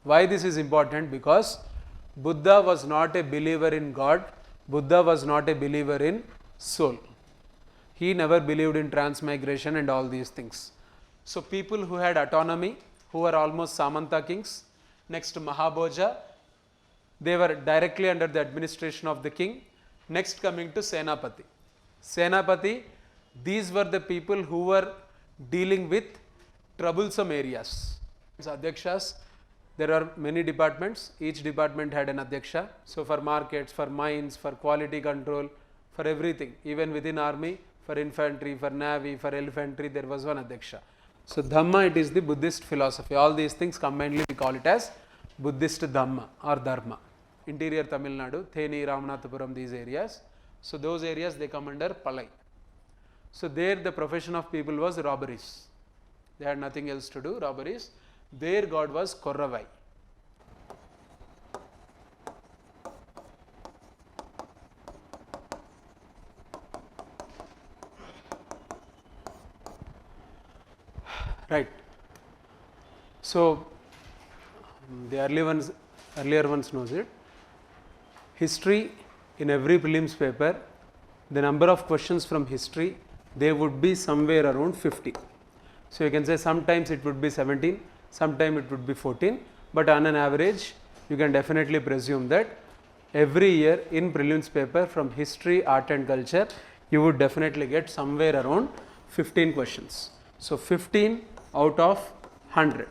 Why this is important? Because Buddha was not a believer in God, Buddha was not a believer in soul. He never believed in transmigration and all these things. So people who had autonomy, who were almost Samanta kings, next Mahabhoja, they were directly under the administration of the king. Next coming to Senapati. Senapati, these were the people who were dealing with troublesome areas. Adhyakshas, there are many departments, each department had an Adhyaksha. So for markets, for mines, for quality control, for everything, even within army, for infantry, for navy, for elephantry, there was one Adhyaksha. So Dhamma, it is the Buddhist philosophy. All these things combinedly we call it as Buddhist Dhamma or Dharma. Interior Tamil Nadu, Theni, Ramanathapuram, these areas. So those areas they come under Palai. So there the profession of people was robberies. They had nothing else to do, robberies. Their god was Korravai. Right. So the earlier ones knows it. History, in every prelims paper, the number of questions from history, they would be somewhere around 50. So you can say sometimes it would be 17, sometimes it would be 14, but on an average, you can definitely presume that every year in prelims paper from history, art and culture, you would definitely get somewhere around 15 questions. So 15 out of 100.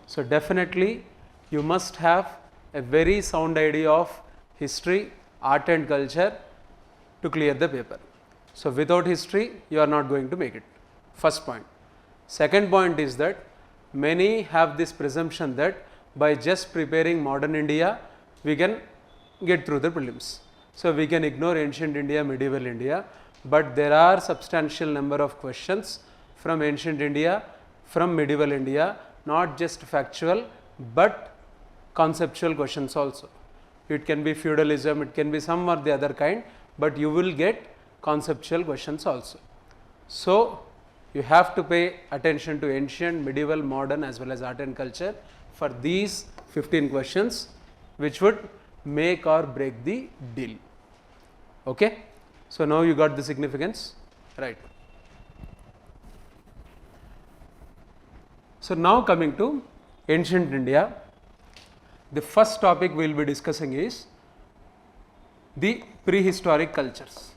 So definitely you must have a very sound idea of history, art and culture to clear the paper. So without history, you are not going to make it. First point. Second point is that many have this presumption that by just preparing modern India, we can get through the prelims. So we can ignore ancient India, medieval India, but there are substantial number of questions from ancient India, from medieval India, not just factual, but conceptual questions also. It can be feudalism, it can be some or the other kind, but you will get conceptual questions also. So you have to pay attention to ancient, medieval, modern as well as art and culture for these 15 questions which would make or break the deal. Okay? So now you got the significance, right? So now coming to ancient India, the first topic we will be discussing is the prehistoric cultures.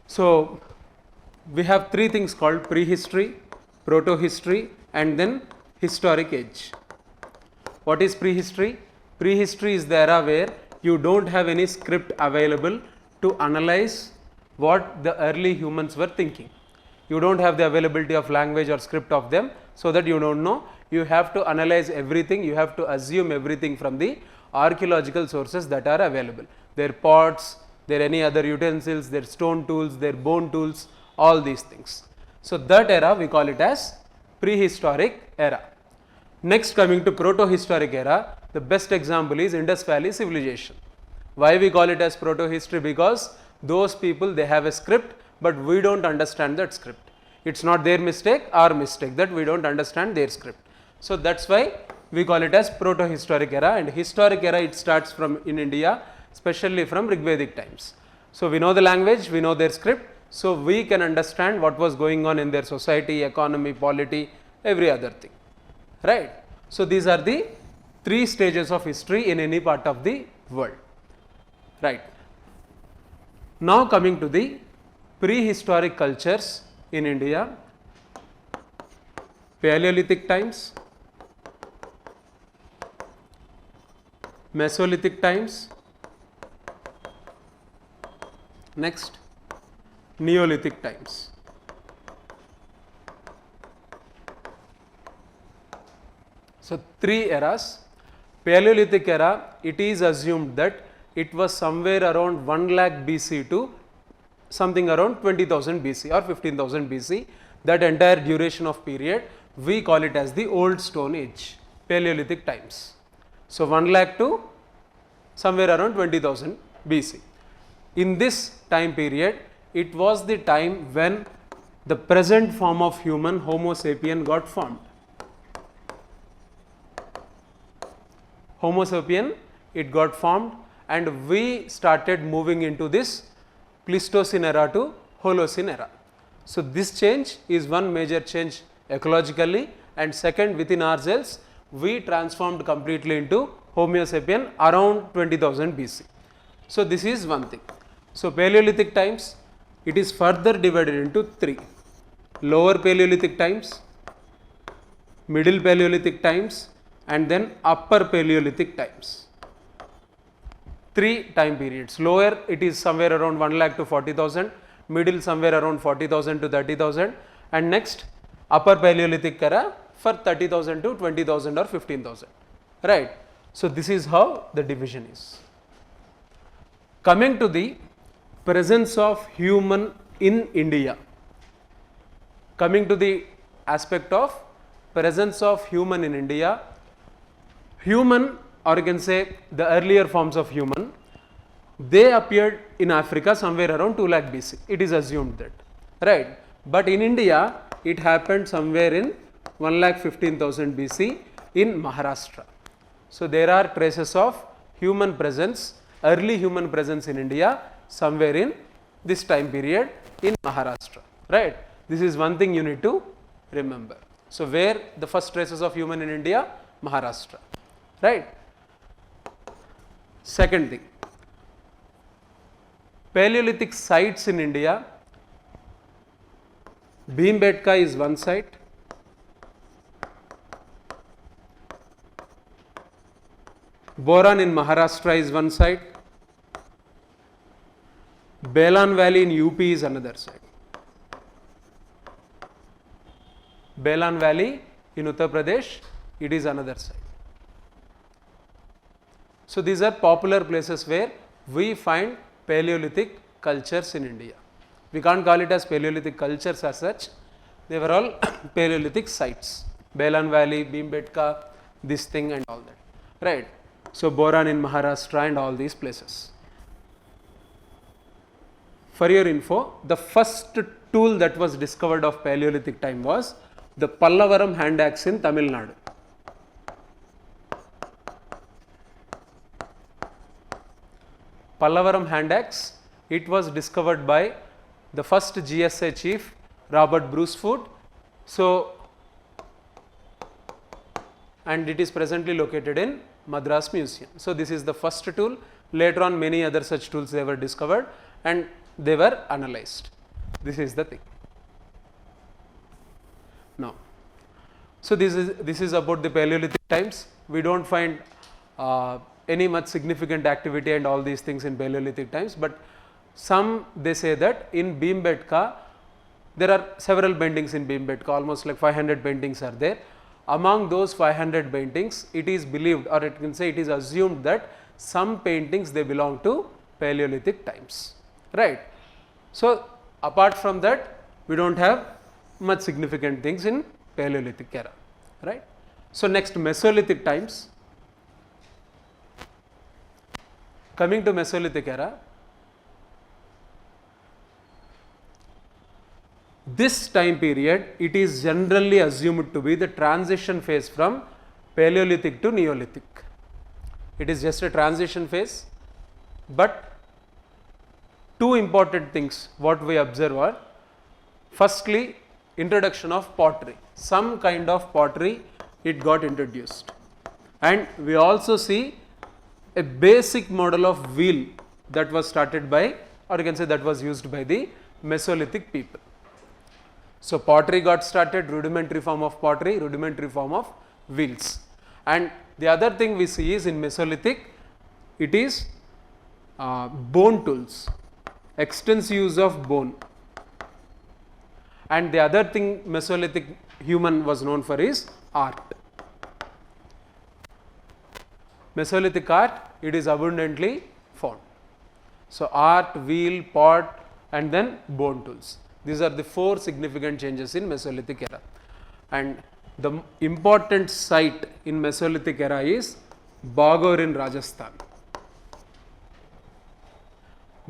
So we have three things called prehistory, proto-history and then historic age. What is prehistory? Prehistory is the era where you don't have any script available to analyze what the early humans were thinking. You don't have the availability of language or script of them, so that you don't know. You have to analyze everything, you have to assume everything from the archaeological sources that are available. Their pots, their any other utensils, their stone tools, their bone tools, all these things. So that era we call it as prehistoric era. Next coming to proto-historic era, the best example is Indus Valley civilization. Why we call it as proto-history? Because those people, they have a script, but we don't understand that script. It's not their mistake, our mistake that we don't understand their script. So that's why we call it as proto-historic era, and historic era it starts from in India, especially from Rigvedic times. So we know the language, we know their script, so we can understand what was going on in their society, economy, polity, every other thing, right? So these are the three stages of history in any part of the world, right? Now coming to the prehistoric cultures in India, Paleolithic times, Mesolithic times, next Neolithic times. So three eras. Paleolithic era, it is assumed that it was somewhere around 1 lakh BC to something around 20,000 BC or 15,000 BC. That entire duration of period we call it as the Old Stone Age, Paleolithic times. So 1 lakh to somewhere around 20,000 BC. In this time period, it was the time when the present form of human, Homo sapien, got formed. Homo sapien, it got formed, and we started moving into this Pleistocene era to Holocene era. So this change is one major change ecologically, and second, within ourselves we transformed completely into Homo sapien around 20,000 BC. So this is one thing. So Paleolithic times, it is further divided into three: lower Paleolithic times, middle Paleolithic times, and then upper Paleolithic times. Three time periods. Lower, it is somewhere around 1 lakh to 40,000, middle somewhere around 40,000 to 30,000, and next upper Paleolithic era for 30,000 to 20,000 or 15,000, right. So this is how the division is. Coming to the presence of human in India, coming to the aspect of presence of human in India, human, or you can say the earlier forms of human, they appeared in Africa somewhere around 2 lakh BC, it is assumed that, right. But in India, it happened somewhere in 1,15,000 BC in Maharashtra. So there are traces of human presence, early human presence in India somewhere in this time period in Maharashtra, right. This is one thing you need to remember. So where the first traces of human in India? Maharashtra, right. Second thing, Paleolithic sites in India, Bhimbetka is one site, Boran in Maharashtra is one site, Belan Valley in UP is another site. Belan Valley in Uttar Pradesh, it is another site. So these are popular places where we find Paleolithic cultures in India. We can't call it as Paleolithic cultures as such, they were all Paleolithic sites. Belan Valley, Bhimbetka, this thing and all that, right. So Boran in Maharashtra and all these places. For your info, the first tool that was discovered of Paleolithic time was the Pallavaram hand axe in Tamil Nadu. Pallavaram hand axe, it was discovered by the first GSA chief, Robert Brucefoot. So, and it is presently located in Madras Museum. So this is the first tool. Later on many other such tools they were discovered and they were analyzed. This is the thing. Now, so this is about the Paleolithic times. We don't find any much significant activity and all these things in Paleolithic times, but some they say that in Bhimbetka there are several paintings in Bhimbetka, almost like 500 paintings are there. Among those 500 paintings, it is believed, or it can say it is assumed that some paintings they belong to Paleolithic times, right. So apart from that, we don't have much significant things in Paleolithic era, right. So next, Mesolithic times. Coming to Mesolithic era, this time period, it is generally assumed to be the transition phase from Paleolithic to Neolithic. It is just a transition phase, but two important things what we observe are, firstly, introduction of pottery. Some kind of pottery it got introduced, and we also see a basic model of wheel that was started by, or you can say that was used by the Mesolithic people. So pottery got started, rudimentary form of pottery, rudimentary form of wheels. And the other thing we see is in Mesolithic, it is bone tools, extensive use of bone. And the other thing Mesolithic human was known for is art. Mesolithic art, it is abundantly found. So art, wheel, pot, and then bone tools. These are the four significant changes in Mesolithic era. And the important site in Mesolithic era is Bagaur in Rajasthan.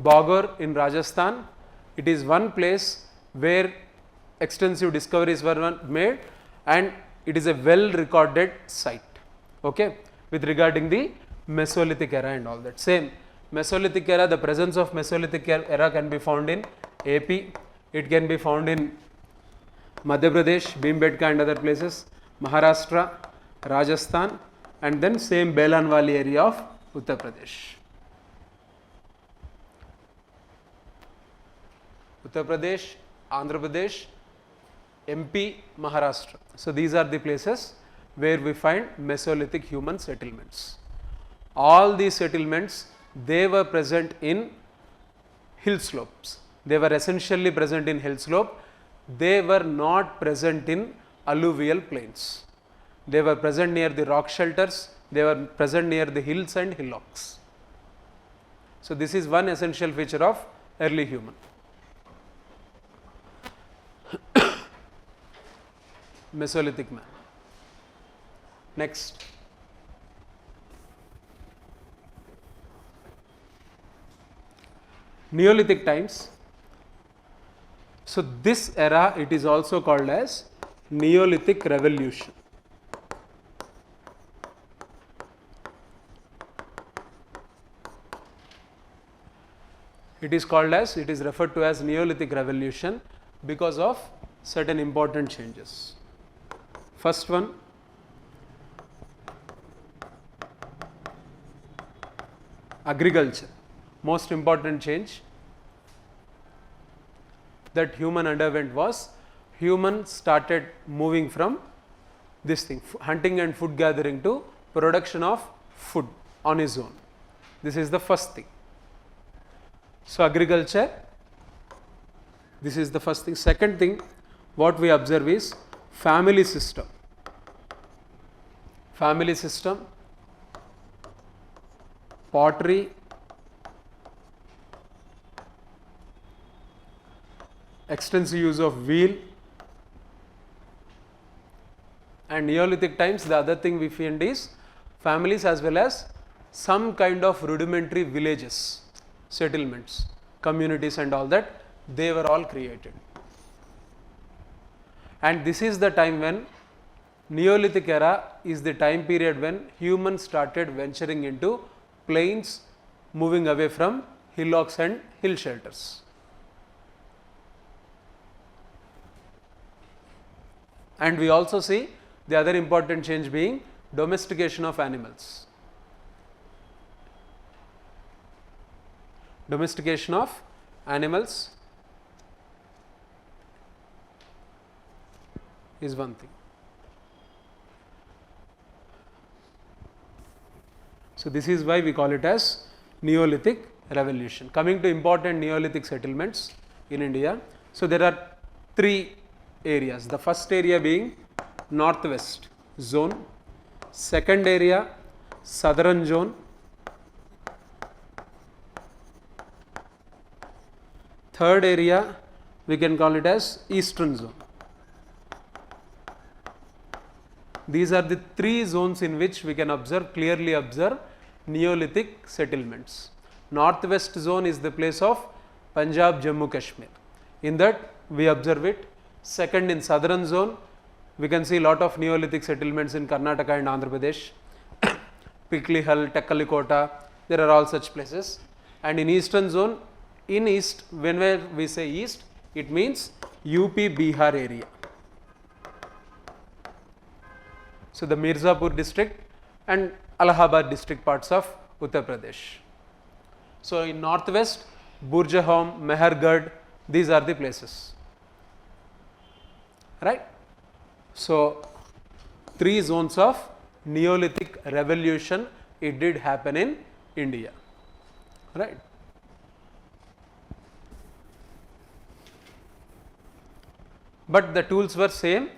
Bagaur in Rajasthan, it is one place where extensive discoveries were made, and it is a well recorded site, okay, with regarding the Mesolithic era and all that. Same Mesolithic era, the presence of Mesolithic era can be found in AP, it can be found in Madhya Pradesh, Bhimbetka and other places, Maharashtra, Rajasthan, and then same Belan Valley area of Uttar Pradesh. Uttar Pradesh, Andhra Pradesh, MP, Maharashtra. So these are the places where we find Mesolithic human settlements. All these settlements, they were present in hill slopes. They were essentially present in hill slope. They were not present in alluvial plains. They were present near the rock shelters. They were present near the hills and hillocks. So this is one essential feature of early human. Mesolithic man. Next. Neolithic times. So this era, it is also called as Neolithic Revolution. It is called as, it is referred to as Neolithic Revolution because of certain important changes. First one, agriculture. Most important change that human underwent was, human started moving from this thing, hunting and food gathering, to production of food on his own. This is the first thing. So agriculture, this is the first thing. Second thing, what we observe is family system. Family system, pottery, extensive use of wheel, and Neolithic times, the other thing we find is families as well as some kind of rudimentary villages, settlements, communities and all that, they were all created. And this is the time when Neolithic era is the time period when humans started venturing into plains, moving away from hillocks and hill shelters. And we also see the other important change being domestication of animals. Domestication of animals is one thing. So this is why we call it as Neolithic Revolution. Coming to important Neolithic settlements in India. So there are three areas. The first area being northwest zone, second area southern zone, third area we can call it as eastern zone. These are the three zones in which we can clearly observe Neolithic settlements. Northwest zone is the place of Punjab, Jammu, Kashmir. In that we observe it. Second, in southern zone, we can see lot of Neolithic settlements in Karnataka and Andhra Pradesh, Piklihal, Tekkalikota, there are all such places. And in eastern zone, in east, whenever we say east, it means UP, Bihar area. So the Mirzapur district and Allahabad district parts of Uttar Pradesh. So in northwest, Burjahom, Mehergarh, these are the places. Right? So three zones of Neolithic revolution, it did happen in India. Right? But the tools were same.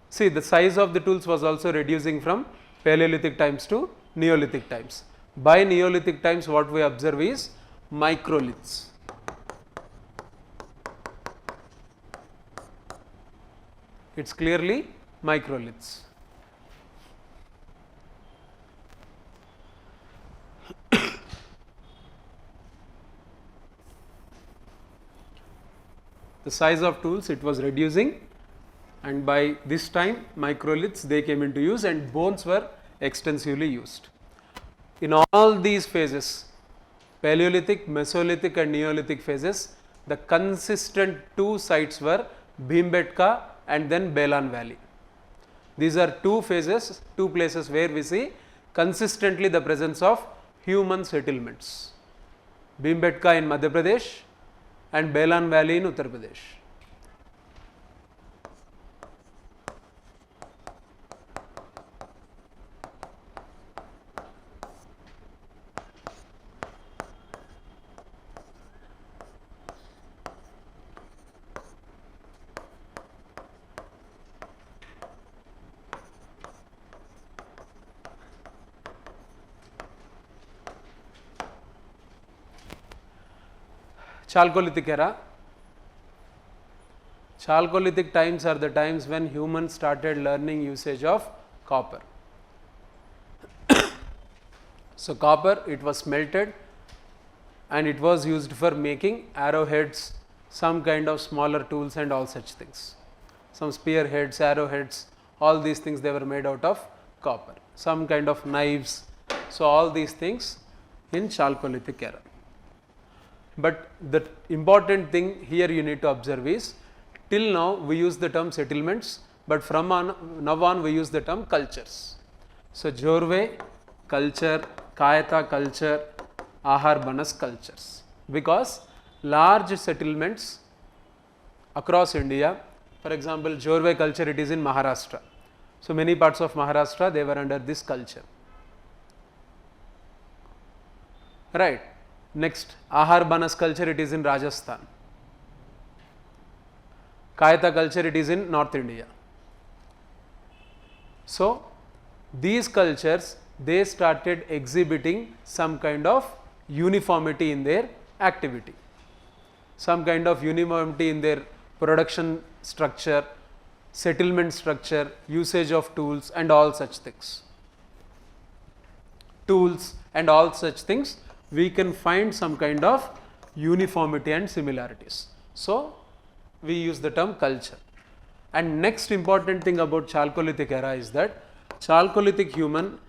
See, the size of the tools was also reducing from Paleolithic times to Neolithic times. By Neolithic times, what we observe is microliths. It's clearly microliths. The size of tools, it was reducing and by this time microliths they came into use and bones were extensively used. In all these phases, Paleolithic, Mesolithic and Neolithic phases, the consistent two sites were Bhimbetka and then Belan Valley. These are two phases, two places where we see consistently the presence of human settlements. Bhimbetka in Madhya Pradesh and Belan Valley in Uttar Pradesh. Chalcolithic era. Chalcolithic times are the times when humans started learning usage of copper. So, copper, it was smelted and it was used for making arrowheads, some kind of smaller tools and all such things. Some spearheads, arrowheads, all these things they were made out of copper. Some kind of knives. So, all these things in Chalcolithic era. But the important thing here you need to observe is, till now we use the term settlements, but from now on we use the term cultures. So, Jorve culture, Kayata culture, Ahar Banas cultures, because large settlements across India, for example, Jorve culture, it is in Maharashtra. So, many parts of Maharashtra they were under this culture, right. Next, Ahar Banas culture, it is in Rajasthan. Kayata culture, it is in North India. So, these cultures they started exhibiting some kind of uniformity in their activity, some kind of uniformity in their production structure, settlement structure, usage of tools and all such things. Tools and all such things, we can find some kind of uniformity and similarities. So, we use the term culture. And next important thing about Chalcolithic era is that Chalcolithic human,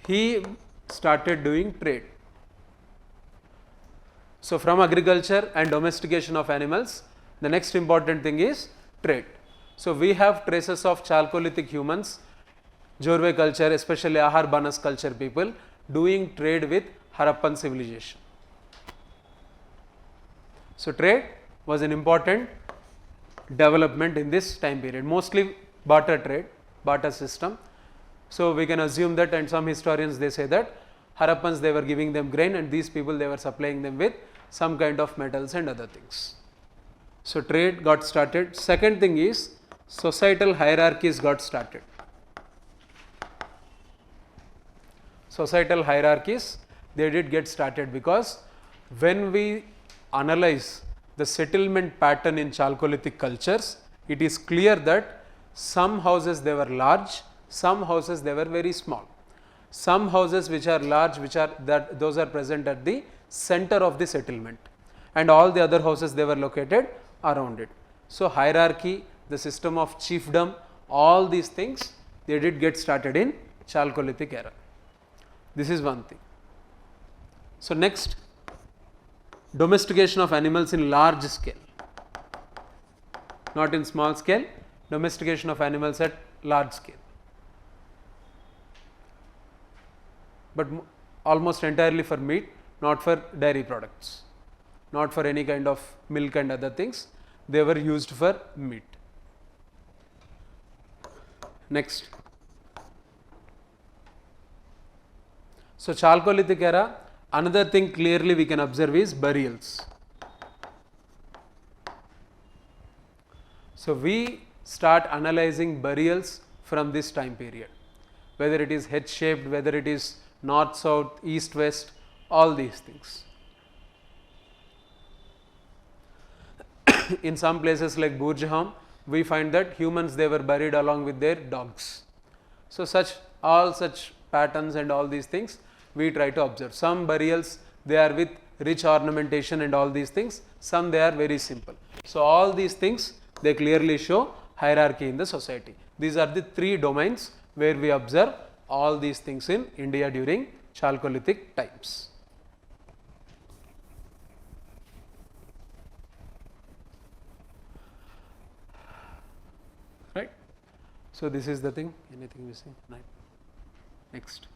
he started doing trade. So, from agriculture and domestication of animals, the next important thing is trade. So, we have traces of Chalcolithic humans, Jorve culture, especially Ahar Banas culture people doing trade with Harappan civilization. So, trade was an important development in this time period, mostly barter trade, barter system. So, we can assume that, and some historians they say that Harappans they were giving them grain and these people they were supplying them with some kind of metals and other things. So, trade got started. Second thing is societal hierarchies got started. Societal hierarchies they did get started, because when we analyze the settlement pattern in Chalcolithic cultures, it is clear that some houses they were large, some houses they were very small. Some houses which are large, those are present at the center of the settlement, and all the other houses they were located around it. So, hierarchy, the system of chiefdom, all these things they did get started in Chalcolithic era. This is one thing. So, next, domestication of animals in large scale, not in small scale, domestication of animals at large scale, but almost entirely for meat, not for dairy products, not for any kind of milk and other things, they were used for meat. Next. So, Chalcolithic era, another thing clearly we can observe is burials. So, we start analyzing burials from this time period, whether it is head shaped, whether it is north, south, east, west, all these things. In some places like Burjaham, we find that humans they were buried along with their dogs. So, all such patterns and all these things we try to observe. Some burials they are with rich ornamentation and all these things, some they are very simple. So, all these things they clearly show hierarchy in the society. These are the three domains where we observe all these things in India during Chalcolithic times. Right. So, this is the thing. Anything missing? Right. Next.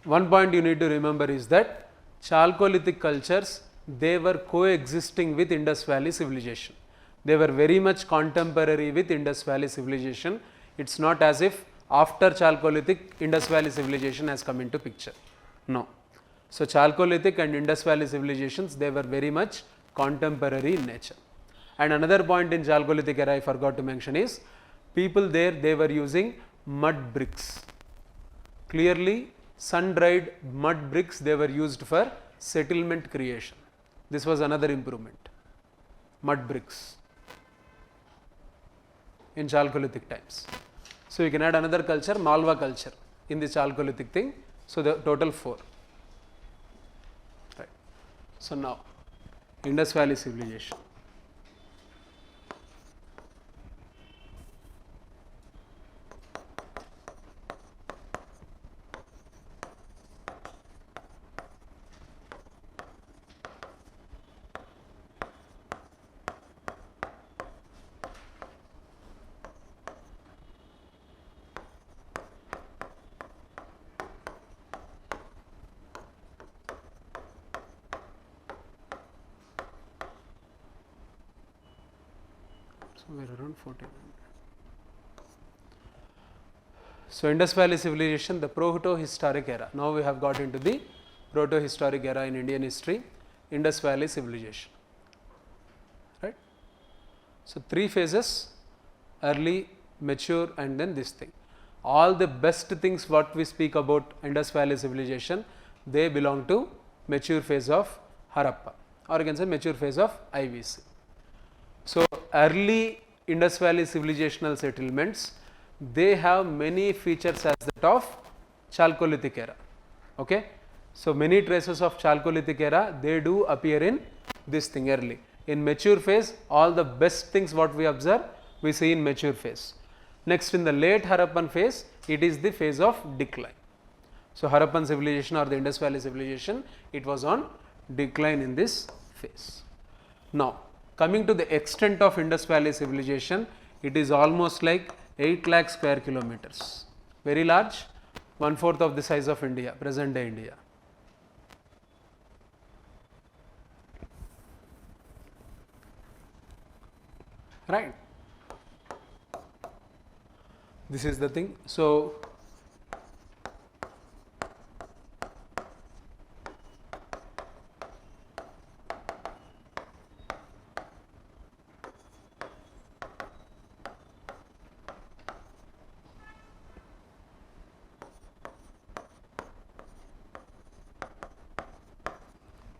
One point you need to remember is that Chalcolithic cultures, they were coexisting with Indus Valley civilization. They were very much contemporary with Indus Valley civilization. It is not as if after Chalcolithic Indus Valley civilization has come into picture. No. So, Chalcolithic and Indus Valley civilizations, they were very much contemporary in nature. And another point in Chalcolithic era I forgot to mention is, people there, they were using mud bricks. Clearly, sun-dried mud bricks, they were used for settlement creation. This was another improvement, mud bricks in Chalcolithic times. So, you can add another culture, Malwa culture in the Chalcolithic thing. So, the total 4. Right. So, now Indus Valley civilization. Somewhere around 1400. So, Indus Valley civilization, the proto-historic era. Now, we have got into the proto-historic era in Indian history, Indus Valley civilization. Right. So, 3 phases, early, mature, and then this thing. All the best things what we speak about Indus Valley civilization, they belong to mature phase of Harappa, or you can say mature phase of IVC. So, early Indus Valley civilizational settlements, they have many features as that of Chalcolithic era. Okay. So, many traces of Chalcolithic era, they do appear in this thing early. In mature phase, all the best things what we observe, we see in mature phase. Next, in the late Harappan phase, it is the phase of decline. So, Harappan civilization or the Indus Valley civilization, it was on decline in this phase. Now, coming to the extent of Indus Valley civilization, it is almost like 8 lakh square kilometers, very large, 1/4 of the size of India, present day India. Right. This is the thing. So,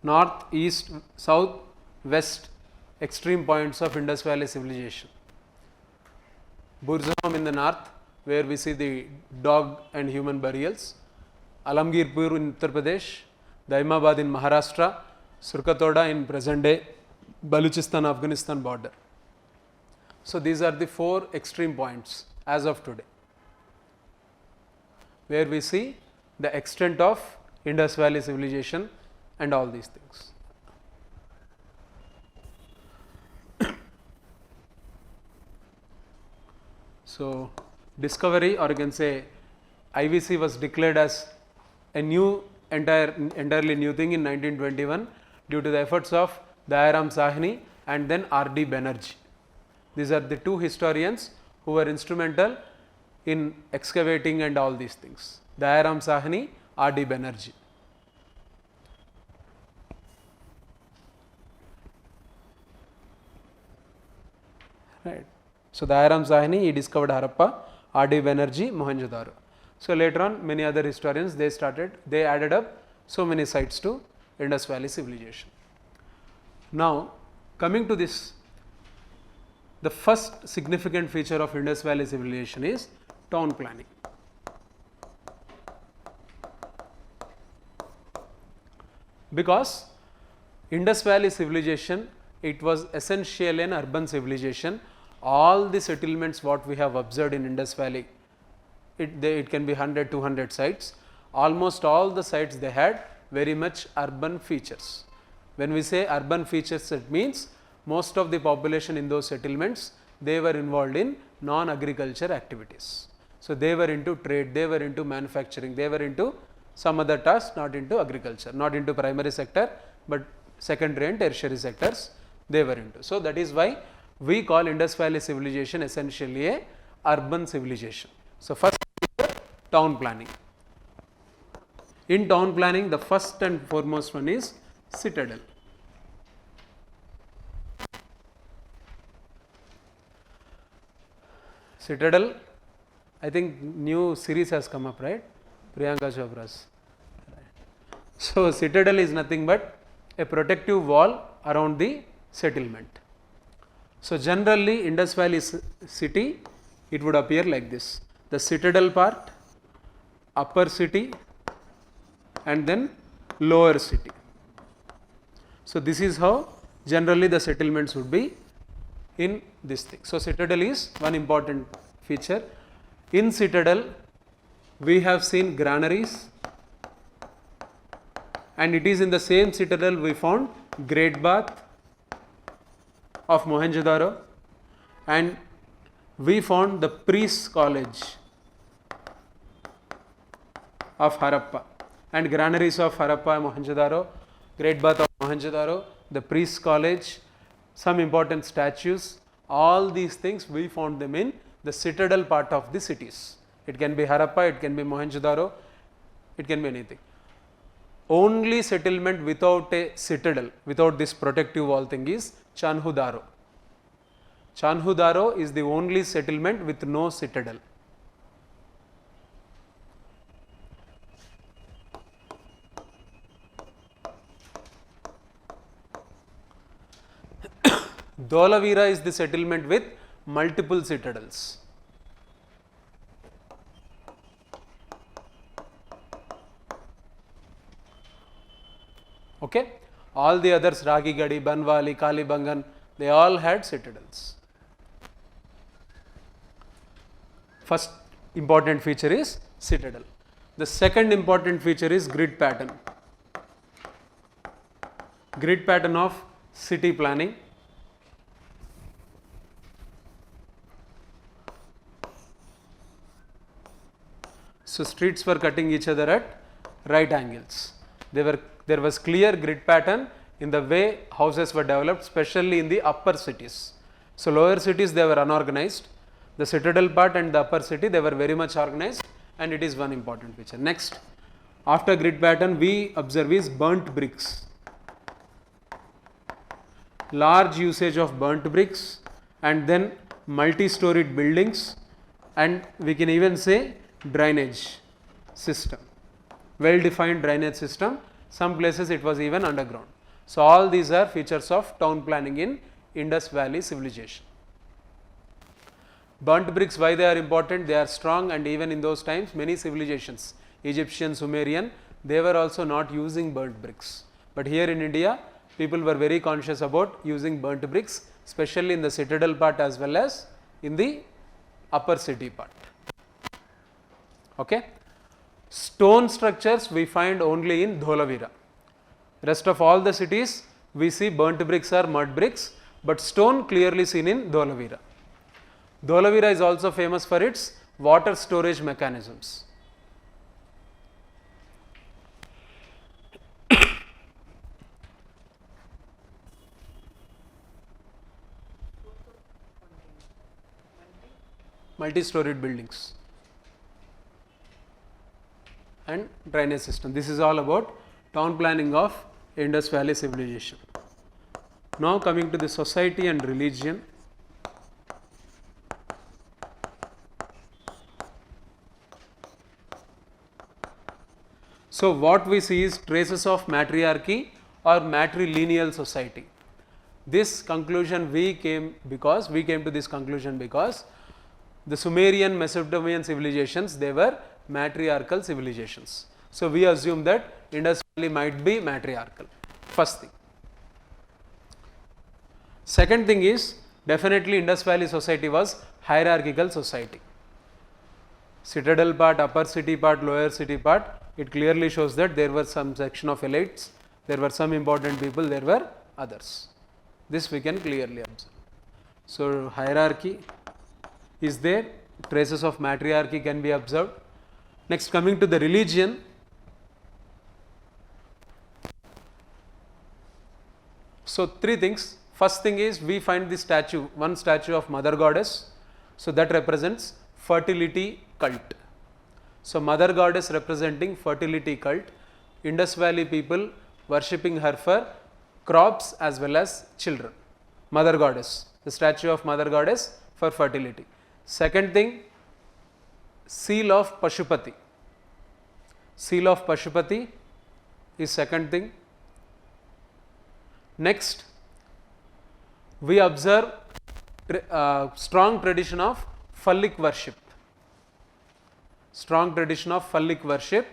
north, east, south, west extreme points of Indus Valley civilization. Burzahom in the north, where we see the dog and human burials, Alamgirpur in Uttar Pradesh, Daimabad in Maharashtra, Surkatoda in present day Baluchistan Afghanistan border. So, these are the 4 extreme points as of today, where we see the extent of Indus Valley civilization and all these things. So, discovery, or you can say IVC was declared as a new entirely new thing in 1921 due to the efforts of Dayaram Sahni and then R.D. Banerjee. These are the 2 historians who were instrumental in excavating and all these things, Dayaram Sahni, R.D. Banerjee. Right. So, Dayaram Sahni, he discovered Harappa, R.D. Banerjee, Mohenjo-daro. So, later on many other historians, they added up so many sites to Indus Valley civilization. Now, coming to this, the first significant feature of Indus Valley civilization is town planning. Because Indus Valley civilization, it was essentially an urban civilization. All the settlements what we have observed in Indus Valley, it can be 100, 200 sites. Almost all the sites they had very much urban features. When we say urban features, it means most of the population in those settlements, they were involved in non-agriculture activities. So, they were into trade, they were into manufacturing, they were into some other tasks, not into agriculture, not into primary sector, but secondary and tertiary sectors they were into. So, that is why we call Indus Valley civilization essentially a urban civilization. So, first town planning. In town planning, the first and foremost one is citadel. Citadel, I think new series has come up, right? Priyanka Chopra's. So, citadel is nothing but a protective wall around the settlement. So, generally Indus Valley city, it would appear like this: the citadel part, upper city, and then lower city. So, this is how generally the settlements would be in this thing. So, citadel is one important feature. In citadel, we have seen granaries, and it is in the same citadel we found Great Bath of Mohenjo-daro, and we found the Priests College of Harappa, and granaries of Harappa, Mohenjo-daro, Great Bath of Mohenjo-daro, the Priests College, some important statues, all these things we found them in the citadel part of the cities. It can be Harappa, it can be Mohenjo-daro, it can be anything. Only settlement without a citadel, without this protective wall thing, is Chanhu-daro. Chanhu-daro is the only settlement with no citadel. Dholavira is the settlement with multiple citadels. Okay. All the others, Ragigadi, Banwali, Kalibangan, they all had citadels. First important feature is citadel. The second important feature is grid pattern. Grid pattern of city planning. So, streets were cutting each other at right angles. There was clear grid pattern in the way houses were developed, especially in the upper cities. So, lower cities they were unorganized. The citadel part and the upper city, they were very much organized, and it is one important feature. Next, after grid pattern, we observe is burnt bricks. Large usage of burnt bricks, and then multi-storied buildings, and we can even say drainage system, well defined drainage system. Some places it was even underground. So, all these are features of town planning in Indus Valley civilization. Burnt bricks, why they are important? They are strong, and even in those times many civilizations, Egyptian, Sumerian, they were also not using burnt bricks. But here in India, people were very conscious about using burnt bricks, especially in the citadel part as well as in the upper city part. Okay. Stone structures we find only in Dholavira. Rest of all the cities we see burnt bricks or mud bricks, but stone clearly seen in Dholavira. Dholavira is also famous for its water storage mechanisms. Multi-storied buildings and drainage system. This is all about town planning of Indus Valley civilization. Now coming to the society and religion. So, what we see is traces of matriarchy or matrilineal society. This conclusion we came to this conclusion because the Sumerian, Mesopotamian civilizations, they were matriarchal civilizations. So we assume that Indus Valley might be matriarchal. First thing. Second thing is, definitely Indus Valley society was hierarchical society. Citadel part, upper city part, lower city part, it clearly shows that there were some section of elites, there were some important people, there were others. This we can clearly observe. So hierarchy is there, traces of matriarchy can be observed. Next, coming to the religion, so three things. First thing is, we find the statue, one statue of Mother Goddess, so that represents fertility cult. So Mother Goddess representing fertility cult, Indus Valley people worshipping her for crops as well as children. Mother Goddess, the statue of Mother Goddess for fertility. Second thing, seal of Pashupati. Seal of Pashupati is second thing. Next, we observe strong tradition of phallic worship. Strong tradition of phallic worship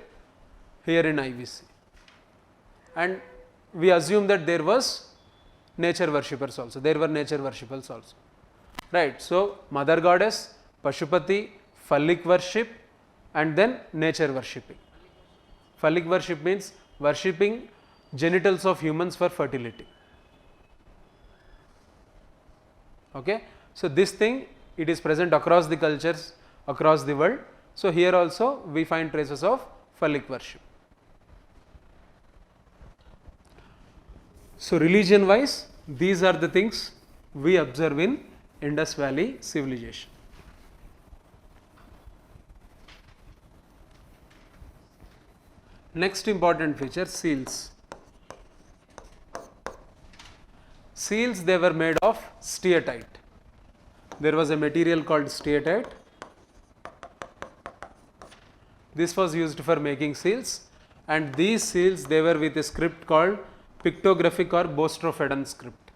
here in IVC. And we assume that there was nature worshippers also. There were nature worshippers also. Right. So, Mother Goddess, Pashupati, phallic worship, and then nature worshipping. Phallic worship means worshipping genitals of humans for fertility. Okay. So, this thing, it is present across the cultures, across the world. So, here also we find traces of phallic worship. So, religion wise, these are the things we observe in Indus Valley civilization. Next important feature, seals. Seals, they were made of steatite. There was a material called steatite. This was used for making seals, and these seals, they were with a script called pictographic or Bostrophedan script.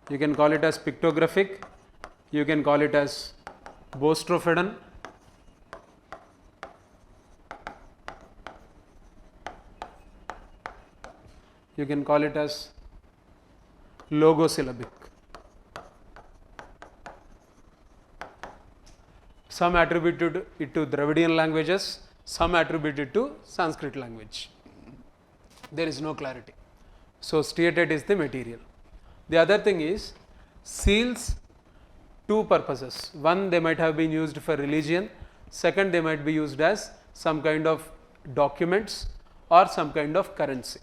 You can call it as pictographic, you can call it as Bostrophedan. You can call it as logosyllabic. Some attributed it to Dravidian languages, some attributed to Sanskrit language. There is no clarity. So, steatite is the material. The other thing is, seals, two purposes. One, they might have been used for religion. Second, they might be used as some kind of documents or some kind of currency.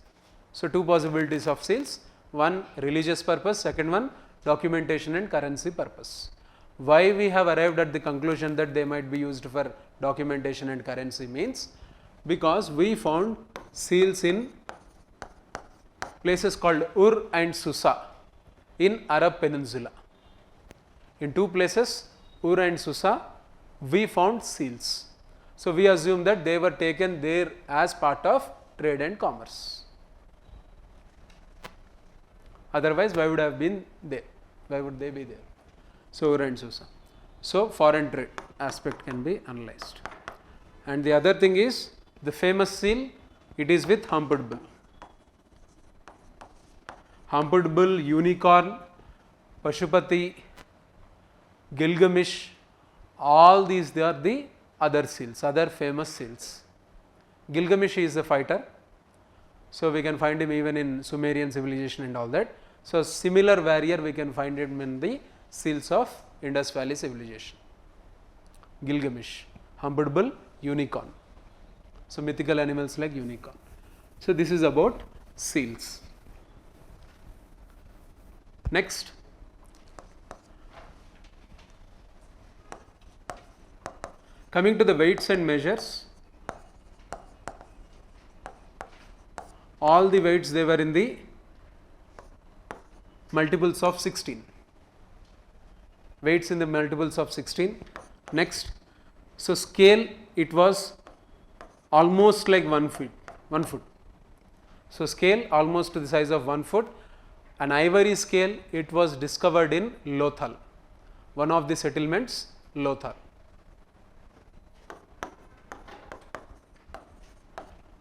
So, two possibilities of seals. One, religious purpose. Second one, documentation and currency purpose. Why we have arrived at the conclusion that they might be used for documentation and currency means, because we found seals in places called Ur and Susa in Arab Peninsula. In two places, Ur and Susa, we found seals. So, we assume that they were taken there as part of trade and commerce. Otherwise, why would have been there? Why would they be there? So, Ur and Susa. So, foreign trade aspect can be analyzed. And the other thing is, the famous seal, it is with humped bull. Humped bull, unicorn, Pashupati, Gilgamesh, all these, they are the other seals, other famous seals. Gilgamesh is a fighter, so we can find him even in Sumerian civilization and all that. So, similar warrior we can find him in the seals of Indus Valley civilization. Gilgamesh, humped bull, unicorn. So, mythical animals like unicorn. So, this is about seals. Next, coming to the weights and measures, all the weights, they were in the multiples of 16. Weights in the multiples of 16. Next, so scale, it was almost like 1 foot. So, scale almost to the size of 1 foot. An ivory scale, it was discovered in Lothal, one of the settlements, Lothal.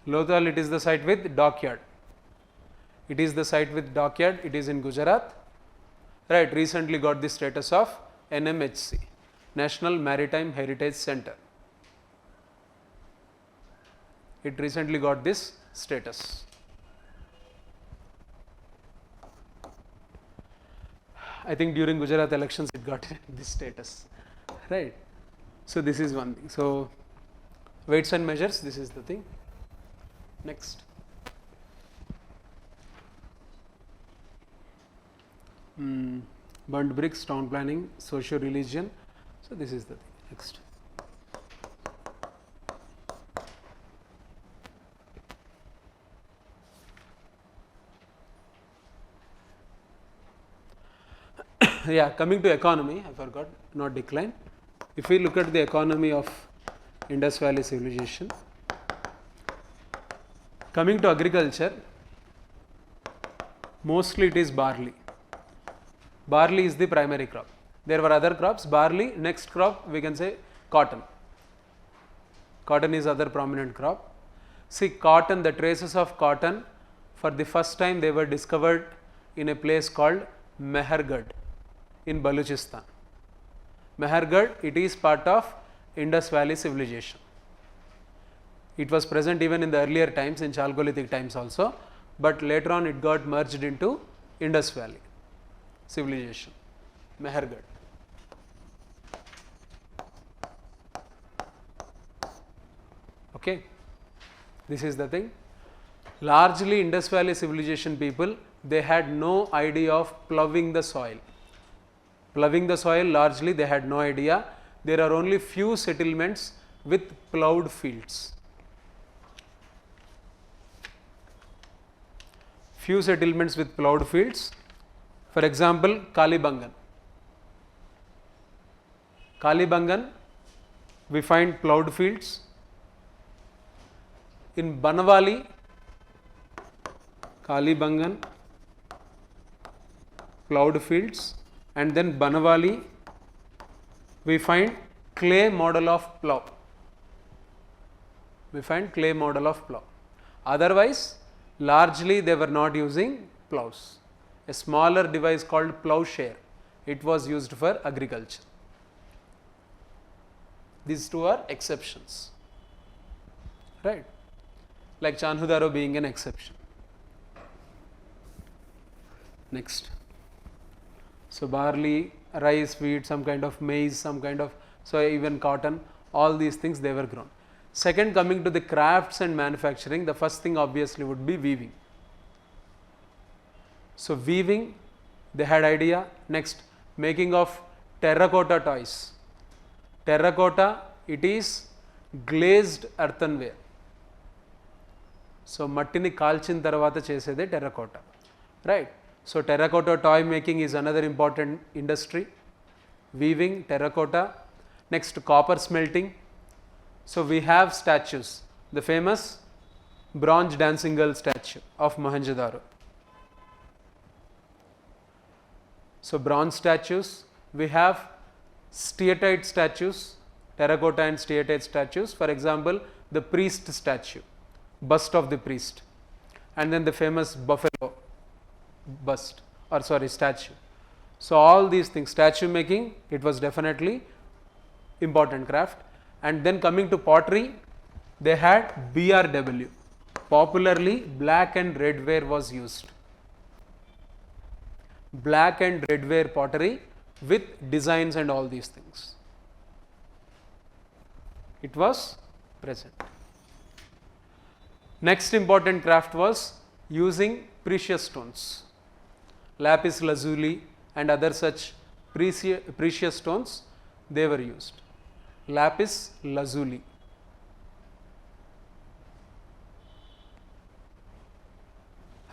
Lothal, it is the site with dockyard. It is the site with dockyard. It is in Gujarat. Right, recently got the status of NMHC, National Maritime Heritage Center. It recently got this status. I think during Gujarat elections it got this status, right. So, this is one thing. So, weights and measures, this is the thing. Next. Burnt bricks, town planning, socio-religion. So, this is the thing. Next. Yeah, coming to economy, I forgot, not decline. If we look at the economy of Indus Valley civilization, coming to agriculture, mostly it is barley. Barley is the primary crop. There were other crops, barley, next crop we can say cotton. Cotton is other prominent crop. See, cotton, the traces of cotton, for the first time they were discovered in a place called Mehergarh in Baluchistan. Mehergarh, it is part of Indus Valley civilization. It was present even in the earlier times, in Chalcolithic times also, but later on it got merged into Indus Valley civilization, Mehergarh. Okay, this is the thing. Largely Indus Valley civilization people, they had no idea of ploughing the soil. Ploughing the soil, largely they had no idea. There are only few settlements with ploughed fields. Few settlements with ploughed fields. For example, Kalibangan. Kalibangan, we find ploughed fields. In Banavali, Kalibangan, ploughed fields, and then Banavali, we find clay model of plough. We find clay model of plough. Otherwise, largely they were not using ploughs. A smaller device called ploughshare, it was used for agriculture. These two are exceptions, right, like Chanhudaro being an exception. Next. So, barley, rice, wheat, some kind of maize, some kind of, so even cotton, all these things they were grown. Second, coming to the crafts and manufacturing, the first thing obviously would be weaving. So, weaving, they had idea. Next, making of terracotta toys. Terracotta, it is glazed earthenware. So, mattini kalchin tarvata chesede terracotta, right. So, terracotta toy making is another important industry. Weaving, terracotta. Next, copper smelting. So, we have statues, the famous bronze dancing girl statue of Mohenjo-daro. So, bronze statues, we have steatite statues, terracotta and steatite statues. For example, the priest statue, bust of the priest, and then the famous buffalo bust, or sorry, statue. So, all these things, statue making, it was definitely important craft. And then coming to pottery, they had BRW, popularly black and red ware was used. Black and red ware pottery with designs and all these things, it was present. Next important craft was using precious stones. Lapis lazuli and other such precious stones, they were used. Lapis lazuli.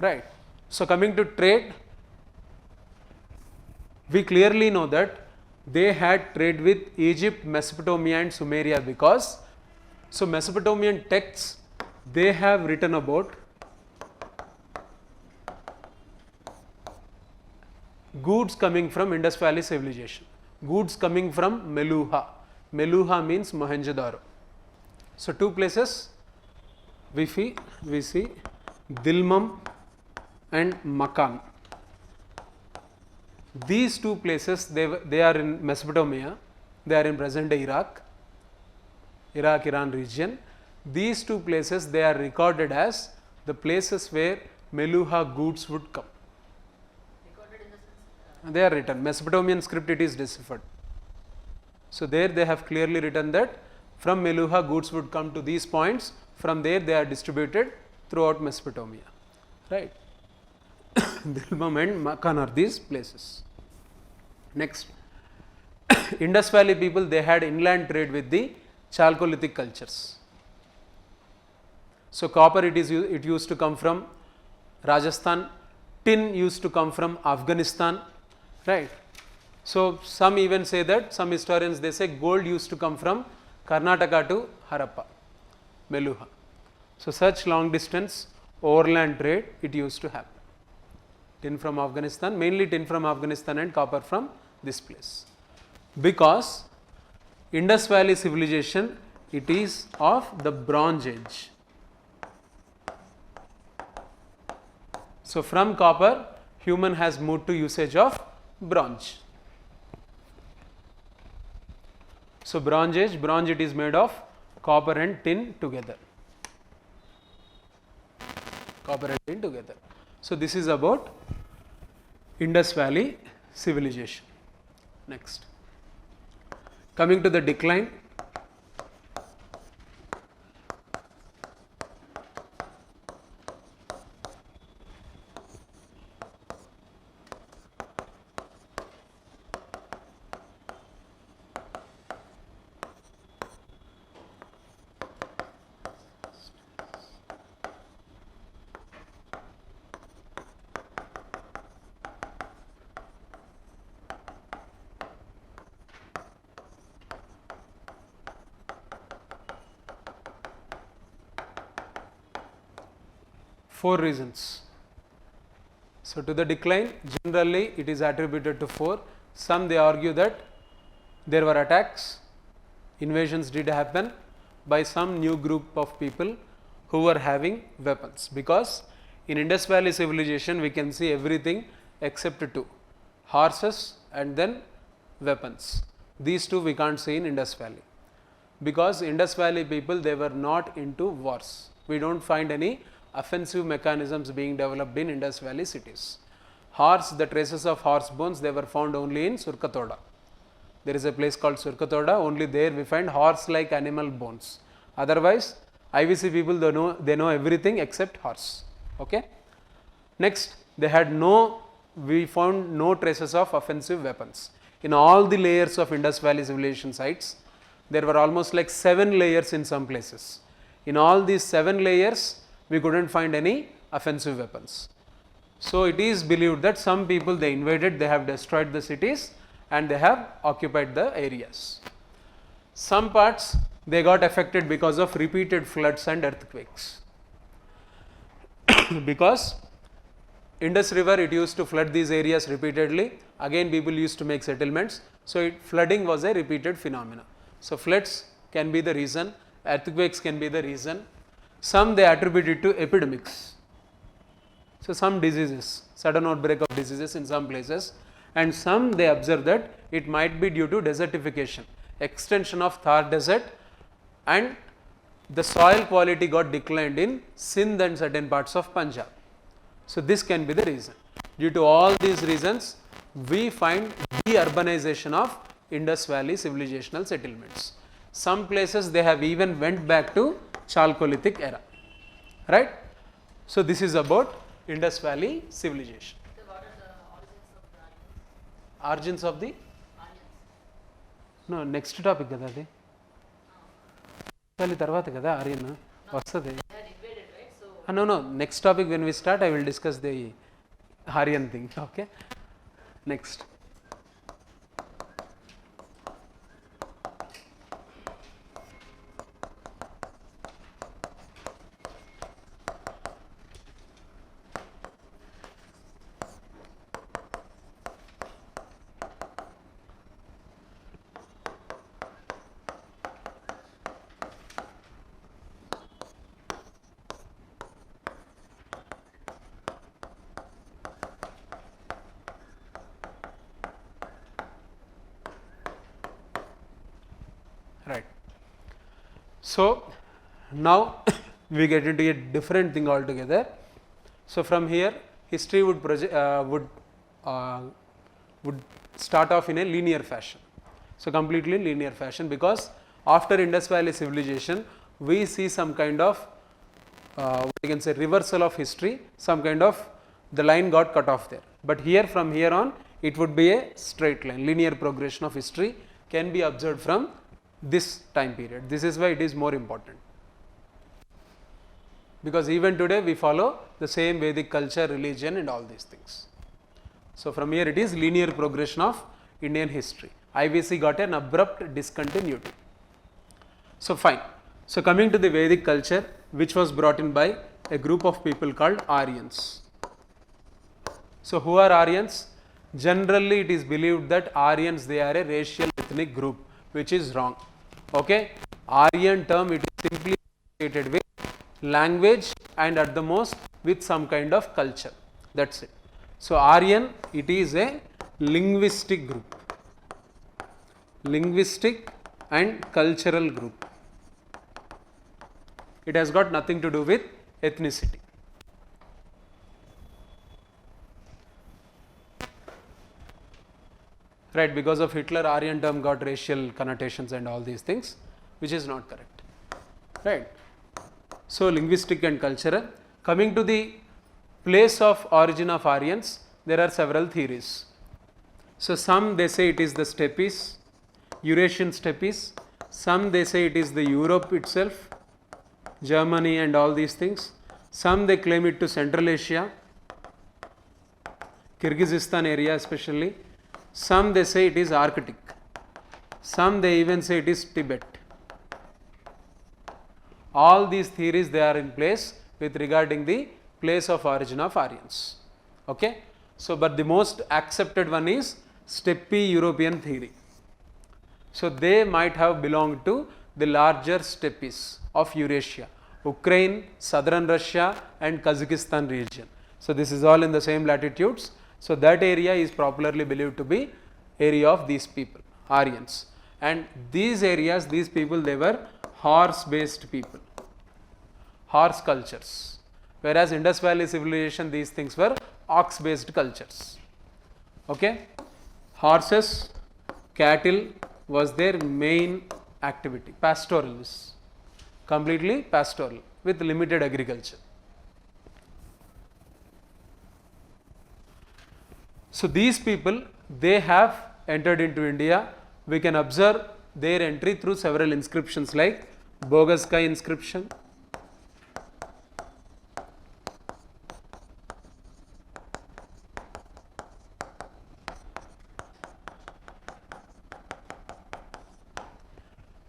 Right. So, coming to trade, we clearly know that they had trade with Egypt, Mesopotamia and Sumeria, because, so Mesopotamian texts, they have written about goods coming from Indus Valley civilization, goods coming from Meluha. Meluha means Mohenjo-daro. So, two places we see Dilmum and Makan. These two places, they are in Mesopotamia, they are in present day Iraq-Iran region. These two places, they are recorded as the places where Meluha goods would come. Recorded in the sense? They are written. Mesopotamian script, it is deciphered. So there they have clearly written that from Meluha goods would come to these points, from there they are distributed throughout Mesopotamia, right. Dilmum and Makan are these places. Next, Indus Valley people, they had inland trade with the Chalcolithic cultures. So copper, it used to come from Rajasthan, tin used to come from Afghanistan, right. So some even say that, some historians they say gold used to come from Karnataka to Harappa, Meluha. So such long distance overland trade, it used to happen. Tin from Afghanistan, mainly tin from Afghanistan and copper from this place. Because Indus Valley civilization, it is of the Bronze Age. So from copper, human has moved to usage of bronze. So Bronze Age, bronze, it is made of copper and tin together. Copper and tin together. So this is about Indus Valley civilization. Next, coming to the decline. Four reasons. So to the decline, generally it is attributed to four. Some they argue that there were attacks, invasions did happen by some new group of people who were having weapons, because in Indus Valley civilization we can see everything except two, horses and then weapons. These two we can't see in Indus Valley, because Indus Valley people, they were not into wars. We don't find any offensive mechanisms being developed in Indus Valley cities. Horse, the traces of horse bones, they were found only in Surkatoda. There is a place called Surkatoda, only there we find horse like animal bones. Otherwise, IVC people, they know everything except horse. Okay. Next, they had we found no traces of offensive weapons. In all the layers of Indus Valley civilization sites, there were almost like 7 layers in some places. In all these 7 layers, we couldn't find any offensive weapons. So it is believed that some people, they invaded, they have destroyed the cities and they have occupied the areas. Some parts, they got affected because of repeated floods and earthquakes. Because Indus River, it used to flood these areas repeatedly. Again, people used to make settlements. So flooding was a repeated phenomena. So floods can be the reason, earthquakes can be the reason. Some they attribute it to epidemics. So some diseases, sudden outbreak of diseases in some places, and some they observe that it might be due to desertification, extension of Thar desert, and the soil quality got declined in Sindh and certain parts of Punjab. So this can be the reason. Due to all these reasons, we find de-urbanization of Indus Valley civilizational settlements. Some places they have even went back to Chalcolithic era, right. So this is about Indus Valley civilization. So what are the origins of the Origins of the Aryans? no, next topic kada adi Valley tarvata kada Aryan vastadi. They had invaded, right? So No, next topic when we start I will discuss the Aryan thing. Okay, next. So, now we get into a different thing altogether. So, from here history would start off in a linear fashion. So, completely linear fashion, because after Indus Valley civilization we see some kind of what you can say reversal of history, some kind of the line got cut off there. But here, from here on, it would be a straight line, linear progression of history can be observed from this time period. This is why it is more important, because even today we follow the same Vedic culture, religion and all these things. So, from here it is linear progression of Indian history. IVC got an abrupt discontinuity. So, fine. So, coming to the Vedic culture, which was brought in by a group of people called Aryans. So, who are Aryans? Generally it is believed that Aryans, they are a racial ethnic group, which is wrong. Okay? Aryan term, it is simply associated with language and at the most with some kind of culture, that is it. So, Aryan, it is a linguistic group, linguistic and cultural group. It has got nothing to do with ethnicity. Right, because of Hitler, Aryan term got racial connotations and all these things, which is not correct. Right. So, linguistic and cultural. Coming to the place of origin of Aryans, there are several theories. So, some they say it is the steppes, Eurasian steppes, some they say it is the Europe itself, Germany and all these things, some they claim it to Central Asia, Kyrgyzstan area especially, some they say it is Arctic, some they even say it is Tibet. All these theories, they are in place with regarding the place of origin of Aryans. Okay? So, but the most accepted one is steppe European theory. So, they might have belonged to the larger steppes of Eurasia, Ukraine, southern Russia and Kazakhstan region. So, this is all in the same latitudes. So, that area is popularly believed to be area of these people, Aryans. And these areas, these people, they were horse based people, horse cultures, whereas Indus Valley civilization, these things were ox based cultures. Okay? Horses, cattle was their main activity, pastoralists, completely pastoral with limited agriculture. So, these people, they have entered into India. We can observe their entry through several inscriptions like Bogaskai inscription,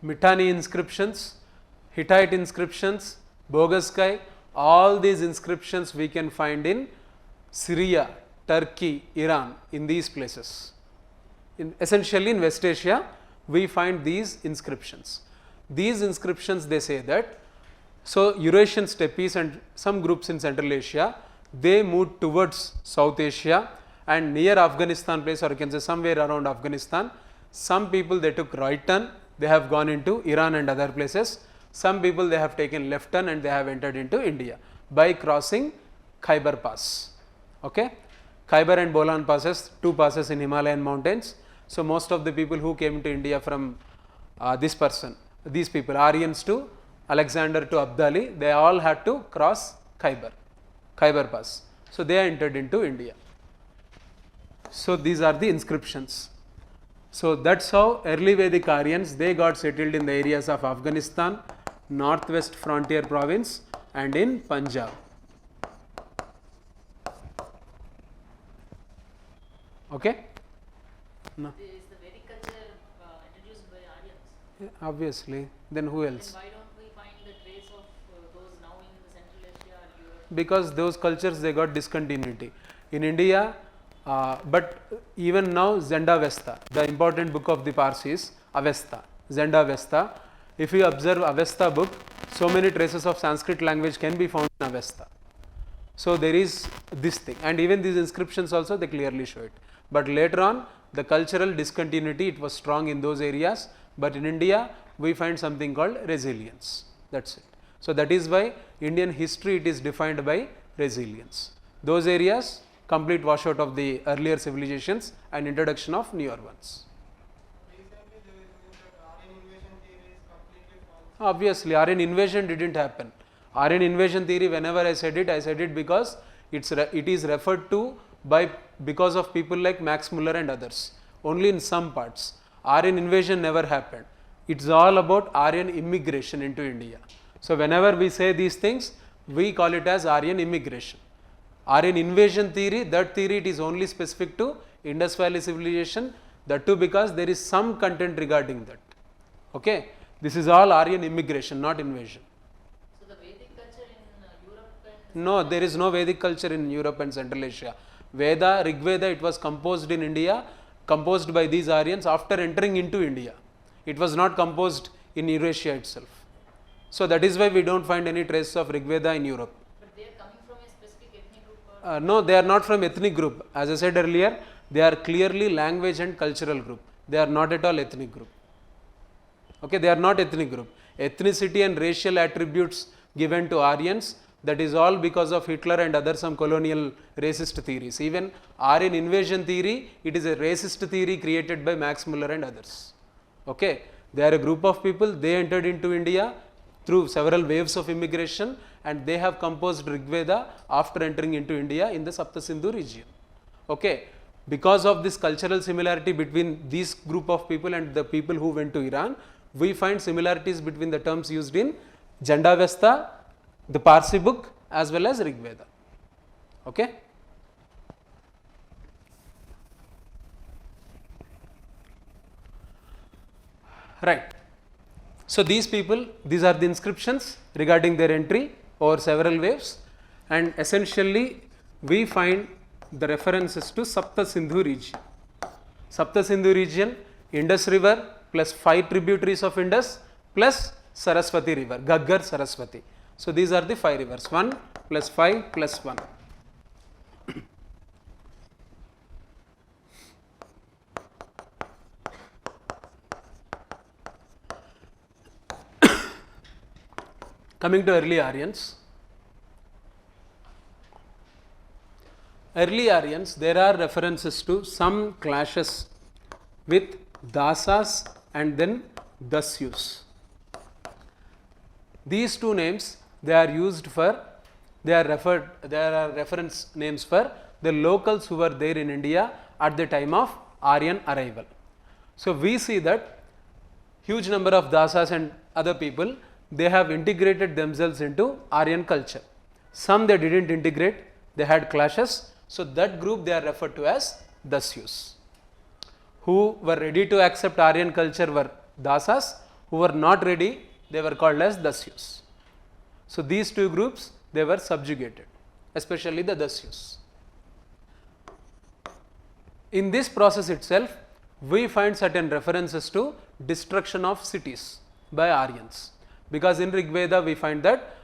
Mitanni inscriptions, Hittite inscriptions, Bogaskai, all these inscriptions we can find in Syria, Turkey, Iran, in these places. Essentially in West Asia, we find these inscriptions. These inscriptions, they say that, so Eurasian steppes and some groups in Central Asia, they moved towards South Asia and near Afghanistan place, or you can say somewhere around Afghanistan. Some people, they took right turn, they have gone into Iran and other places. Some people, they have taken left turn and they have entered into India by crossing Khyber Pass. Okay? Khyber and Bolan passes, two passes in Himalayan mountains. So, most of the people who came to India from these people, Aryans to Alexander to Abdali, they all had to cross Khyber Pass. So, they entered into India. So, these are the inscriptions. So, that is how early Vedic Aryans, they got settled in the areas of Afghanistan, northwest frontier province and in Punjab. Okay? No. Is the Vedic culture introduced by Aryans? Yeah, obviously. Then who else? Then why don't we find the trace of those now in the Central Asia or Europe? Because those cultures, they got discontinuity. In India, but even now Zenda Avesta, the important book of the Parsis, Avesta, Zenda Avesta. If you observe Avesta book, so many traces of Sanskrit language can be found in Avesta. So, there is this thing, and even these inscriptions also, they clearly show it. But later on, the cultural discontinuity, it was strong in those areas, but in India we find something called resilience. That's it. So that is why Indian history it is defined by resilience. Those areas complete washout of the earlier civilizations and introduction of newer ones. Recently, there is news that Aryan invasion theory is completely false. Obviously, Aryan invasion didn't happen. Aryan invasion theory, whenever I said it because it is referred to by because of people like Max Muller and others. Only in some parts. Aryan invasion never happened. It's all about Aryan immigration into India. So whenever we say these things, we call it as Aryan immigration. Aryan invasion theory, that theory it is only specific to Indus Valley civilization, that too because there is some content regarding that. Okay, this is all Aryan immigration, not invasion. So the Vedic culture in Europe and No, there is no Vedic culture in Europe and Central Asia. Veda, Rig Veda, it was composed in India, composed by these Aryans after entering into India. It was not composed in Eurasia itself. So that is why we don't find any trace of Rig Veda in Europe. but they are coming from a specific ethnic group or No, they are not from ethnic group. As I said earlier, they are clearly language and cultural group. They are not at all ethnic group. Okay, they are not ethnic group. Ethnicity and racial attributes given to Aryans, that is all because of Hitler and other some colonial racist theories. Even Aryan invasion theory, it is a racist theory created by Max Muller and others. Okay, they are a group of people, they entered into India through several waves of immigration and they have composed Rig Veda after entering into India in the Sapta Sindhu region. Okay, because of this cultural similarity between this group of people and the people who went to Iran, we find similarities between the terms used in Jandavesta, the Parsi book as well as Rig Veda. Okay. Right. So these people, these are the inscriptions regarding their entry over several waves, and essentially we find the references to Sapta Sindhu region. Sapta Sindhu region, Indus river plus 5 tributaries of Indus plus Saraswati river, Gaggar Saraswati. So these are the 5 rivers, 1 plus 5 plus 1. Coming to early Aryans. Early Aryans, there are references to some clashes with Dasas and then Dasyus. These two names, there are reference names for the locals who were there in India at the time of Aryan arrival. So we see that huge number of Dasas and other people, they have integrated themselves into Aryan culture. Some they didn't integrate, they had clashes. So that group they are referred to as Dasyus. Who were ready to accept Aryan culture were Dasas, who were not ready, they were called as Dasyus. So these two groups, they were subjugated, especially the Dasyus. In this process itself, we find certain references to destruction of cities by Aryans. Because in Rig Veda we find that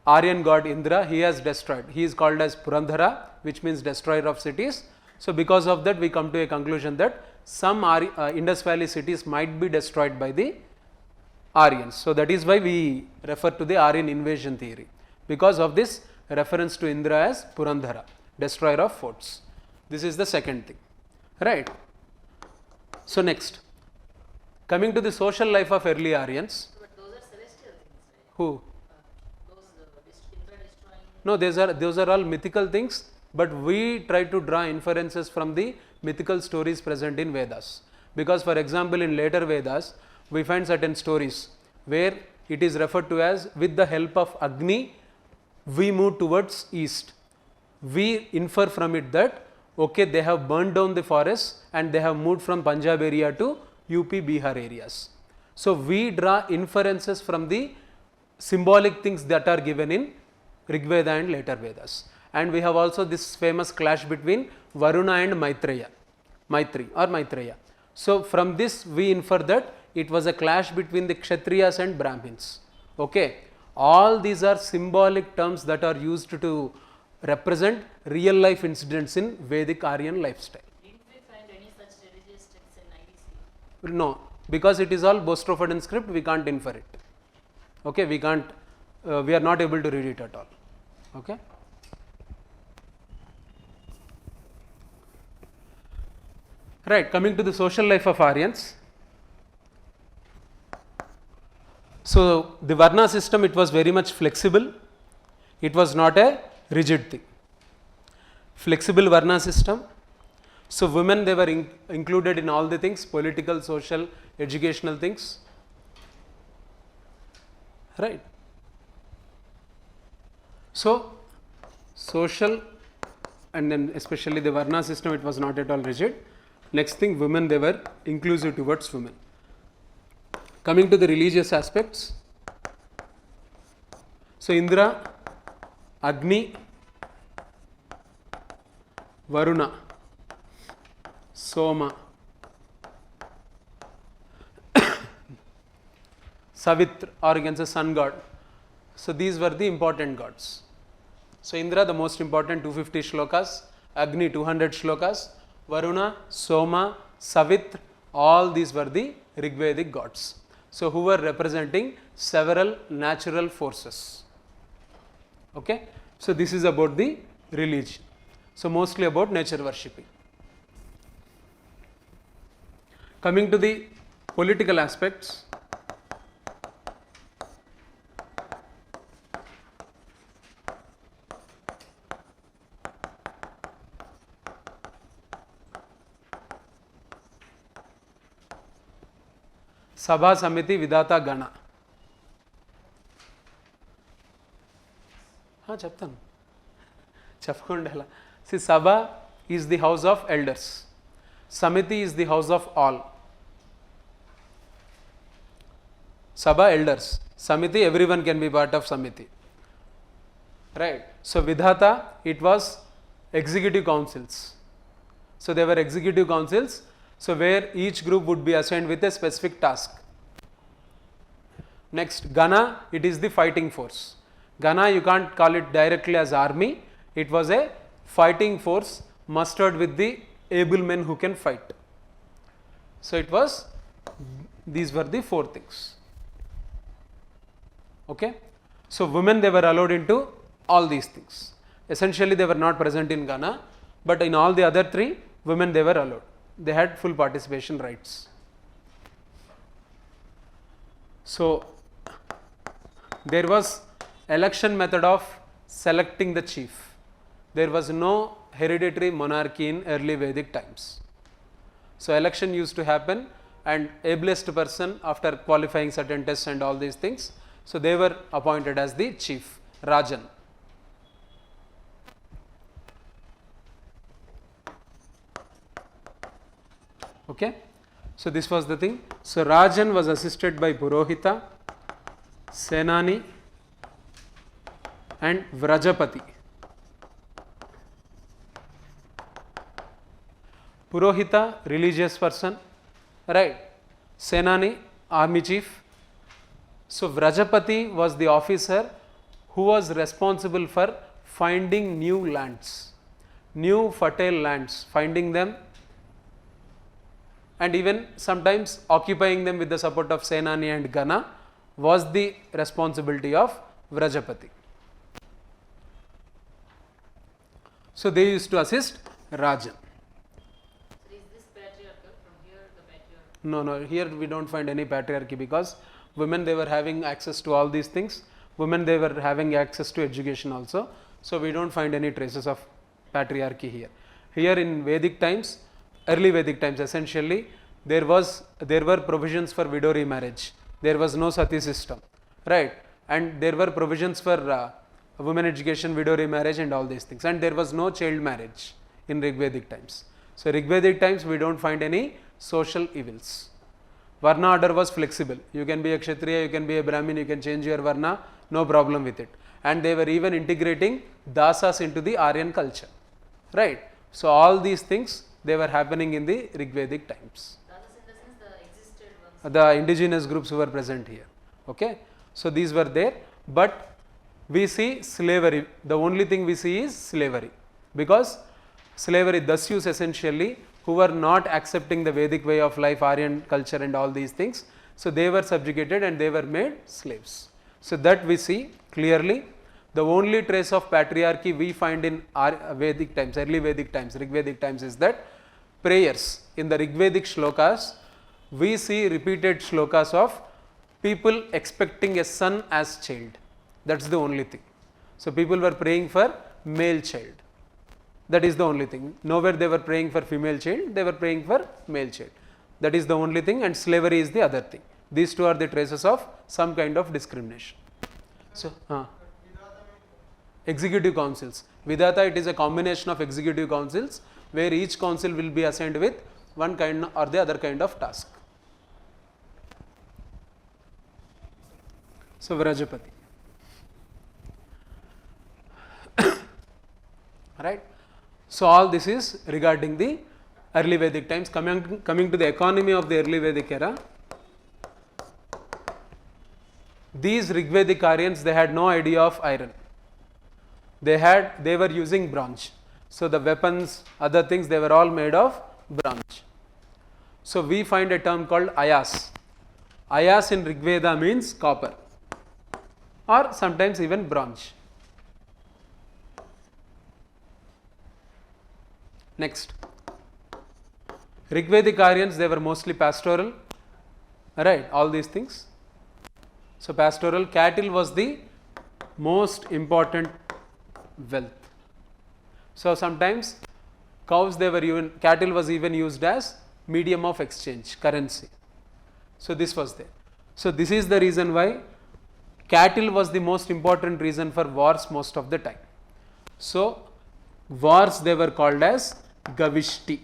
Aryan god Indra, he has destroyed, he is called as Purandhara, which means destroyer of cities. So because of that we come to a conclusion that some Indus Valley cities might be destroyed by the Aryans. So that is why we refer to the Aryan invasion theory, because of this reference to Indra as Purandhara, destroyer of forts. This is the second thing, right. So next, coming to the social life of early Aryans. but those are celestial things, right? Who? Those Indra destroying. No, those are all mythical things, but we try to draw inferences from the mythical stories present in Vedas. Because for example, in later Vedas, we find certain stories where it is referred to as with the help of Agni, we move towards east. We infer from it that, okay, they have burned down the forests and they have moved from Punjab area to UP, Bihar areas. So we draw inferences from the symbolic things that are given in Rig Veda and later Vedas. And we have also this famous clash between Varuna and Maitreya. So from this we infer that it was a clash between the Kshatriyas and Brahmins. Okay, all these are symbolic terms that are used to represent real life incidents in Vedic Aryan lifestyle. Didn't we find any such religious texts in IDC? No, because it is all Bostroforden script, we can't infer it. Okay, we can't, we are not able to read it at all. Okay. Right, coming to the social life of Aryans. So, the Varna system, it was very much flexible, it was not a rigid thing. Flexible Varna system. So, women, they were included in all the things, political, social, educational things, right. So, social and then especially the Varna system, it was not at all rigid. Next thing, women, they were inclusive towards women. Coming to the religious aspects. So, Indra, Agni, Varuna, Soma, Savitra, or you can say sun god. So, these were the important gods. So, Indra, the most important 250 shlokas, Agni 200 shlokas, Varuna, Soma, Savitra, all these were the Rigvedic gods. So, who were representing several natural forces. Okay. So, this is about the religion. So, mostly about nature worshipping. Coming to the political aspects. Sabha Samiti Vidata Gana. Chaptan. Chapkundala. See, Sabha is the house of elders. Samiti is the house of all. Sabha elders. Samiti, everyone can be part of Samiti. Right. So, Vidhata, it was executive councils. So, there were executive councils. So, where each group would be assigned with a specific task. Next, Gana, it is the fighting force. Gana, you can't call it directly as army. It was a fighting force mustered with the able men who can fight. So, it was, these were the four things. Okay. So, women, they were allowed into all these things. Essentially, they were not present in Gana, but in all the other three, women, they were allowed. They had full participation rights. So, there was election method of selecting the chief. There was no hereditary monarchy in early Vedic times. So, election used to happen and ablest person after qualifying certain tests and all these things. So, they were appointed as the chief, Rajan. Okay. So, this was the thing. So, Rajan was assisted by Purohita, Senani and Vrajapati. Purohita, religious person, right. Senani, army chief. So, Vrajapati was the officer who was responsible for finding new lands, new fertile lands, finding them and even sometimes occupying them with the support of Senani and Gana was the responsibility of Vrajapati. So, they used to assist Rajan. So is this patriarchal from here, the patriarchy? No, here we don't find any patriarchy because women, they were having access to all these things. Women, they were having access to education also. So, we don't find any traces of patriarchy here. Here in Vedic times, early Vedic times essentially, there were provisions for widow remarriage. There was no sati system, right, and there were provisions for women education, widow remarriage and all these things, and there was no child marriage in Rigvedic times. So, Rigvedic times we don't find any social evils. Varna order was flexible. You can be a Kshatriya, you can be a Brahmin, you can change your Varna, no problem with it. And they were even integrating dasas into the Aryan culture, right. So, all these things, they were happening in the Rigvedic times. Dasas in the sense the existed ones. The indigenous groups who were present here. Okay. So, these were there, but we see slavery. The only thing we see is slavery, because slavery, thus use essentially who were not accepting the Vedic way of life, Aryan culture and all these things. So, they were subjugated and they were made slaves. So, that we see clearly. The only trace of patriarchy we find in Vedic times, early Vedic times, Rigvedic times, is that prayers in the Rigvedic shlokas, we see repeated shlokas of people expecting a son as child. That is the only thing. So, people were praying for male child. That is the only thing. Nowhere they were praying for female child, they were praying for male child. That is the only thing, and slavery is the other thing. These two are the traces of some kind of discrimination. So, executive councils. Vidata, it is a combination of executive councils where each council will be assigned with one kind or the other kind of task. So, Vrajapati. Right. So, all this is regarding the early Vedic times. Coming to the economy of the early Vedic era, these Rigvedic Aryans, they had no idea of iron. They were using bronze. So, the weapons, other things, they were all made of bronze. So, we find a term called ayas. Ayas in Rigveda means copper or sometimes even bronze. Next, Rigvedic Aryans, they were mostly pastoral, right, all these things. So, pastoral, cattle was the most important wealth. So, sometimes cows, they were even, cattle was even used as medium of exchange, currency. So, this was there. So, this is the reason why cattle was the most important reason for wars most of the time. So, wars, they were called as Gavishti,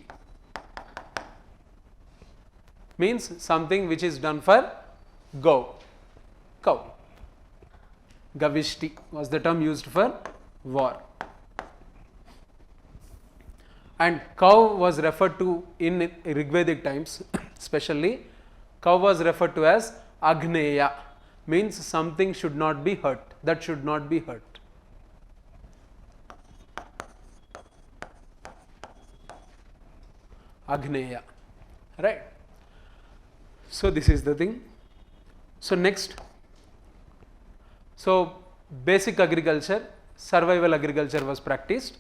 means something which is done for cow. Gavishti was the term used for war. And cow was referred to in Rigvedic times, especially cow was referred to as Agneya, means something should not be hurt, that should not be hurt. Agneya, right. So, this is the thing. So, next, so basic agriculture, survival agriculture was practiced.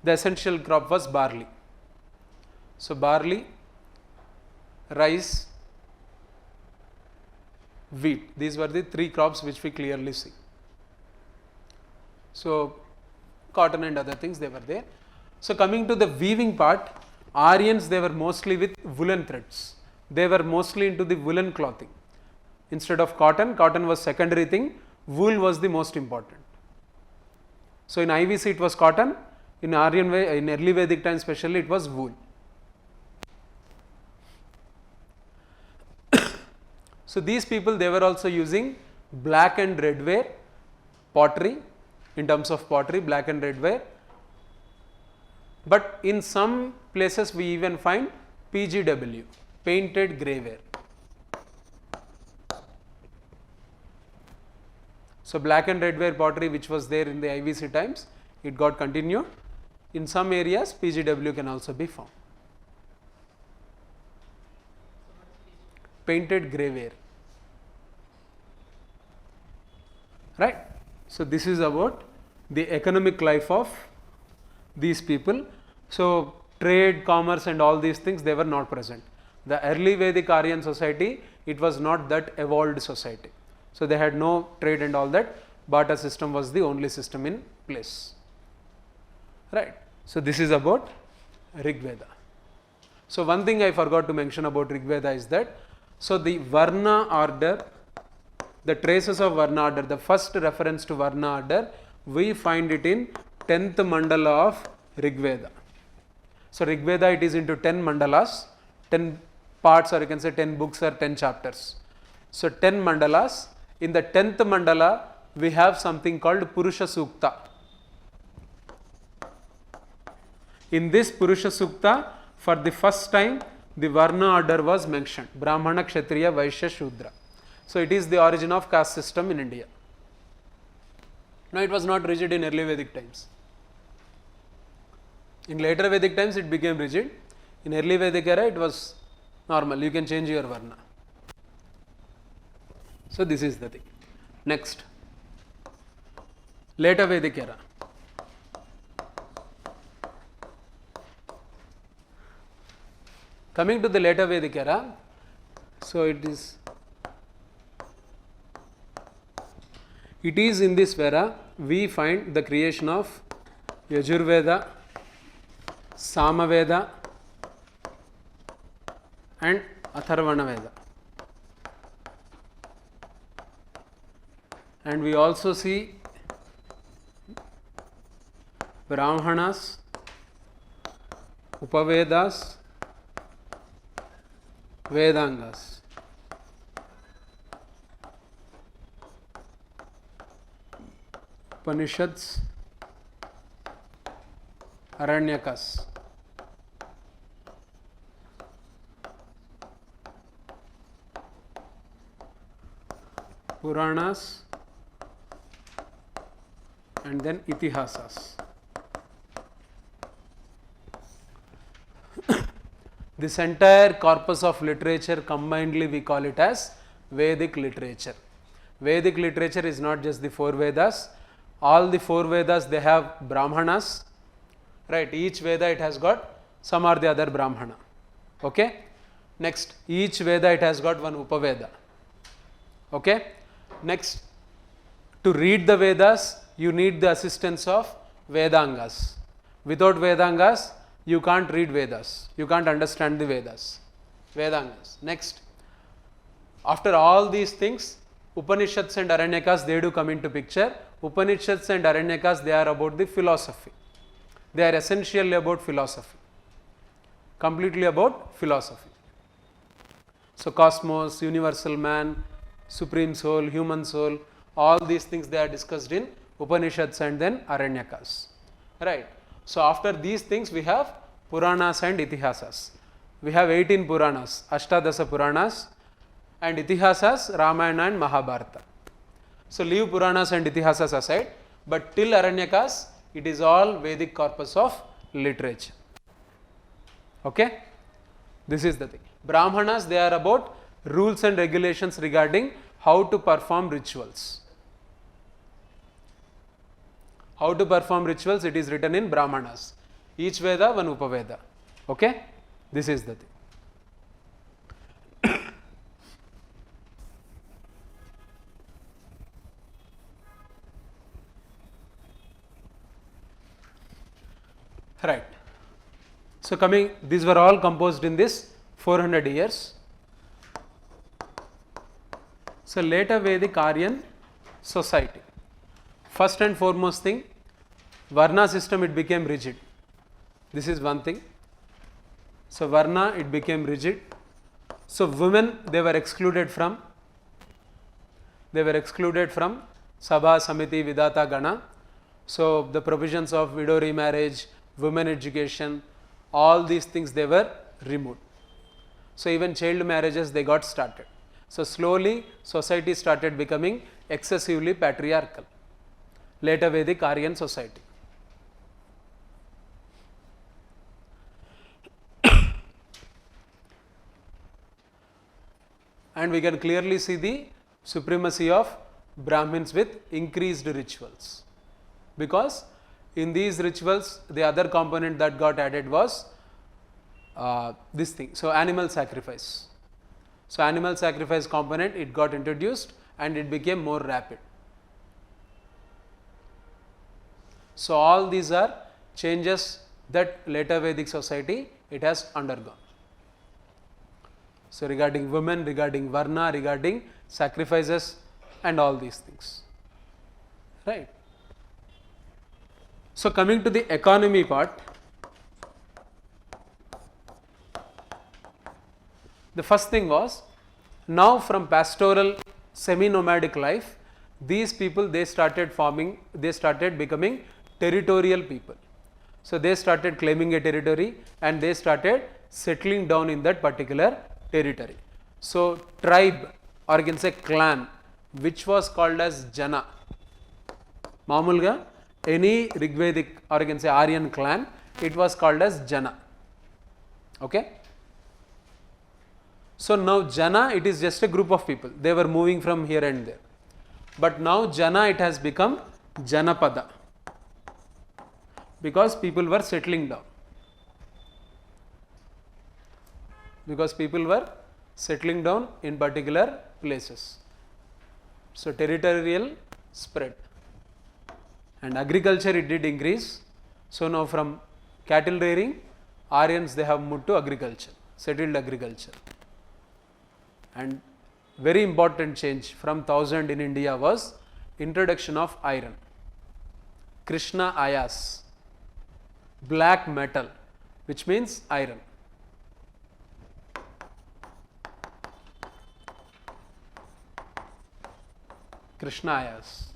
The essential crop was barley. So, barley, rice, wheat, these were the three crops which we clearly see. So, cotton and other things, they were there. So, coming to the weaving part, Aryans, they were mostly with woolen threads. They were mostly into the woolen clothing. Instead of cotton, cotton was secondary thing, wool was the most important. So, in IVC it was cotton, in Aryan way, in early Vedic time especially, it was wool. So, these people, they were also using black and red ware pottery, in terms of pottery, black and red ware. But in some places we even find PGW, painted grey ware. So, black and red ware pottery which was there in the IVC times, it got continued. In some areas PGW can also be found. Painted grey ware, right. So, this is about the economic life of these people. So, trade, commerce and all these things, they were not present. The early Vedic Aryan society, it was not that evolved society. So, they had no trade and all that, barter system was the only system in place, right. So, this is about Rigveda. So, one thing I forgot to mention about Rigveda is that, so the Varna order, the traces of Varna order, the first reference to Varna order, we find it in 10th mandala of Rigveda. So, Rigveda, it is into 10 mandalas, 10 parts, or you can say 10 books or 10 chapters. So, 10 mandalas. In the 10th mandala, we have something called Purusha Sukta. In this Purusha Sukta, for the first time, the Varna order was mentioned, Brahmana, Kshatriya, Vaishya, Shudra. So, it is the origin of caste system in India. Now, it was not rigid in early Vedic times. In later Vedic times it became rigid. In early Vedic era it was normal. You can change your Varna. So this is the thing. Next, later Vedic era. Coming to the later Vedic era, so it is in this era we find the creation of Yajurveda, Samaveda and Atharvana Veda. And we also see Brahmanas, Upavedas, Vedangas. Upanishads, Aranyakas. Puranas and then Itihasas. This entire corpus of literature combinedly we call it as Vedic literature. Vedic literature is not just the 4 Vedas. All the 4 Vedas they have Brahmanas, right? Each Veda it has got some or the other Brahmana. Okay? Next, each Veda it has got one Upaveda. Okay? Next, to read the Vedas you need the assistance of Vedangas. Without Vedangas you can't read Vedas, you can't understand the Vedas. Vedangas. Next, after all these things, Upanishads and Aranyakas they do come into picture. Upanishads and Aranyakas they are about the philosophy. They are essentially about philosophy. Completely about philosophy. So cosmos, universal man, supreme soul, human soul, all these things they are discussed in Upanishads and then Aranyakas. Right. So after these things we have Puranas and Itihasas. We have 18 Puranas, Ashtadasa Puranas, and Itihasas, Ramayana and Mahabharata. So leave Puranas and Itihasas aside, but till Aranyakas it is all Vedic corpus of literature. Okay? This is the thing. Brahmanas they are about rules and regulations regarding how to perform rituals. How to perform rituals, it is written in Brahmanas. Each Veda, one Upaveda. Okay? This is the thing. Right. So coming, these were all composed in this 400 years. So later Vedic Aryan society. First and foremost thing, Varna system it became rigid. This is one thing. So Varna it became rigid. So women they were excluded from Sabha, Samiti, Vidata, Gana. So the provisions of widow remarriage, women education, all these things they were removed. So even child marriages they got started. So slowly society started becoming excessively patriarchal. Later Vedic Aryan society. And we can clearly see the supremacy of Brahmins with increased rituals, because in these rituals the other component that got added was this thing. So animal sacrifice. So animal sacrifice component it got introduced and it became more rapid. So all these are changes that later Vedic society it has undergone. So regarding women, regarding Varna, regarding sacrifices and all these things. Right. So coming to the economy part, the first thing was, now from pastoral semi-nomadic life, these people they started becoming territorial people. So they started claiming a territory and they started settling down in that particular territory. So tribe, or you can say clan, which was called as Jana. Mamulga, any Rigvedic or you can say Aryan clan, it was called as Jana. Okay. So now Jana, it is just a group of people. They were moving from here and there. But now Jana, it has become Janapada, because people were settling down. Because people were settling down in particular places. So territorial spread. And agriculture, it did increase. So now from cattle rearing, Aryans, they have moved to agriculture, settled agriculture. And very important change from 1000 in India was introduction of iron. Krishna Ayas, black metal, which means iron. Krishna Ayas,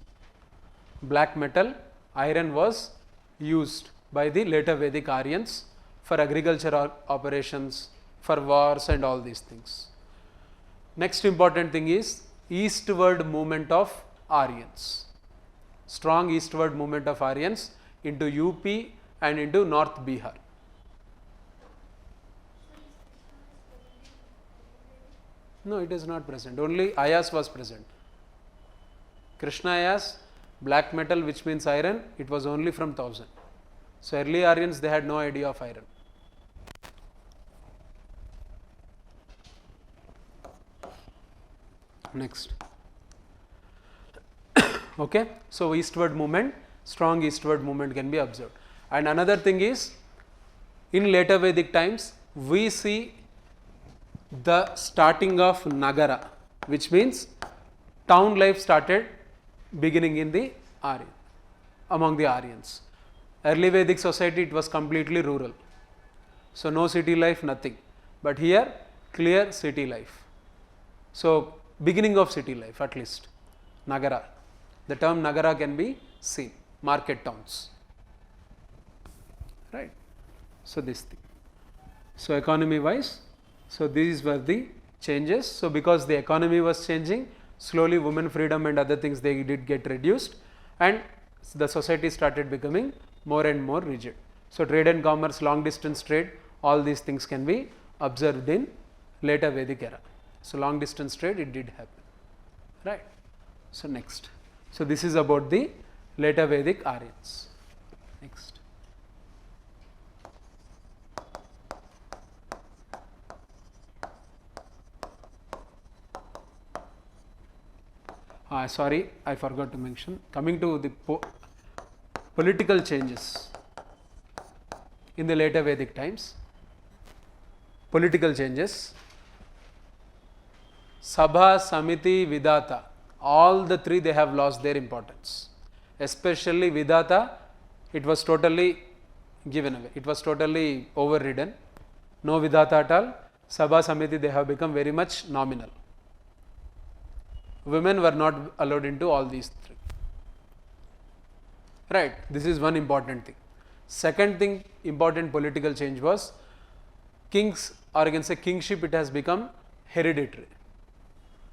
black metal, iron was used by the later Vedic Aryans for agricultural operations, for wars and all these things. Next important thing is eastward movement of Aryans. Strong eastward movement of Aryans into UP and into North Bihar. No, it is not present. Only Ayas was present. Krishna Ayas, black metal, which means iron, it was only from 1000. So early Aryans, they had no idea of iron. Next. Okay. So eastward movement, strong eastward movement can be observed. And another thing is, in later Vedic times, we see the starting of Nagara, which means town life started beginning in the Aryan, among the Aryans. Early Vedic society, it was completely rural. So no city life, nothing. But here, clear city life. So beginning of city life, at least, Nagara. The term Nagara can be seen, market towns. Right. So this thing. So economy wise, so these were the changes. So because the economy was changing, slowly women freedom and other things, they did get reduced, and the society started becoming more and more rigid. So trade and commerce, long distance trade, all these things can be observed in later Vedic era. So long distance trade, it did happen. Right. So next. So this is about the later Vedic Aryans. Next. Sorry, I forgot to mention. Coming to the political changes in the later Vedic times. Political changes. Sabha, Samiti, Vidata, all the three, they have lost their importance. Especially Vidata, it was totally given away. It was totally overridden. No Vidata at all. Sabha, Samiti, they have become very much nominal. Women were not allowed into all these three. Right. This is one important thing. Second thing, important political change was kings, or you can say kingship, it has become hereditary.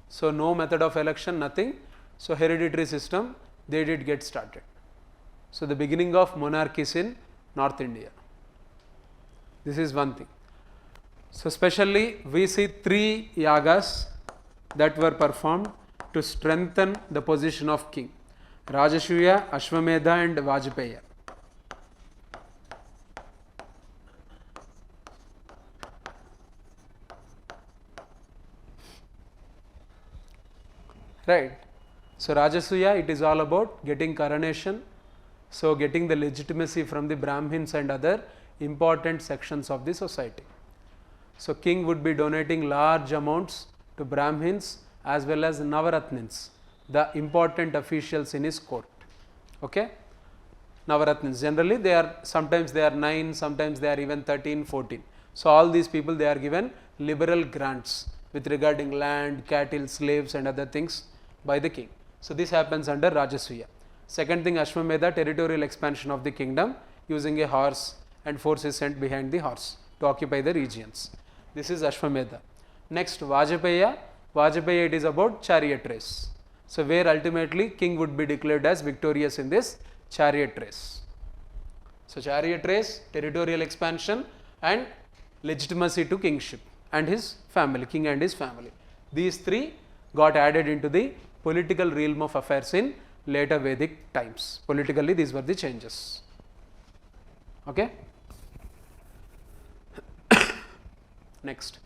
So no method of election, nothing. So hereditary system, they did get started. So the beginning of monarchies in North India. This is one thing. So specially we see 3 yagas that were performed to strengthen the position of king: Rajasuya, Ashwamedha and Vajpaya. Right. So Rajasuya, it is all about getting coronation, so getting the legitimacy from the Brahmins and other important sections of the society. So king would be donating large amounts to Brahmins as well as Navaratnins, the important officials in his court. Okay. Navaratnins, generally they are, sometimes they are 9, sometimes they are even 13, 14. So all these people, they are given liberal grants with regarding land, cattle, slaves and other things by the king. So this happens under Rajasuya. Second thing, Ashwamedha, territorial expansion of the kingdom using a horse, and forces sent behind the horse to occupy the regions. This is Ashwamedha. Next, Vajpaya. Vajpaya, it is about chariot race. So where ultimately king would be declared as victorious in this chariot race. So chariot race, territorial expansion, and legitimacy to kingship and his family, king and his family. These three got added into the political realm of affairs in later Vedic times. Politically, these were the changes. Okay. Next.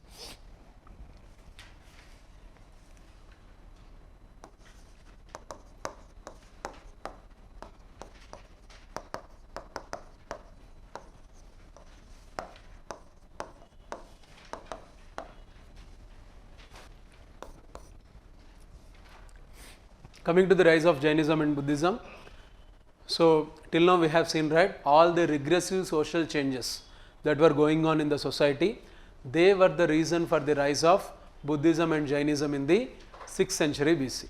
Coming to the rise of Jainism and Buddhism. So, till now we have seen, right, all the regressive social changes that were going on in the society, they were the reason for the rise of Buddhism and Jainism in the 6th century BC.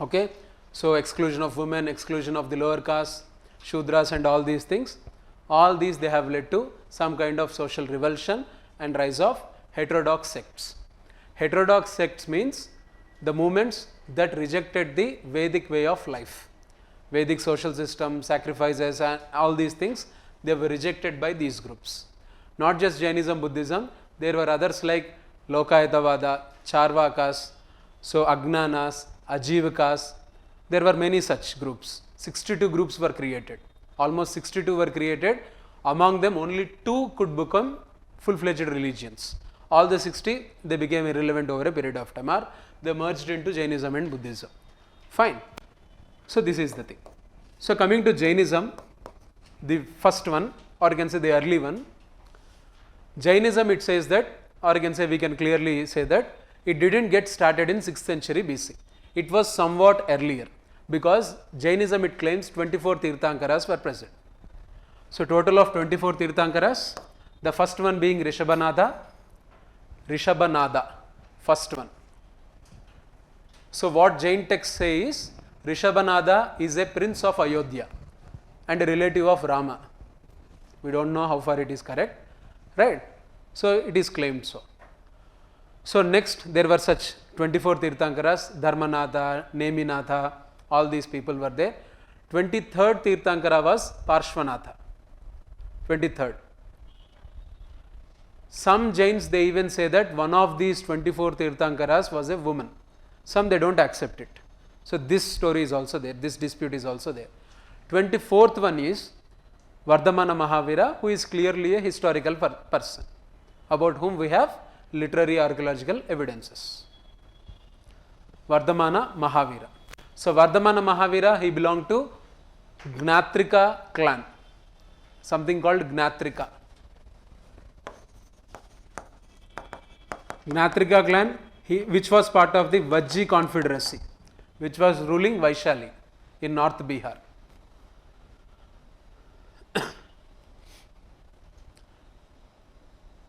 Okay. So, exclusion of women, exclusion of the lower caste, Shudras and all these things, all these they have led to some kind of social revulsion and rise of heterodox sects. Heterodox sects means the movements that rejected the Vedic way of life. Vedic social system, sacrifices and all these things, they were rejected by these groups. Not just Jainism, Buddhism, there were others like Lokayatavada, Charvakas, so Agnanas, Ajivakas, there were many such groups. 62 groups were created, almost 62 were created, among them only 2 could become full-fledged religions. All the 60, they became irrelevant over a period of time, or they merged into Jainism and Buddhism. Fine. So, this is the thing. So, coming to Jainism, the first one, or you can say the early one, Jainism, it says that, or you can say we can clearly say that it didn't get started in 6th century BC. It was somewhat earlier, because Jainism, it claims 24 Tirthankaras were present. So, total of 24 Tirthankaras, the first one being Rishabhanada, first one. So, what Jain texts say is Rishabhanada is a prince of Ayodhya and a relative of Rama. We don't know how far it is correct, right? So, it is claimed so. So, next there were such 24 Tirthankaras, Dharmanatha, Neminatha, all these people were there. 23rd Tirthankara was Parshvanatha, 23rd. Some Jains, they even say that one of these 24 Tirthankaras was a woman. Some they don't accept it. So, this story is also there, this dispute is also there. 24th one is Vardhamana Mahavira, who is clearly a historical person, about whom we have literary archaeological evidences. Vardhamana Mahavira. So, Vardhamana Mahavira, he belonged to Gnatrika clan, something called Gnatrika. Gnatrika clan, which was part of the Vajji confederacy, which was ruling Vaishali in North Bihar.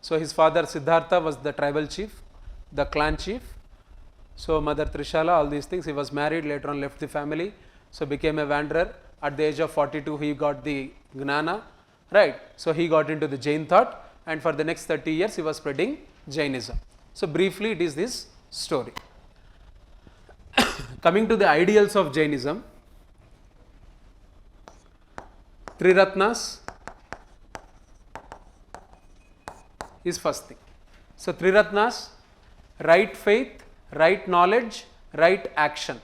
So, his father Siddhartha was the tribal chief, the clan chief. So, mother Trishala, all these things, he was married, later on left the family, so became a wanderer. At the age of 42, he got the Gnana, right. So, he got into the Jain thought, and for the next 30 years, he was spreading Jainism. So, briefly, it is this story. Coming to the ideals of Jainism, Triratnas is first thing. So, Triratnas, right faith, right knowledge, right action.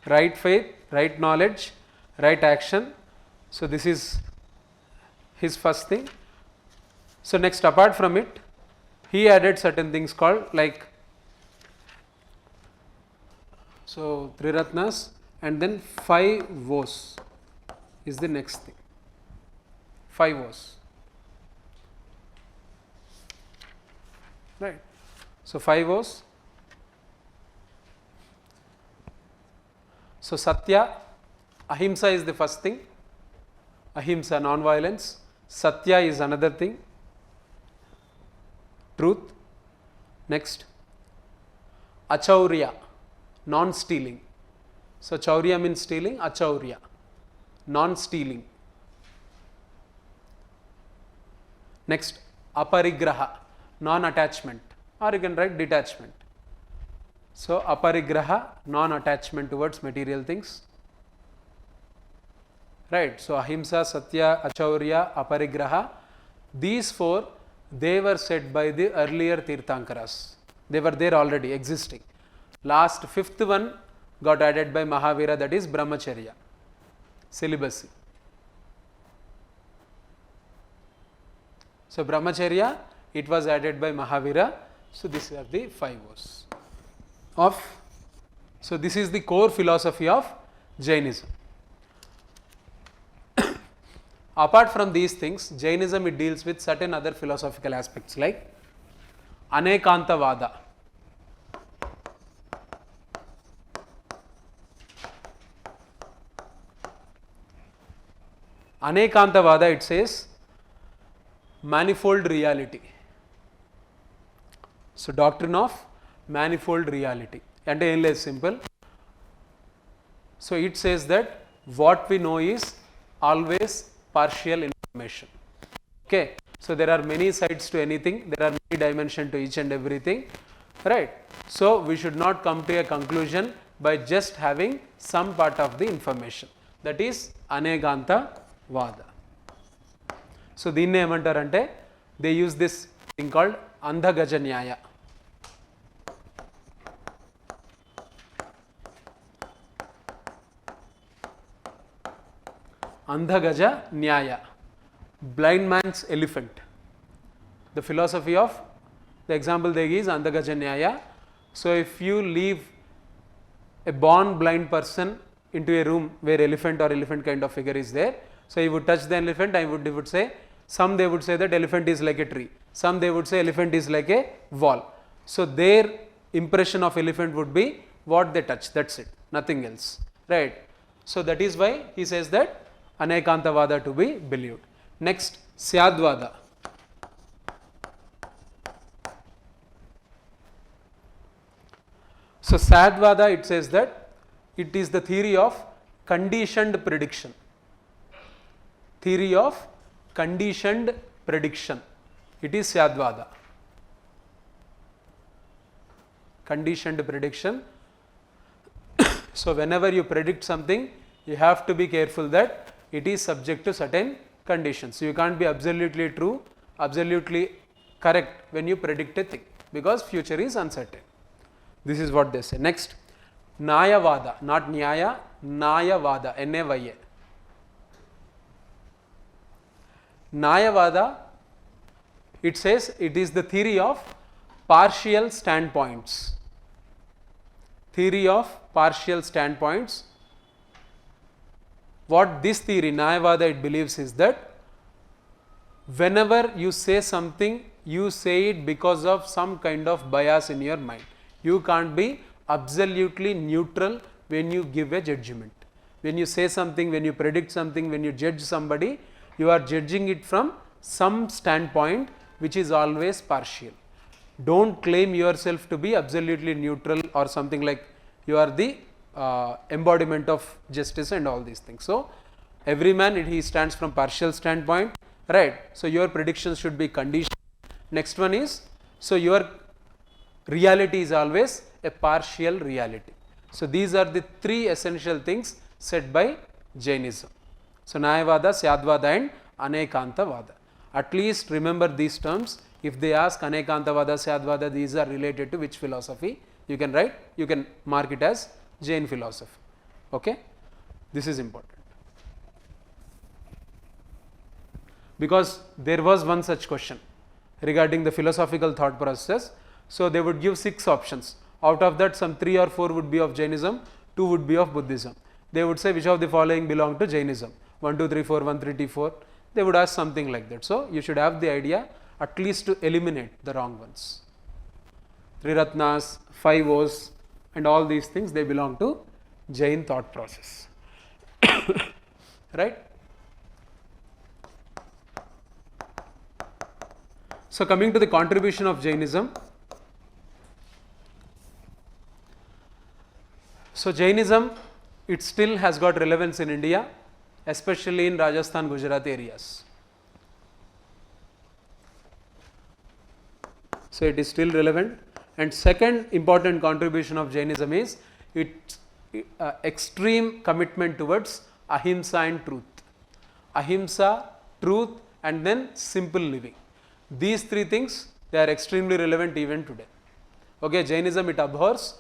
Right faith, right knowledge, right action. So, this is his first thing. So, next, apart from it, he added certain things called like, so Triratnas, and then 5 vows is the next thing. 5 vows, right. So, 5 vows. So, Satya, Ahimsa is the first thing, Ahimsa, non-violence. Satya is another thing, truth. Next, Achaurya, non-stealing. So, Chaurya means stealing, Achaurya, non-stealing. Next, Aparigraha, non-attachment, or you can write detachment. So aparigraha, non-attachment towards material things. Right. So ahimsa, satya, achaurya, aparigraha, these four, they were said by the earlier Tirthankaras. They were there already existing. Last fifth one got added by Mahavira, that is brahmacharya, celibacy. So brahmacharya, it was added by Mahavira. So these are the 5 O's of. So this is the core philosophy of Jainism. Apart from these things, Jainism, it deals with certain other philosophical aspects like Anekantavada. Anekantavada, it says manifold reality. So doctrine of manifold reality. And is simple. So it says that what we know is always partial information. Okay. So there are many sides to anything, there are many dimensions to each and everything, right. So we should not come to a conclusion by just having some part of the information. That is Anekanta Vada. So దీన్ని ఏమంటారంటే, they use this thing called Andhagaja Nyaya. Andhagaja Nyaya, blind man's elephant. The philosophy of, the example they give is Andhagaja Nyaya. So if you leave a born blind person into a room where elephant or elephant kind of figure is there, so he would touch the elephant, he would say, some they would say that elephant is like a tree, some they would say elephant is like a wall. So their impression of elephant would be what they touch, that's it, nothing else, right. So that is why he says that Anekantavada to be believed. Next, Syadvada. So Syadvada, it says that it is the theory of conditioned prediction. Theory of conditioned prediction. It is Syadvada. Conditioned prediction. So whenever you predict something, you have to be careful that it is subject to certain conditions. So you can't be absolutely true, absolutely correct when you predict a thing, because future is uncertain. This is what they say. Next, Nayavada, not Nyaya, Nayavada, N-A-Y-A. Nayavada, it says it is the theory of partial standpoints. Theory of partial standpoints. What this theory, Nayavada, it believes is that whenever you say something, you say it because of some kind of bias in your mind. You can't be absolutely neutral when you give a judgment. When you say something, when you predict something, when you judge somebody, you are judging it from some standpoint which is always partial. Don't claim yourself to be absolutely neutral or something like you are the embodiment of justice and all these things. So every man, he stands from partial standpoint, right. So your predictions should be conditioned. Next one is, so your reality is always a partial reality. So these are the 3 essential things said by Jainism. So Nayavada, Syadvada and Anekantavada. At least remember these terms. If they ask Anekantavada, Syadvada, these are related to which philosophy, you can write, you can mark it as Jain philosophy. Okay? This is important. Because there was one such question regarding the philosophical thought process. So they would give 6 options. Out of that, some 3 or 4 would be of Jainism, 2 would be of Buddhism. They would say which of the following belong to Jainism. 1, 2, 3, 4, 1, 3, T, 4. They would ask something like that. So you should have the idea at least to eliminate the wrong ones. 3 Ratnas, 5 O's and all these things, they belong to Jain thought process. Right? So coming to the contribution of Jainism. So Jainism, it still has got relevance in India, especially in Rajasthan, Gujarat areas. So it is still relevant. And second important contribution of Jainism is its extreme commitment towards ahimsa and truth. Ahimsa, truth, and then simple living. These three things, they are extremely relevant even today. Okay, Jainism, it abhors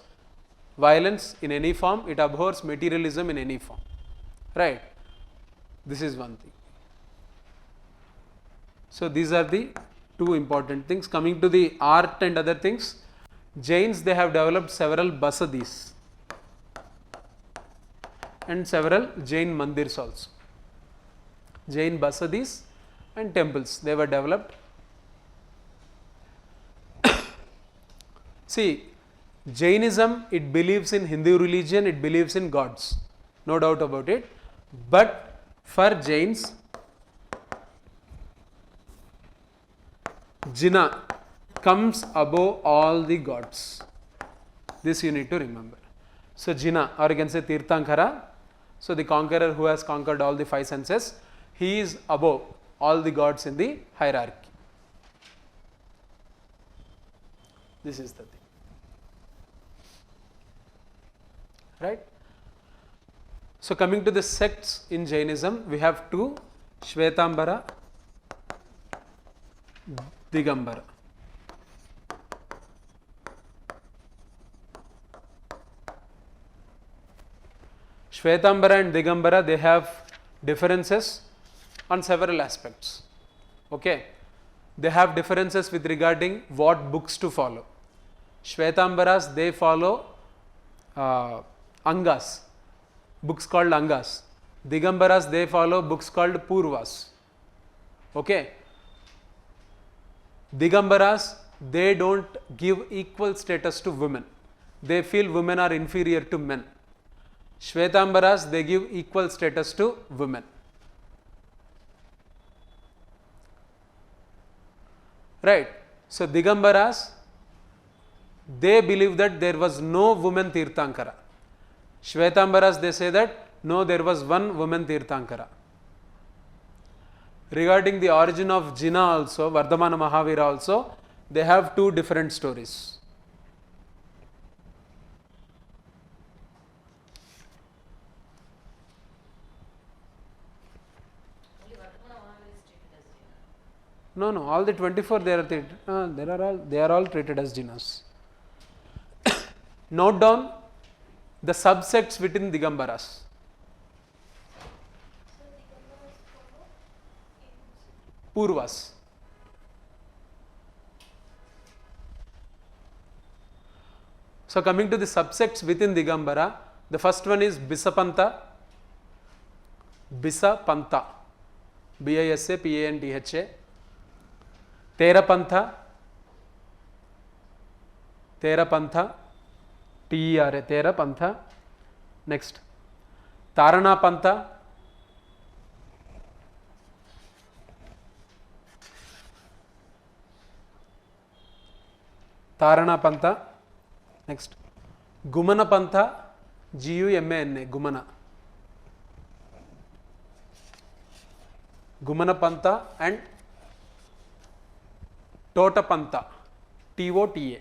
violence in any form, it abhors materialism in any form, right? This is one thing. So these are the two important things. Coming to the art and other things, Jains, they have developed several basadis and several Jain mandirs also. Jain basadis and temples, they were developed. See, Jainism, it believes in Hindu religion, it believes in gods, no doubt about it. But for Jains, Jina comes above all the gods. This you need to remember. So Jina, or you can say Tirthankara, so the conqueror who has conquered all the five senses, he is above all the gods in the hierarchy. This is the thing. Right? So coming to the sects in Jainism, we have two, Shvetambara, Digambara. Shvetambara and Digambara, they have differences on several aspects. Okay, they have differences with regarding what books to follow. Shvetambaras, they follow Angas, books called Angas. Digambaras, they follow books called Purvas. Okay. Digambaras, they don't give equal status to women. They feel women are inferior to men. Shvetambaras, they give equal status to women. Right. So Digambaras, they believe that there was no woman Tirthankara. Shvetambaras, they say that no, there was one woman Tirthankara. Regarding the origin of Jina also, Vardhamana Mahavira also, they have two different stories. Only Vardhamana Mahavira is treated as Jina. No, no, all the 24 they are all treated as Jinas. Note down the subsects within Digambaras. Purvas. So coming to the subsects within Digambara, the first one is Bisapanta, Bisapanta, Bisapantha, Terapantha, Terapantha, Tera, Terapantha. Next, Taranapantha, Taranapantha. Next, Gumanapantha, Gumana, Gumana. Gumanapantha and Totapantha, Tota,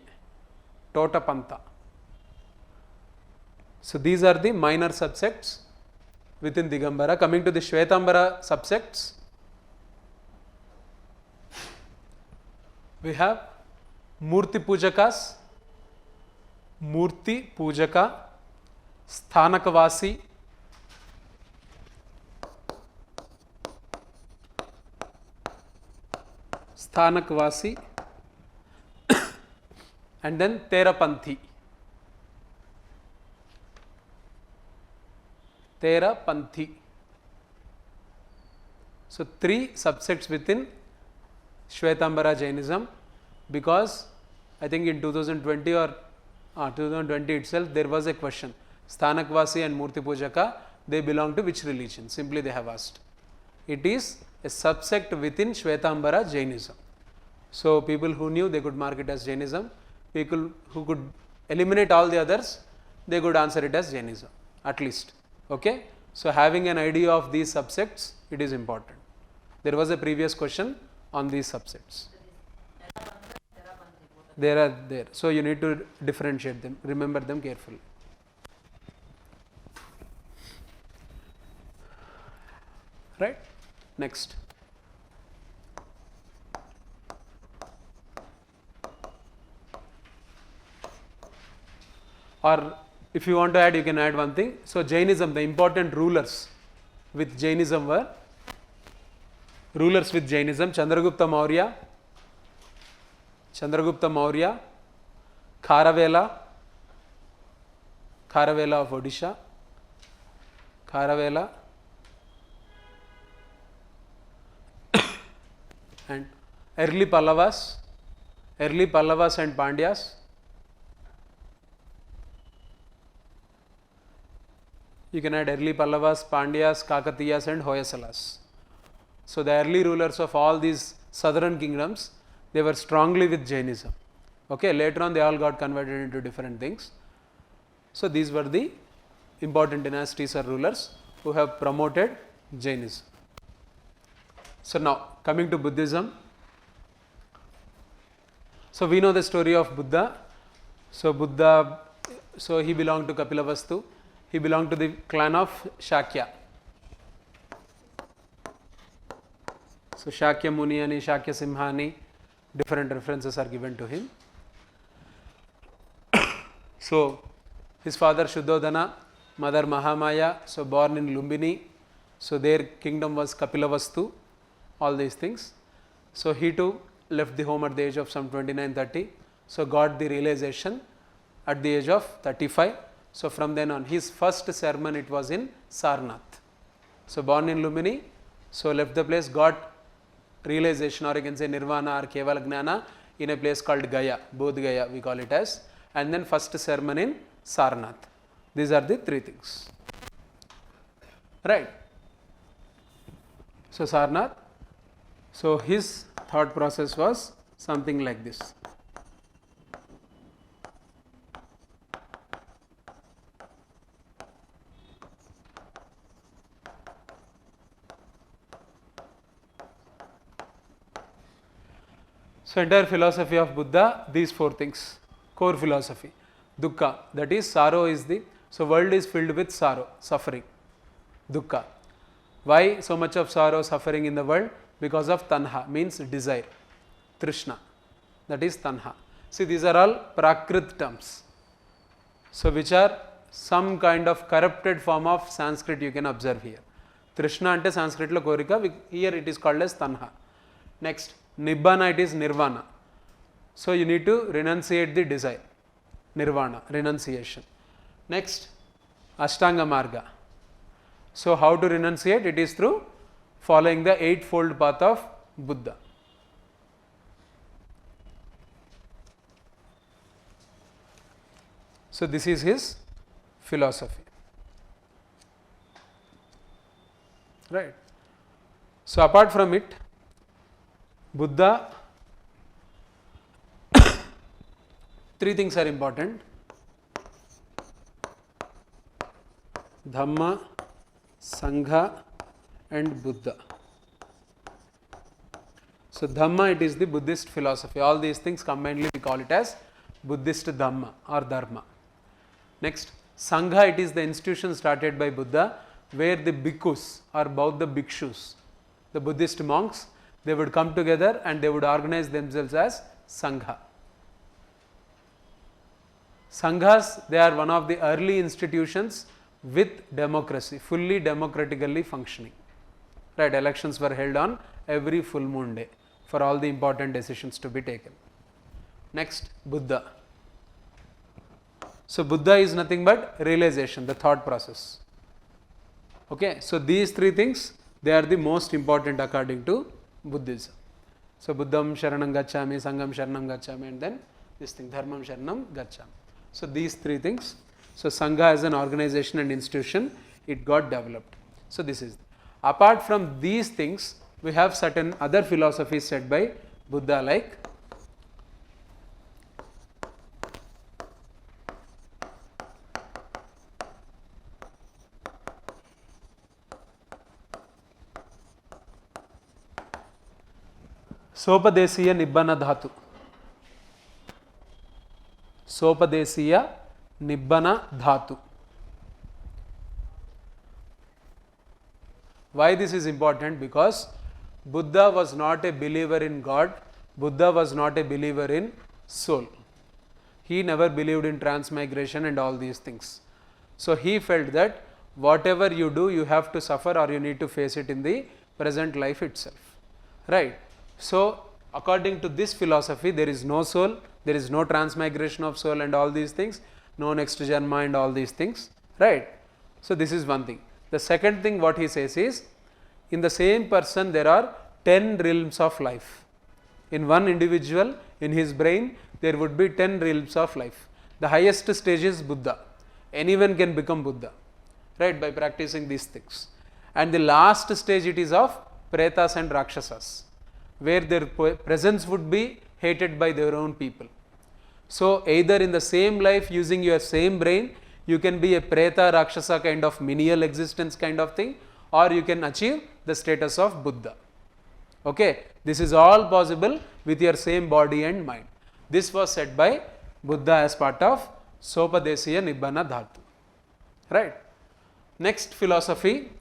Totapantha. So these are the minor subsects within Digambara. Coming to the Shvetambara subsects, we have Murti Pujakas, Murti Pujaka, Sthanakvasi, Sthanakvasi, and then Terapanthi. Terapanthi. So three subsects within Shvetambara Jainism, because I think in 2020 or 2020 itself there was a question, Sthanakvasi and Murti Pujaka, they belong to which religion? Simply they have asked. It is a subsect within Shvetambara Jainism. So people who knew, they could mark it as Jainism. People who could eliminate all the others, they could answer it as Jainism at least. Okay. So having an idea of these subsects, it is important. There was a previous question on these subsects. So this Terapantha and Terapanthi, both There are there. So you need to differentiate them, remember them carefully. Right? Next. Or if you want to add, you can add one thing. So Jainism, the important rulers with Jainism were Chandragupta Maurya, Kharavela of Odisha, and early Pallavas and Pandyas. You can add early Pallavas, Pandyas, Kakatiyas and Hoysalas. So the early rulers of all these southern kingdoms, they were strongly with Jainism. Okay, later on they all got converted into different things. So these were the important dynasties or rulers who have promoted Jainism. So now coming to Buddhism. So we know the story of Buddha. So he belonged to Kapilavastu. He belonged to the clan of Shakya. So Shakya Muniyani, Shakya Simhani, different references are given to him. So his father Shuddhodana, mother Mahamaya, so born in Lumbini. So their kingdom was Kapilavastu, all these things. So he too left the home at the age of some 29-30. So got the realization at the age of 35. So from then on, his first sermon it was in Sarnath. So born in Lumbini, so left the place, got realization, or you can say Nirvana or Kevala Gnana in a place called Gaya, Bodh Gaya we call it as, and then first sermon in Sarnath. These are the three things. Right. So Sarnath, so his thought process was something like this. So entire philosophy of Buddha, these four things, core philosophy. Dukkha, that is sorrow is the, so world is filled with sorrow, suffering. Dukkha. Why so much of sorrow, suffering in the world? Because of tanha, means desire. Trishna, that is tanha. See, these are all Prakrit terms. So which are some kind of corrupted form of Sanskrit you can observe here. Trishna ante Sanskrit lo korika, here it is called as tanha. Next, Nibbana, it is nirvana. So you need to renunciate the desire. Nirvana, renunciation. Next, Ashtanga Marga. So how to renunciate? It is through following the eightfold path of Buddha. So this is his philosophy. Right. So apart from it, Buddha, three things are important: Dhamma, Sangha and Buddha. So Dhamma, it is the Buddhist philosophy. All these things combinedly we call it as Buddhist Dhamma or Dharma. Next, Sangha, it is the institution started by Buddha where the bhikkhus or Bauddha bhikshus, the Buddhist monks, they would come together and they would organize themselves as Sangha. Sanghas, they are one of the early institutions with democracy, fully democratically functioning. Right, elections were held on every full moon day for all the important decisions to be taken. Next, Buddha. So Buddha is nothing but realization, the thought process. Okay, so these three things, they are the most important according to Buddhism. So Buddham Sharanam Gacchami, Sangham Sharanam Gacchami, and then this thing, Dharmam Sharanam Gacchami. So these three things. So Sangha as an organization and institution, it got developed. So this is. Apart from these things, we have certain other philosophies said by Buddha, like Sopadesiya Nibbana Dhatu. Sopadesiya Nibbana Dhatu. Why this is important? Because Buddha was not a believer in God, Buddha was not a believer in soul. He never believed in transmigration and all these things. So he felt that whatever you do, you have to suffer or you need to face it in the present life itself. Right. So according to this philosophy, there is no soul, there is no transmigration of soul and all these things, no next janma and all these things. Right. So this is one thing. The second thing what he says is, in the same person there are 10 realms of life. In one individual, in his brain, there would be 10 realms of life. The highest stage is Buddha. Anyone can become Buddha, right, by practicing these things. And the last stage it is of Pretas and Rakshasas, where their presence would be hated by their own people. So either in the same life, using your same brain, you can be a Preta Rakshasa kind of menial existence kind of thing, or you can achieve the status of Buddha. Okay, this is all possible with your same body and mind. This was said by Buddha as part of Sopadesiya Nibbana Dhatu. Right. Next philosophy,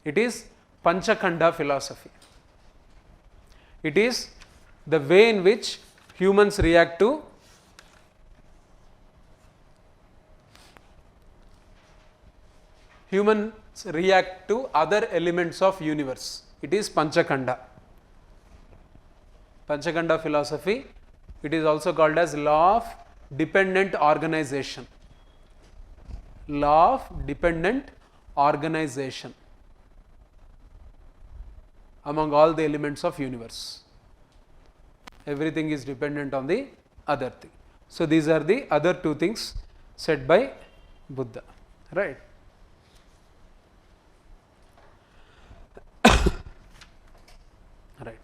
it is Panchakhanda philosophy. It is the way in which humans react to other elements of universe. It is Panchakhanda. Panchakhanda philosophy, it is also called as law of dependent organization. Law of dependent organization among all the elements of universe. Everything is dependent on the other thing. So these are the other two things said by Buddha, right. Right.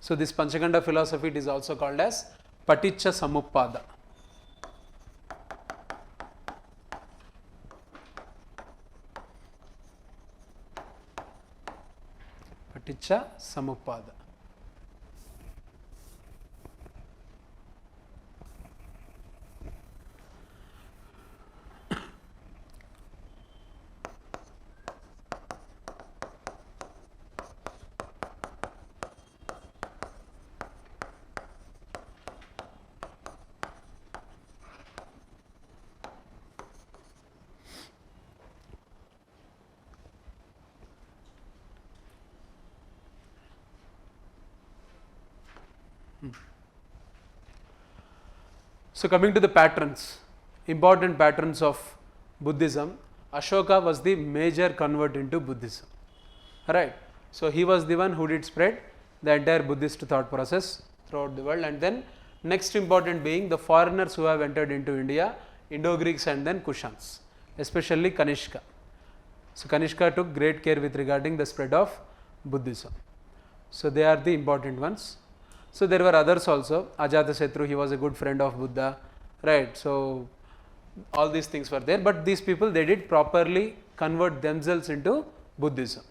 So this Panchakhanda philosophy, it is also called as Paticca Samuppada. Paticca Samuppada. So coming to the patrons, important patrons of Buddhism, Ashoka was the major convert into Buddhism, right. So he was the one who did spread the entire Buddhist thought process throughout the world. And then next important being the foreigners who have entered into India, Indo-Greeks and then Kushans, especially Kanishka. So Kanishka took great care with regarding the spread of Buddhism. So they are the important ones. So there were others also. Ajatasatru, he was a good friend of Buddha, right. So all these things were there, but these people, they did properly convert themselves into Buddhism.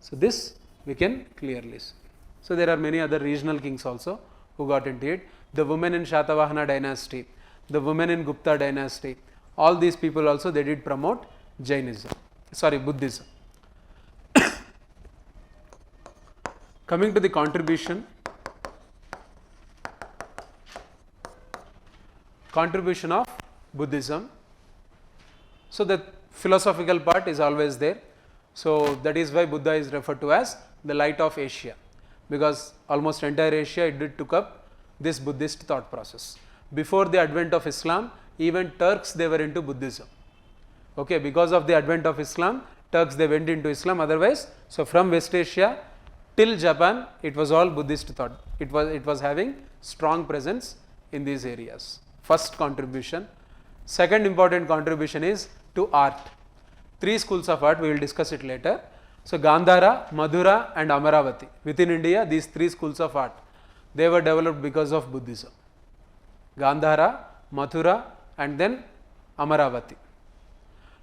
So this we can clearly see. So there are many other regional kings also who got into it. The women in Shatavahana dynasty, the women in Gupta dynasty, all these people also, they did promote Buddhism. Coming to the contribution of Buddhism. So the philosophical part is always there. So that is why Buddha is referred to as the light of Asia, because almost entire Asia, it did took up this Buddhist thought process. Before the advent of Islam, even Turks, they were into Buddhism. Okay, because of the advent of Islam, Turks, they went into Islam. Otherwise, so from West Asia till Japan, it was all Buddhist thought. It was having strong presence in these areas. First contribution. Second important contribution is to art. Three schools of art, we will discuss it later. So Gandhara, Madhura and Amaravati. Within India, these three schools of art, they were developed because of Buddhism. Gandhara, Mathura and then Amaravati.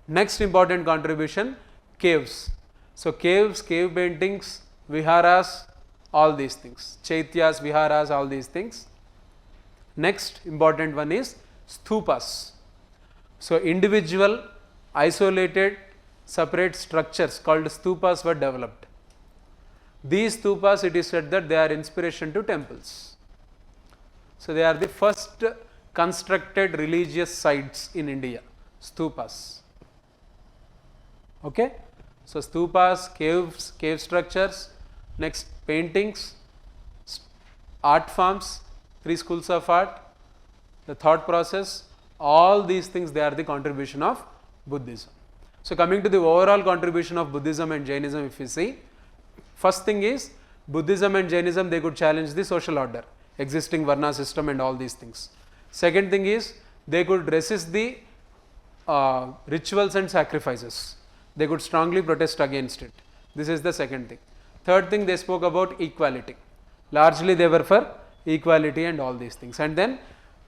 Next important contribution, caves. So caves, cave paintings, viharas, all these things. Chaityas, viharas, all these things. Next important one is stupas. So, individual isolated separate structures called stupas were developed. These stupas, it is said that they are inspiration to temples. So, they are the first constructed religious sites in India, stupas. Okay? So, stupas, caves, cave structures, next paintings, art forms, 3 schools of art, the thought process, all these things, they are the contribution of Buddhism. So, coming to the overall contribution of Buddhism and Jainism, if you see, first thing is Buddhism and Jainism, they could challenge the social order, existing Varna system and all these things. Second thing is they could resist the rituals and sacrifices. They could strongly protest against it. This is the second thing. Third thing, they spoke about equality. Largely they were for equality and all these things. And then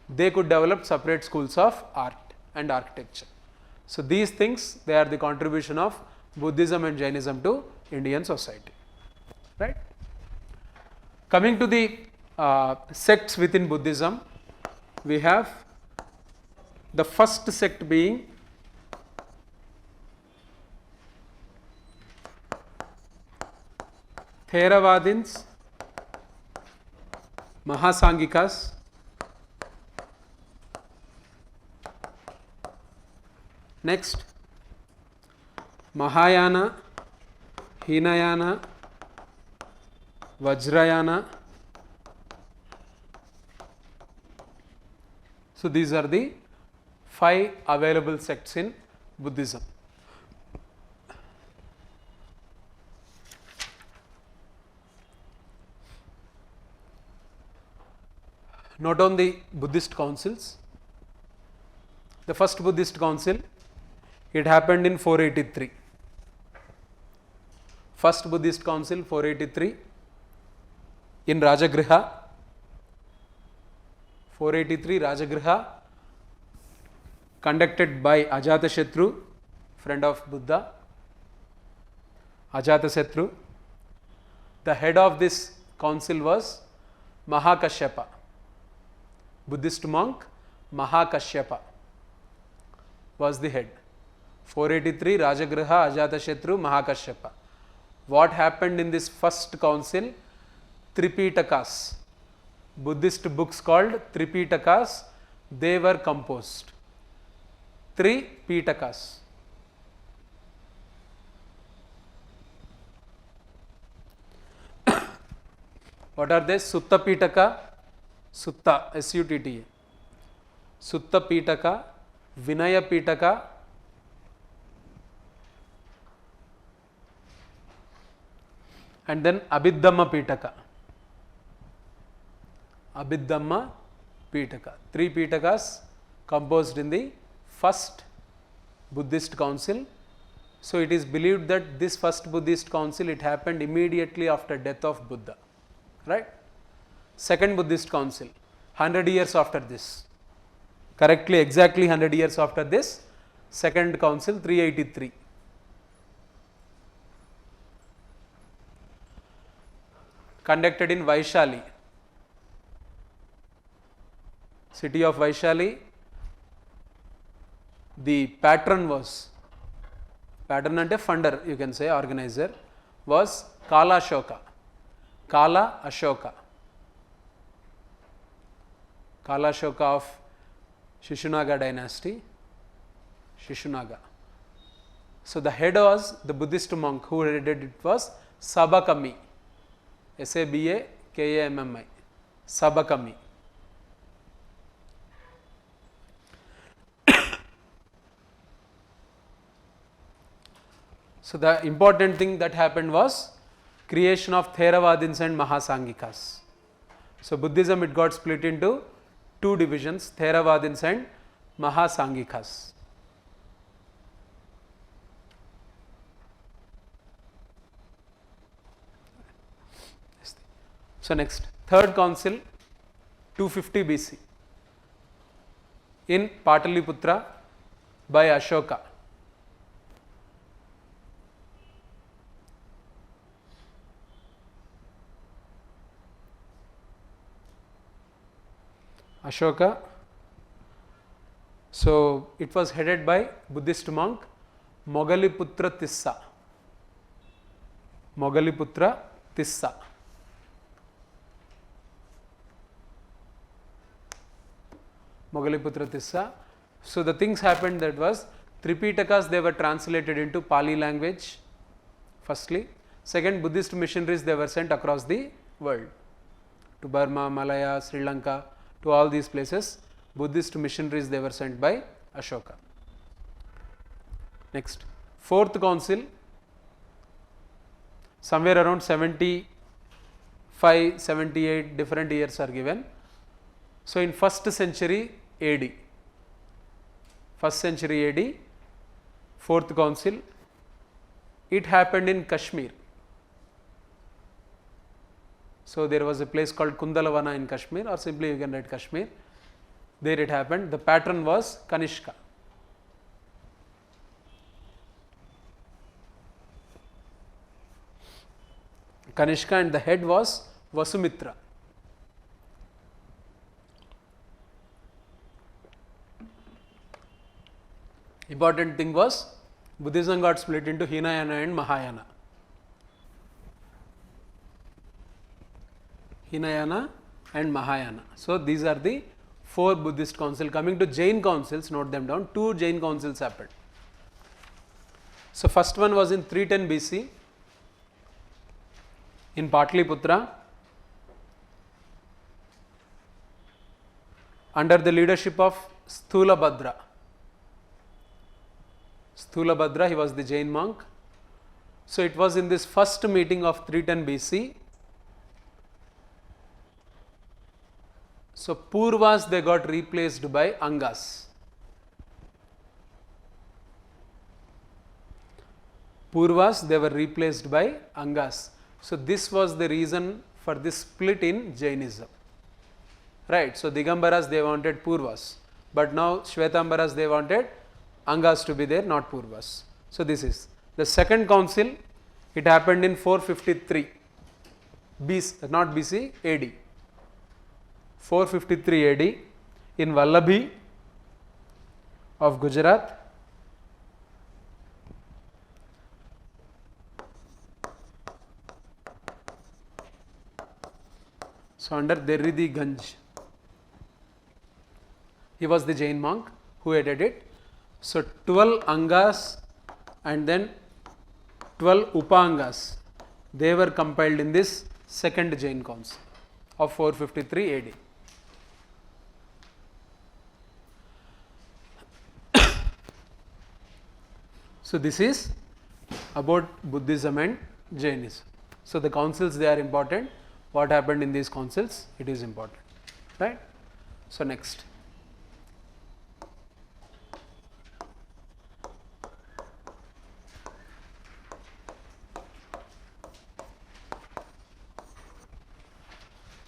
they could develop separate schools of art and architecture. So, these things, they are the contribution of Buddhism and Jainism to Indian society. Right? Coming to the sects within Buddhism, we have the first sect being Theravadins, Mahasangikas, next Mahayana, Hinayana, Vajrayana. So, these are the 5 available sects in Buddhism. Note on the Buddhist councils. The first Buddhist council, it happened in 483. First Buddhist council 483 in Rajagriha. 483 Rajagriha, conducted by Ajatashatru, friend of Buddha. Ajatashatru. The head of this council was Mahakashyapa, Buddhist monk Mahakashyapa was the head. 483 Rajagriha, Ajatashatru, Mahakashyapa. What happened in this first council? Tripitakas, Buddhist books called Tripitakas, they were composed. 3 Pitakas. What are they? Sutta Pitaka, Sutta, S-U-T-T-A, Sutta Pitaka, Vinaya Pitaka, and then Abhidhamma Pitaka. Abhidhamma Pitaka. 3 Pitakas composed in the first Buddhist council. So, it is believed that this first Buddhist council, it happened immediately after death of Buddha, right? Second Buddhist council, 100 years after this, correctly exactly 100 years after this, second council 383. Conducted in Vaishali, city of Vaishali. The patron was, patron ante funder, you can say, organizer, was Kala Ashoka. Kala Ashoka. Kala Ashoka of Shishunaga dynasty, Shishunaga. So, the head was the Buddhist monk who headed it was Sabakami, Sabakami, Sabakami. So, the important thing that happened was creation of Theravadins and Mahasangikas. So, Buddhism, it got split into 2 divisions, Theravadins and Mahasangikas. So, next third council 250 BC in Pataliputra by Ashoka. Ashoka. So it was headed by Buddhist monk Mogaliputra Tissa. Mogaliputra Tissa. Mogaliputra Tissa. So the things happened, that was Tripitakas, they were translated into Pali language firstly. Second, Buddhist missionaries, they were sent across the world to Burma, Malaya, Sri Lanka, to all these places. Buddhist missionaries, they were sent by Ashoka. Next, fourth council, somewhere around 75, 78 different years are given. So in first century AD, fourth council, it happened in Kashmir. So there was a place called Kundalavana in Kashmir, or simply you can write Kashmir. There it happened. The patron was Kanishka. Kanishka, and the head was Vasumitra. Important thing was Buddhism got split into Hinayana and Mahayana. Hinayana and Mahayana. So these are the four Buddhist councils. Coming to Jain councils, note them down. Two Jain councils happened. So first one was in 310 BC in Patliputra, under the leadership of Sthulabhadra. Sthulabhadra, he was the Jain monk. So it was in this first meeting of 310 BC. So Purvas, they got replaced by Angas. Purvas, they were replaced by Angas. So this was the reason for this split in Jainism. Right. So Digambaras, they wanted Purvas, but now Shvetambaras, they wanted Angas to be there, not Purvas. So this is the second council. It happened in 453 BC, not BC, AD. 453 AD in Vallabhi of Gujarat. So under Derridi Ganj. He was the Jain monk who headed it. So 12 Angas and then 12 Upangas, they were compiled in this second Jain council of 453 AD. So this is about Buddhism and Jainism. So the councils, they are important. What happened in these councils, it is important, right? So next.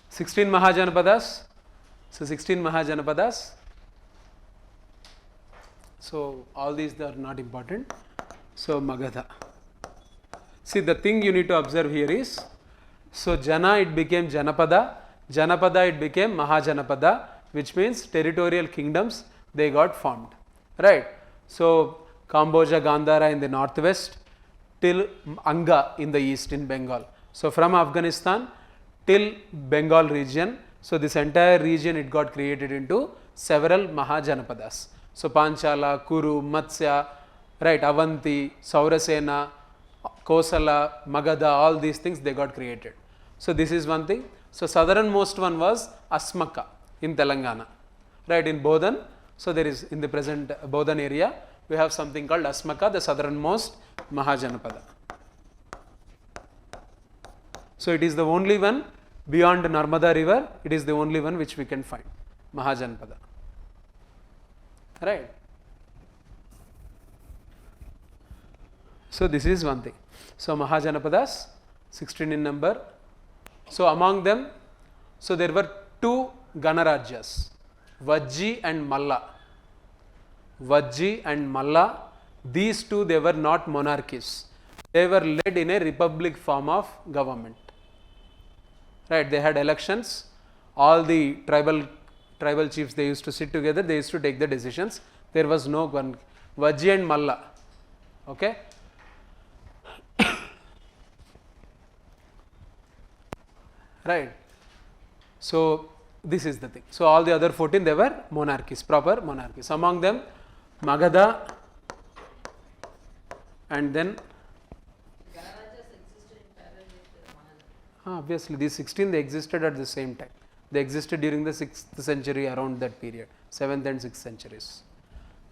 Sixteen Mahajanapadas. So 16 Mahajanapadas. So all these are not important. So Magadha. See, the thing you need to observe here is, so Jana, it became Janapada, Janapada, it became Mahajanapada, which means territorial kingdoms, they got formed, right? So Kamboja, Gandhara in the northwest till Anga in the east in Bengal. So from Afghanistan till Bengal region, so this entire region, it got created into several Mahajanapadas. So Panchala, Kuru, Matsya, right, Avanti, Saurasena, Kosala, Magadha, all these things, they got created. So this is one thing. So southernmost one was Asmaka in Telangana, right, in Bodhan. So there is, in the present Bodhan area, we have something called Asmaka, the southernmost Mahajanapada. So it is the only one beyond Narmada river, it is the only one which we can find, Mahajanapada, right. So this is one thing. So Mahajanapadas, 16 in number. So among them, so there were two Ganarajas, Vajji and Malla. Vajji and Malla, these two, they were not monarchies. They were led in a republic form of government. Right, they had elections, all the tribal tribal chiefs, they used to sit together, they used to take the decisions. There was no one, Vajji and Malla. Okay. Right. So this is the thing. So all the other 14, they were monarchies, proper monarchies. Among them, Magadha, and then Garajas existed in parallel with Magadha. obviously these 16, they existed at the same time. They existed during the 6th century, around that period, 7th and 6th centuries.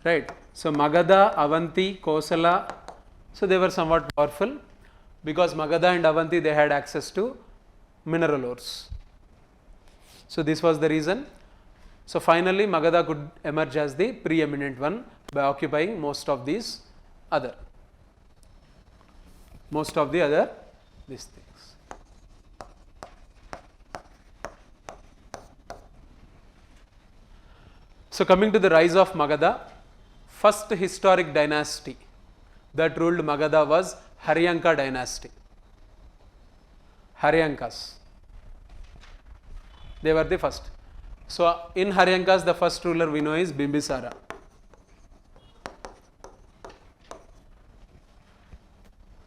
Right. So Magadha, Avanti, Kosala, so they were somewhat powerful because Magadha and Avanti, they had access to mineral ores. So this was the reason. So finally Magadha could emerge as the preeminent one by occupying most of the other these things. So coming to the rise of Magadha, first historic dynasty that ruled Magadha was Haryanka dynasty. Haryankas. They were the first. So in Haryankas, the first ruler we know is Bimbisara.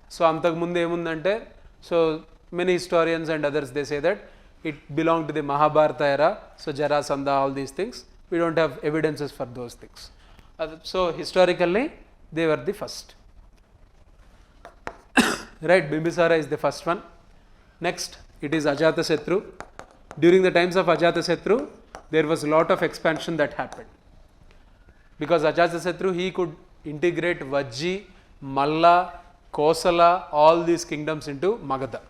So Antakamundu emundante, so many historians and others, they say that it belonged to the Mahabharata era. So Jarasandha, all these things, we don't have evidences for those things. So historically, they were the first. Right, Bimbisara is the first one. Next, it is Ajatasatru. During the times of Ajatasatru, there was a lot of expansion that happened. Because Ajatasatru, he could integrate Vajji, Malla, Kosala, all these kingdoms into Magadha.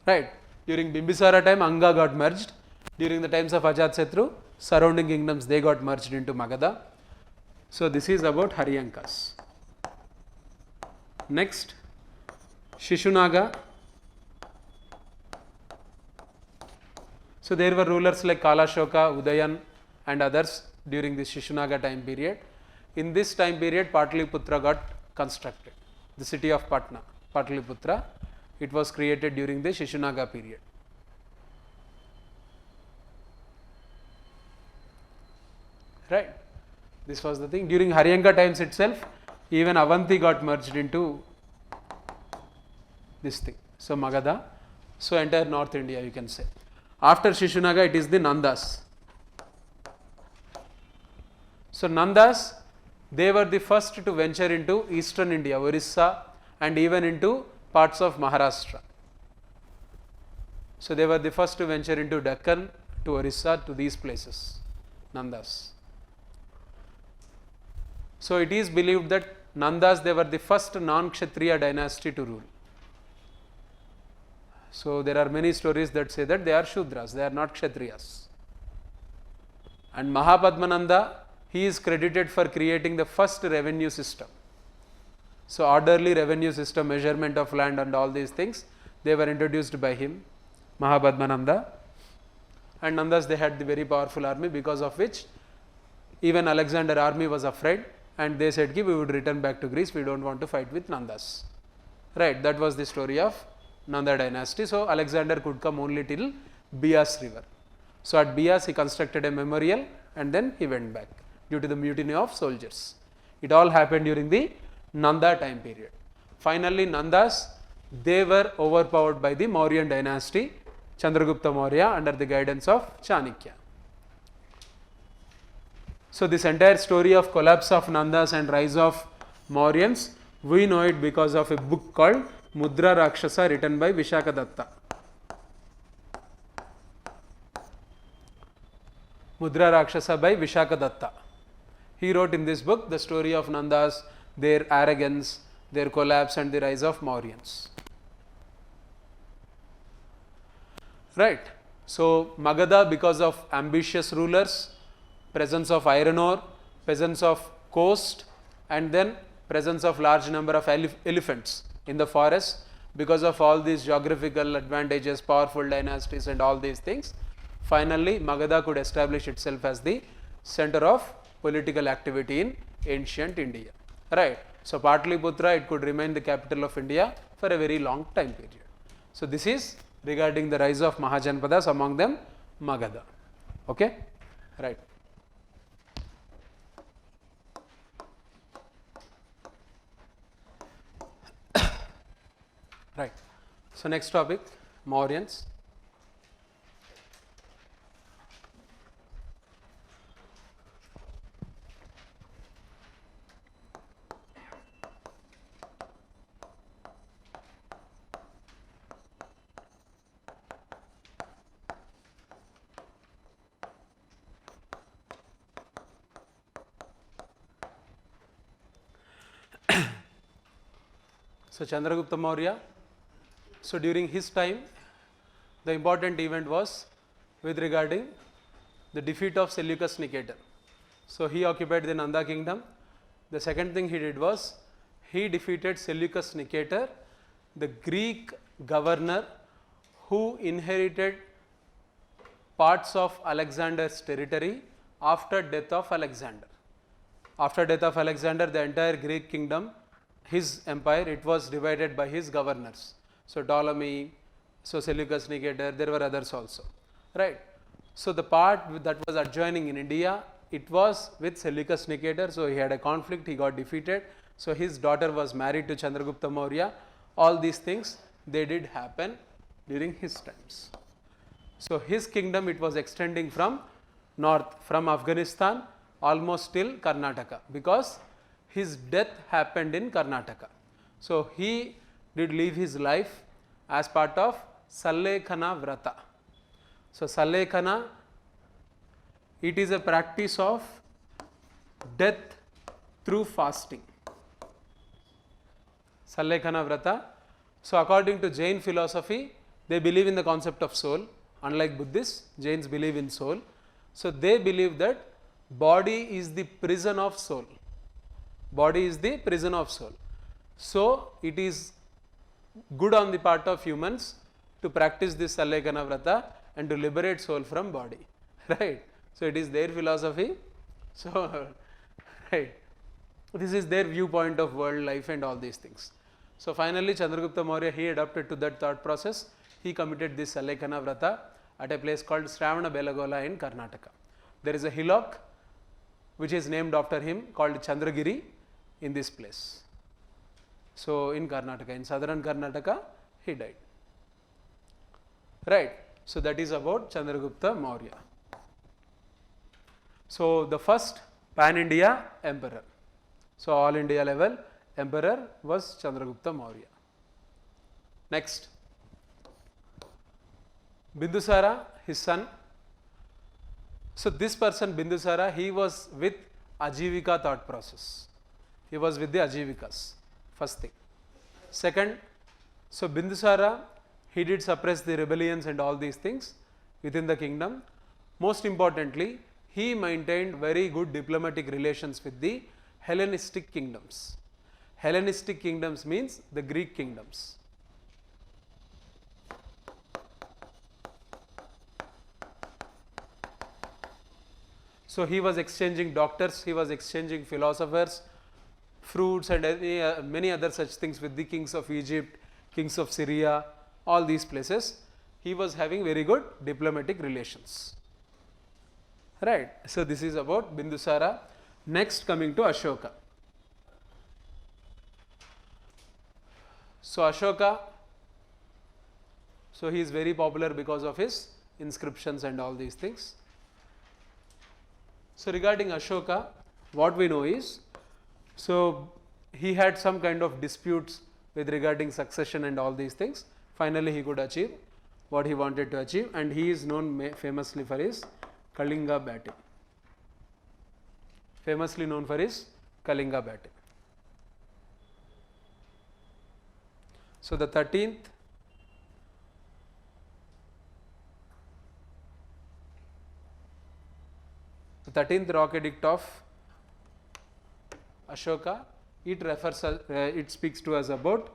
Right. During Bimbisara time, Anga got merged. During the times of Ajatasatru, surrounding kingdoms, they got merged into Magadha. So this is about Haryankas. Next, Shishunaga. So there were rulers like Kalashoka, Udayan and others during the Shishunaga time period. In this time period, Patliputra got constructed. The city of Patna, Patliputra, it was created during the Shishunaga period. Right. This was the thing. During Haryanka times itself, even Avanti got merged into this thing. So Magadha, so entire North India you can say. After Shishunaga, it is the Nandas. So Nandas, they were the first to venture into eastern India, Orissa, and even into parts of Maharashtra. So they were the first to venture into Deccan, to Orissa, to these places, Nandas. So it is believed that Nandas, they were the first non-Kshatriya dynasty to rule. So there are many stories that say that they are Shudras, they are not Kshatriyas. And Mahapadmananda, he is credited for creating the first revenue system. So orderly revenue system, measurement of land and all these things, they were introduced by him, Mahapadmananda. And Nandas, they had the very powerful army, because of which even Alexander's army was afraid, and they said, we would return back to Greece, we don't want to fight with Nandas. Right, that was the story of Nanda dynasty. So Alexander could come only till Bias river. So at Bias, he constructed a memorial and then he went back due to the mutiny of soldiers. It all happened during the Nanda time period. Finally, Nandas, they were overpowered by the Mauryan dynasty, Chandragupta Maurya, under the guidance of Chanakya. So this entire story of collapse of Nandas and rise of Mauryans, we know it because of a book called Mudra Rakshasa, written by Vishakadatta. Mudra Rakshasa by Vishakadatta. He wrote in this book the story of Nandas, their arrogance, their collapse and the rise of Mauryans. Right. So Magadha, because of ambitious rulers, presence of iron ore, presence of coast, and then presence of large number of elephants in the forest, because of all these geographical advantages, powerful dynasties and all these things, finally Magadha could establish itself as the center of political activity in ancient India. Right. So Patliputra, it could remain the capital of India for a very long time period. So this is regarding the rise of Mahajanpadas, among them Magadha. Okay, right. Right. So next topic, Mauryans. So Chandragupta Maurya. So during his time, the important event was with regarding the defeat of Seleucus Nicator. So he occupied the Nanda kingdom. The second thing he did was he defeated Seleucus Nicator, the Greek governor who inherited parts of Alexander's territory after death of Alexander. After death of Alexander, the entire Greek kingdom, his empire, it was divided by his governors. So Ptolemy, so Seleucus Nicator, there were others also, right. So the part that was adjoining in India, it was with Seleucus Nicator, so he had a conflict, he got defeated. So his daughter was married to Chandragupta Maurya. All these things, they did happen during his times. So his kingdom, it was extending from north, from Afghanistan almost till Karnataka, because his death happened in Karnataka. So he did live his life as part of Sallekana Vrata. So Sallekana, it is a practice of death through fasting. Sallekana Vrata. So according to Jain philosophy, they believe in the concept of soul. Unlike Buddhists, Jains believe in soul. So they believe that body is the prison of soul. Body is the prison of soul. So it is good on the part of humans to practice this Sallekana Vrata and to liberate soul from body, right. So it is their philosophy. So right, this is their viewpoint of world life and all these things. So finally Chandragupta Maurya, he adapted to that thought process. He committed this Sallekana Vrata at a place called Shravana Belagola in Karnataka. There is a hillock which is named after him called Chandragiri in this place. So in Karnataka, in southern Karnataka, he died, right. So that is about Chandragupta Maurya. So the first pan-India emperor. So all India level emperor was Chandragupta Maurya. Next, Bindusara, his son. So this person Bindusara, he was with Ajivika thought process. He was with the Ajivikas, first thing. Second, so Bindusara, he did suppress the rebellions and all these things within the kingdom. Most importantly, he maintained very good diplomatic relations with the Hellenistic kingdoms. Hellenistic kingdoms means the Greek kingdoms. So he was exchanging doctors, he was exchanging philosophers, fruits and many other such things with the kings of Egypt, kings of Syria, all these places. He was having very good diplomatic relations, right. So this is about Bindusara. Next, coming to Ashoka. So Ashoka, so he is very popular because of his inscriptions and all these things. So regarding Ashoka, what we know is, so he had some kind of disputes with regarding succession and all these things. Finally he could achieve what he wanted to achieve, and he is known famously for his Kalinga battle. Famously known for his Kalinga battle. So the 13th rock edict of Ashoka, it speaks to us about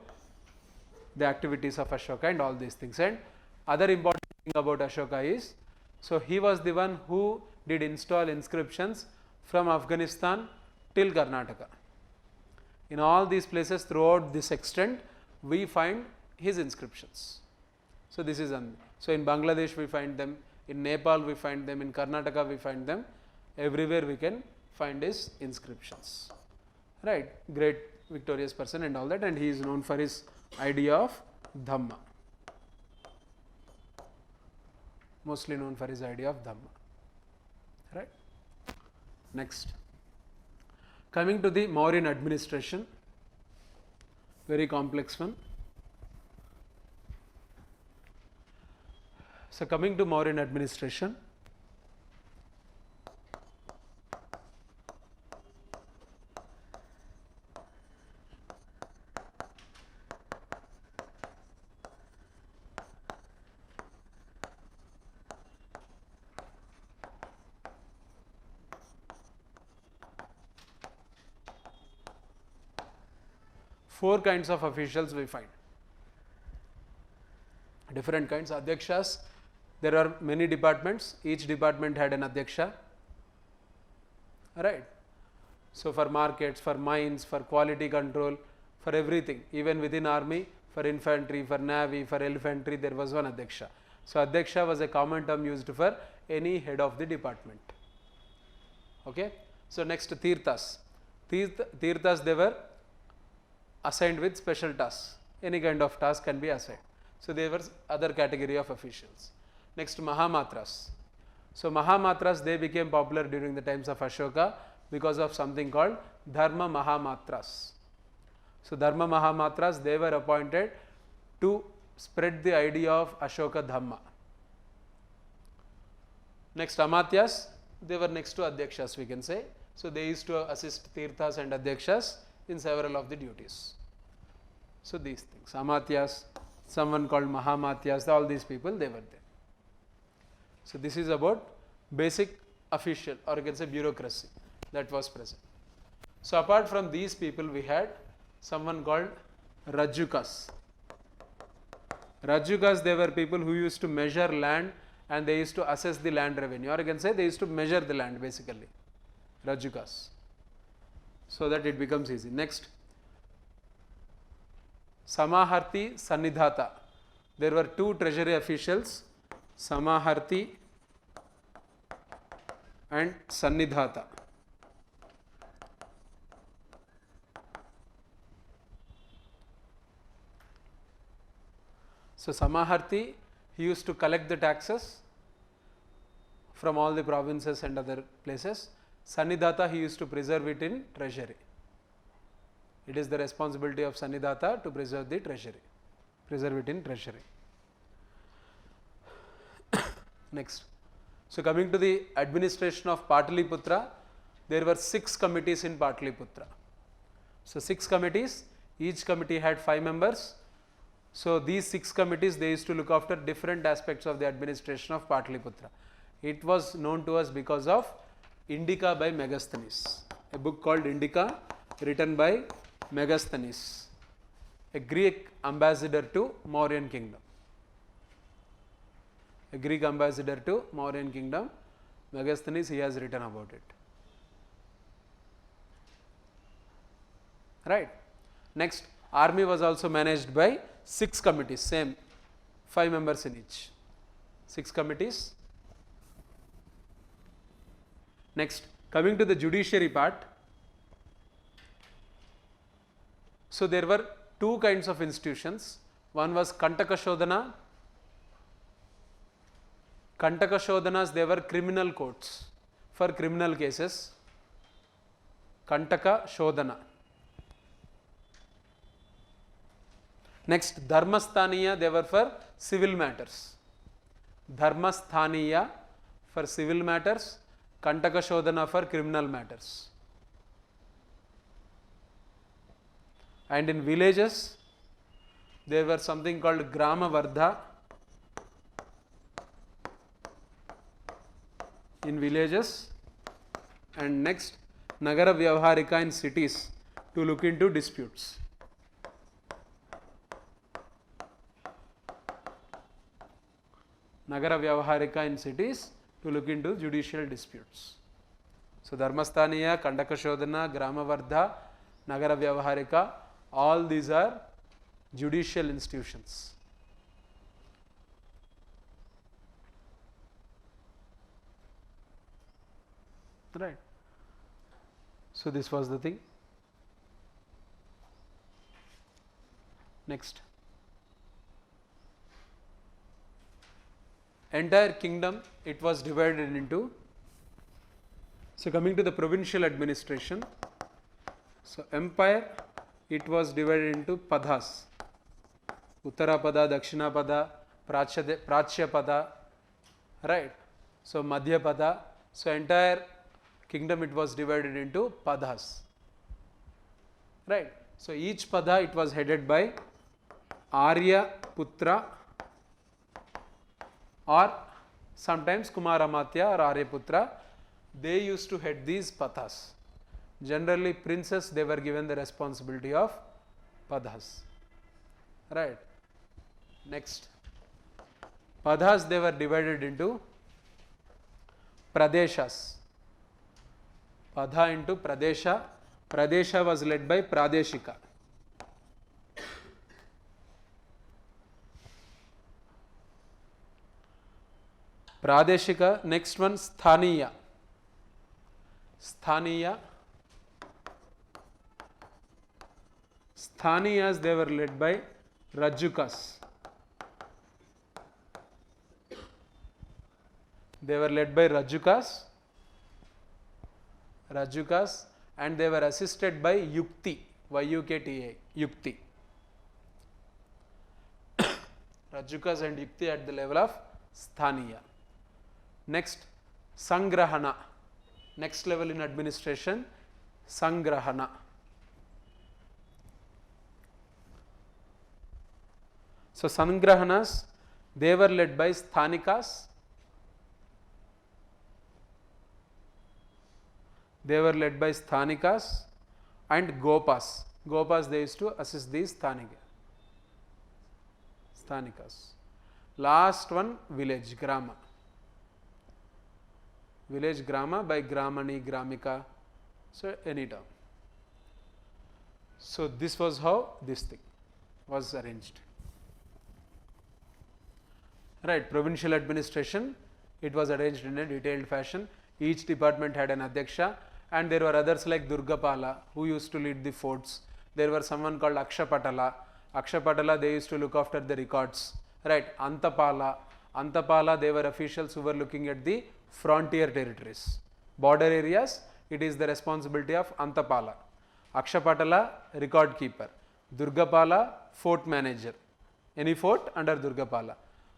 the activities of Ashoka and all these things. And other important thing about Ashoka is, so he was the one who did install inscriptions from Afghanistan till Karnataka. In all these places throughout this extent, we find his inscriptions. So this is so in Bangladesh we find them, in Nepal we find them, in Karnataka we find them, everywhere we can find his inscriptions. Right, great victorious person and all that, and he is known for his idea of Dhamma, mostly known for his idea of Dhamma. Right. Next, coming to the Mauryan administration, very complex one. So, coming to Mauryan administration, four kinds of officials we find, different kinds. Adhyakshas, there are many departments, each department had an Adhyaksha, right. So, for markets, for mines, for quality control, for everything, even within army, for infantry, for navy, for elephantry, there was one Adhyaksha. So, Adhyaksha was a common term used for any head of the department. Okay. So, next Tirthas. Tirthas, they were assigned with special tasks, any kind of task can be assigned. So, they were other category of officials. Next, Mahamatras. So, Mahamatras, they became popular during the times of Ashoka because of something called Dharma Mahamatras. So, Dharma Mahamatras, they were appointed to spread the idea of Ashoka Dhamma. Next, Amatyas, they were next to Adhyakshas, we can say. So, they used to assist Tirthas and Adhyakshas in several of the duties. So, these things, Amatyas, someone called Mahamatyas, all these people, they were there. So, this is about basic official, or you can say bureaucracy, that was present. So, apart from these people, we had someone called Rajukas. Rajukas, they were people who used to measure land and they used to assess the land revenue, or you can say they used to measure the land basically, Rajukas, so that it becomes easy. Next, Samaharti, Sannidhata. There were two treasury officials, Samaharti and Sannidhata. So, Samaharti, he used to collect the taxes from all the provinces and other places. Sannidhata, he used to preserve it in treasury. It is the responsibility of Sannidhata to preserve the treasury, preserve it in treasury. Next, so coming to the administration of Pataliputra, there were 6 committees in Pataliputra. So, 6 committees, each committee had 5 members. So, these 6 committees, they used to look after different aspects of the administration of Pataliputra. It was known to us because of Indica by Megasthenes, a book called Indica written by Megasthenes, a Greek ambassador to Mauryan kingdom. A Greek ambassador to Mauryan kingdom, Megasthenes, he has written about it. Right. Next, army was also managed by 6 committees, same 5 members in each, 6 committees. Next, coming to the judiciary part. So, there were 2 kinds of institutions. One was Kantaka Shodhana. Kantaka Shodhanas, they were criminal courts for criminal cases. Kantaka Shodhana. Next, Dharmasthaniya, they were for civil matters. Dharmasthaniya for civil matters, Kantaka Shodhana for criminal matters. And in villages, there were something called Grama Vardha. In villages, and next Nagara Vyavaharika in cities to look into disputes. Nagara Vyavaharika in cities to look into judicial disputes. So, Dharmasthaniya, Kantaka Shodhana, Grama Vardha, Nagara Vyavaharika, all these are judicial institutions. right. So this was the thing. Next, entire kingdom, it was divided into, so coming to the provincial administration, so empire, it was divided into padhas, Uttara Pada, Dakshina Pada, Prachya Pada, right. So Madhya Pada, so entire kingdom, it was divided into padhas, right. So each pada, it was headed by Arya Putra or sometimes Kumaramatya or Arya Putra. They used to head these pathas. Generally princes, they were given the responsibility of padhas, right. Next, padhas, they were divided into pradeshas. Padha into pradesha. Pradesha was led by Pradeshika. Pradeshika. Next one, Sthaniya. Sthaniya. Sthaniyas, they were led by Rajukas. They were led by Rajukas, and they were assisted by Yukti, Y-U-K-T-A, Yukti. Rajukas and Yukti at the level of Sthaniya. Next, Sangrahana. Next level in administration, Sangrahana. So Sangrahanas, they were led by Sthanikas. They were led by Sthanikas and Gopas. Gopas, they used to assist these Sthanikas. Last one, village, Grama. Village Grama by Gramani, Gramika. So any term. So this was how this thing was arranged. Right, provincial administration, it was arranged in a detailed fashion. Each department had an Adhyaksha, and there were others like Durgapala who used to lead the forts. There were someone called Akshapatala. Akshapatala, they used to look after the records. Right, Antapala, they were officials who were looking at the frontier territories. Border areas, it is the responsibility of Antapala. Akshapatala, record keeper. Durgapala, fort manager. Any fort under Durgapala.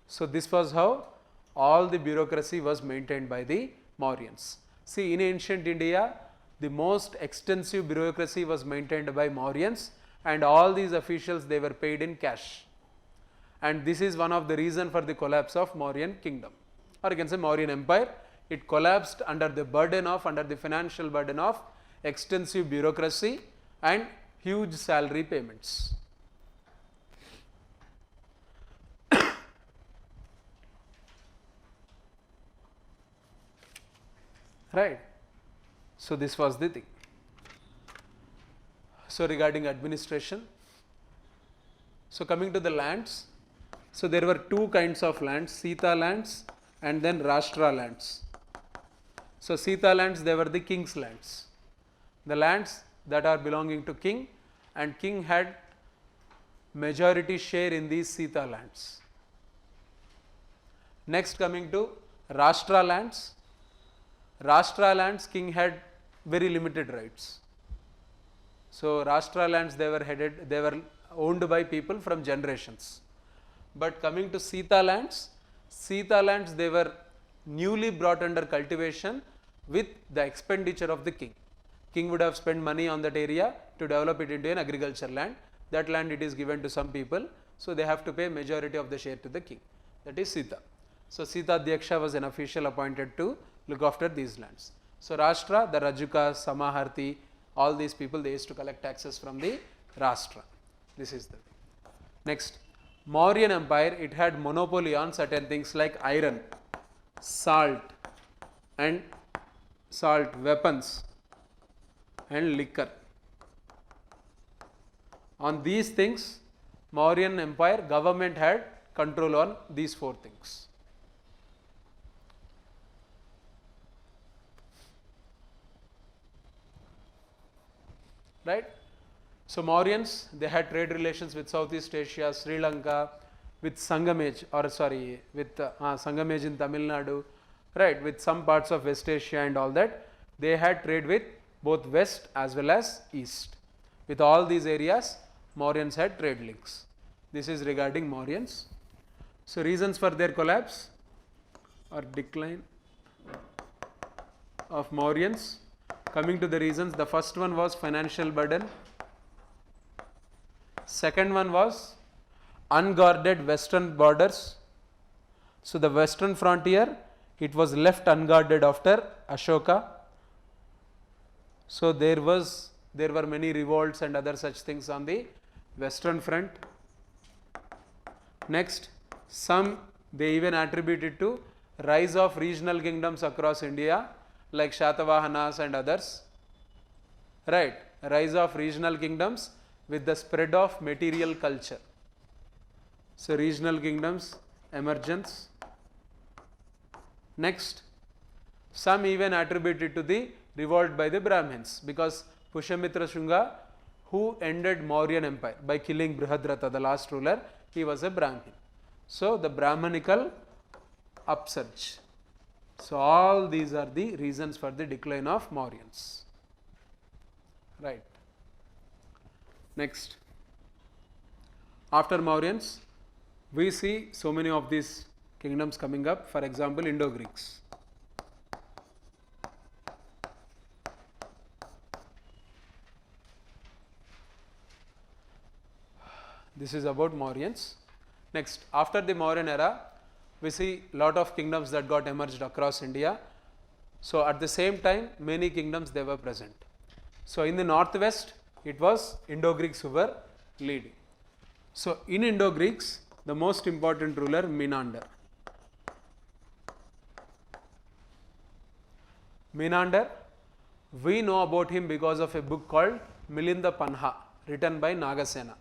So this was how all the bureaucracy was maintained by the Mauryans. See, in ancient India, the most extensive bureaucracy was maintained by Mauryans, and all these officials, they were paid in cash. And this is one of the reason for the collapse of Mauryan kingdom, or you can say Mauryan empire. It collapsed under the financial burden of extensive bureaucracy and huge salary payments. Right. So this was the thing. So regarding administration, so coming to the lands, so there were two kinds of lands, Sita lands and then Rashtra lands. So Sita lands, they were the king's lands, the lands that are belonging to king, and king had majority share in these Sita lands. Next, coming to Rashtra lands. Rashtra lands, king had very limited rights. So Rashtra lands, they were owned by people from generations. But coming to Sita lands, they were newly brought under cultivation with the expenditure of the king. King would have spent money on that area to develop it into an agriculture land. That land, it is given to some people, so they have to pay majority of the share to the king. That is Sita. So Sita Dhyaksha was an official appointed to look after these lands. So Rashtra, the Rajuka, Samaharti, all these people, they used to collect taxes from the Rashtra. This is the thing. Next, Mauryan Empire, it had monopoly on certain things like iron, salt, weapons and liquor. On these things, Mauryan Empire government had control on these four things. right? So Mauryans, they had trade relations with Southeast Asia, Sri Lanka, with Sangamej, or sorry, with Sangamej in Tamil Nadu, right, with some parts of West Asia and all that. They had trade with both West as well as East. With all these areas, Mauryans had trade links. This is regarding Mauryans. So reasons for their collapse or decline of Mauryans. Coming to the reasons, the first one was financial burden. Second one was unguarded western borders. So the western frontier, it was left unguarded after Ashoka. So there were many revolts and other such things on the western front. Next, some they even attributed to rise of regional kingdoms across India like Shatavahanas and others, right, rise of regional kingdoms with the spread of material culture. So regional kingdoms emergence. Next, some even attributed to the revolt by the Brahmins, because Pushyamitra Shunga, who ended Mauryan Empire by killing Brihadratha, the last ruler, he was a Brahmin. So the Brahmanical upsurge. So all these are the reasons for the decline of Mauryans. Right. Next, after Mauryans, we see so many of these kingdoms coming up. For example, Indo-Greeks. This is about Mauryans. Next, after the Mauryan era, we see lot of kingdoms that got emerged across India. So at the same time, many kingdoms they were present. So in the northwest, it was Indo-Greeks who were leading. So in Indo-Greeks, the most important ruler, Menander. Menander, we know about him because of a book called Milinda Panha, written by Nagasena.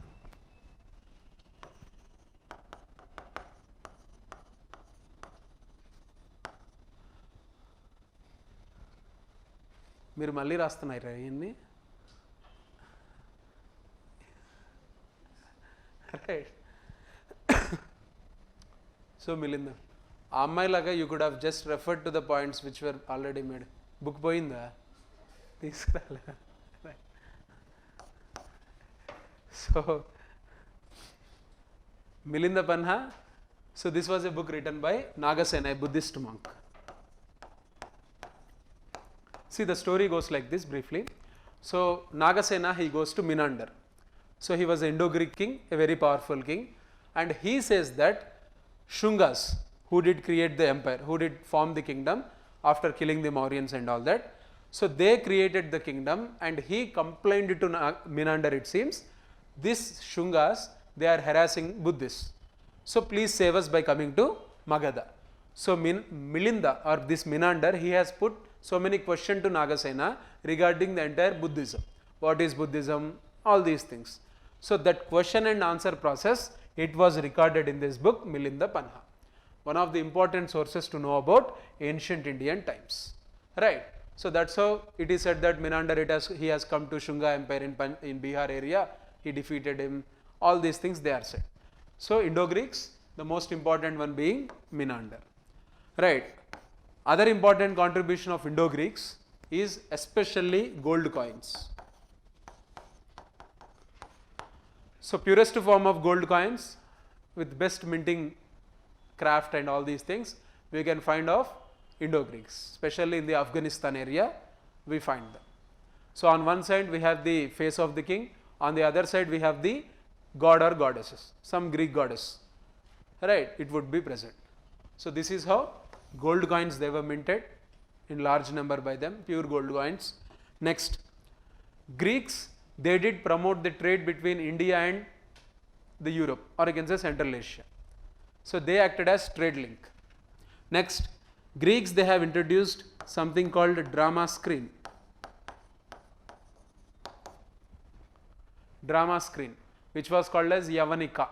మీరు మళ్ళీ రాస్తున్నారా ఇవన్నీ right so Milinda ఆ అమ్మాయిలాగా you could have just referred to the points which were already made book పోయిందా తీసుకురాలే so Milinda Panha so this was a book written by Nagasena, a Buddhist monk. See, the story goes like this briefly. So Nagasena, he goes to Menander. So he was an Indo-Greek king, a very powerful king, and he says that Shungas, who did create the empire, who did form the kingdom after killing the Mauryans and all that, so they created the kingdom, and he complained to Menander, it seems, these Shungas, they are harassing Buddhists. So please save us by coming to Magadha. So Milinda, or this Menander, he has put so many questions to Nagasena regarding the entire Buddhism. What is Buddhism? All these things. So that question and answer process, it was recorded in this book, Milinda Panha. One of the important sources to know about ancient Indian times. Right. So that's how it is said that Menander, he has come to Shunga Empire in Bihar area. He defeated him. All these things they are said. So Indo-Greeks, the most important one being Menander. Right. Other important contribution of Indo-Greeks is especially gold coins. So purest form of gold coins with best minting craft and all these things we can find of Indo-Greeks, especially in the Afghanistan area we find them. So on one side we have the face of the king, on the other side we have the god or goddesses, some Greek goddess, right, it would be present. So this is how gold coins they were minted in large number by them, pure gold coins. Next, Greeks, they did promote the trade between India and the Europe, or you can say Central Asia. So they acted as trade link. Next, Greeks, they have introduced something called drama screen. Drama screen, which was called as Yavanika.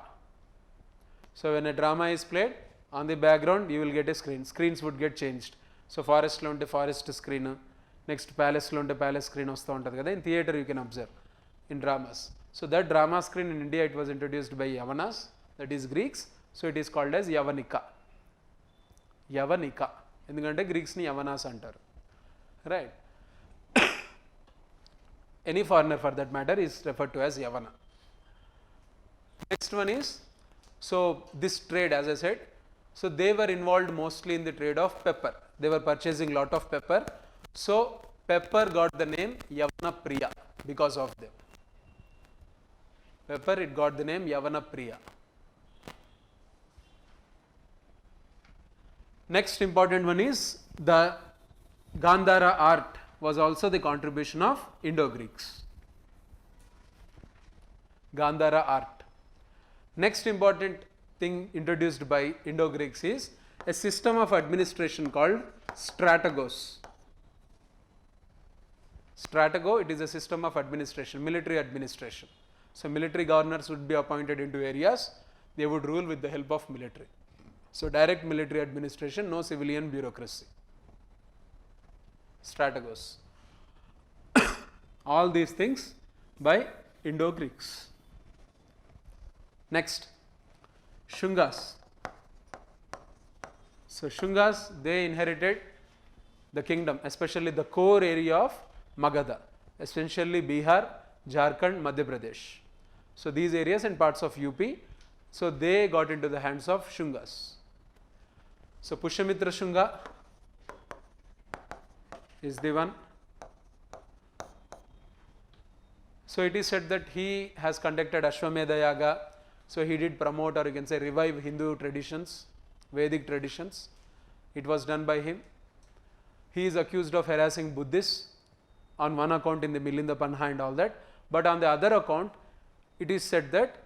So when a drama is played, on the background you will get a screen. Screens would get changed. So forest lo unte forest screen, next palace lo unte palace screen vastu untadi kada. In theatre you can observe. in dramas. So that drama screen in India, it was introduced by Yavanas, that is Greeks. So it is called as Yavanika. Yavanika. ఎందుకంటే Greeks ni Yavanas అంటారు. Right. Any foreigner for that matter is referred to as Yavana. Next one is, so this trade, as I said, so they were involved mostly in the trade of pepper. They were purchasing lot of pepper. So pepper got the name Yavana Priya because of them. Pepper, it got the name Yavana Priya. Next important one is the Gandhara art was also the contribution of Indo-Greeks. Gandhara art. Next important thing introduced by Indo-Greeks is a system of administration called strategos. Stratego, it is a system of administration, military administration. So military governors would be appointed into areas, they would rule with the help of military. So direct military administration, no civilian bureaucracy. Strategos. All these things by Indo-Greeks. Next, Shungas. So Shungas, they inherited the kingdom, especially the core area of Magadha, essentially Bihar, Jharkhand, Madhya Pradesh. So these areas and parts of UP, so they got into the hands of Shungas. So Pushyamitra Shunga is the one. So it is said that he has conducted Ashwamedha Yaga. So he did promote, or you can say revive, Hindu traditions, Vedic traditions. It was done by him. He is accused of harassing Buddhists on one account in the Milinda Panha and all that. But on the other account, it is said that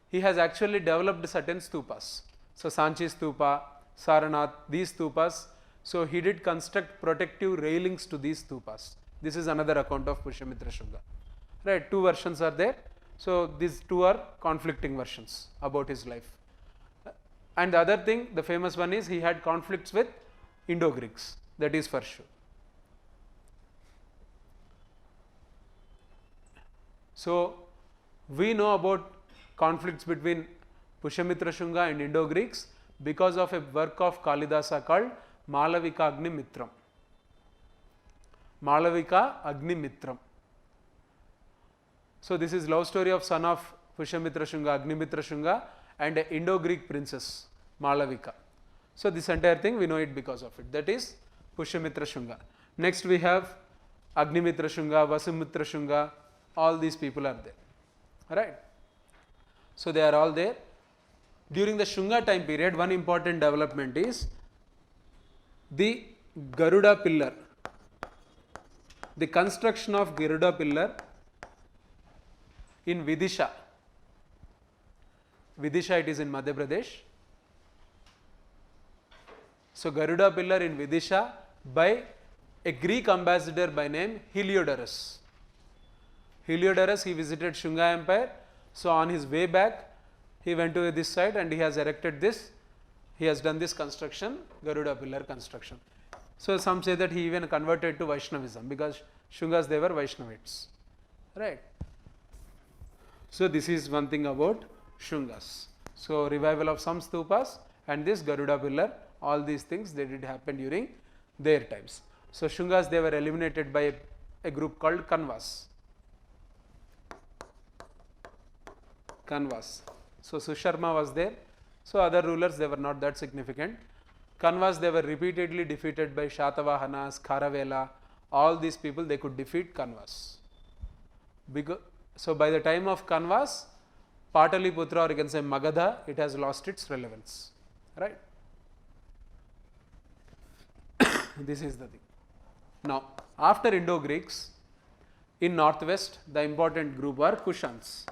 he has actually developed certain stupas. So Sanchi Stupa, Saranath, these stupas. So he did construct protective railings to these stupas. This is another account of Pushyamitra Shunga. Right, two versions are there. So these two are conflicting versions about his life. And the other thing, the famous one is he had conflicts with Indo-Greeks. That is for sure. So we know about conflicts between Pushyamitra Shunga and Indo-Greeks because of a work of Kalidasa called Malavika Agni Mitram. Malavika Agni Mitram. So this is love story of son of Pushyamitra Shunga, Agnimitra Shunga, and an Indo-Greek princess, Malavika. So this entire thing we know it because of it. That is Pushyamitra Shunga. Next we have Agnimitra Shunga, Vasumitra Shunga, all these people are there. Right. So they are all there. During the Shunga time period, one important development is the Garuda pillar. The construction of Garuda pillar in Vidisha. Vidisha, it is in Madhya Pradesh. So Garuda pillar in Vidisha by a Greek ambassador by name Heliodorus. Heliodorus, he visited Shunga Empire. So on his way back, he went to this site and he has erected this. He has done this construction, Garuda pillar construction. So some say that he even converted to Vaishnavism because Shungas, they were Vaishnavites. Right. So this is one thing about Shungas. So revival of some stupas and this Garuda pillar, all these things they did happen during their times. So Shungas, they were eliminated by a group called Kanvas. Kanvas. So Susharma was there. So other rulers, they were not that significant. Kanvas, they were repeatedly defeated by Shatavahanas, Kharavela, all these people, they could defeat Kanvas. So by the time of Kanvas, Pataliputra, or you can say Magadha, it has lost its relevance. Right. This is the thing. Now, after Indo-Greeks, in northwest, the important group are Kushans.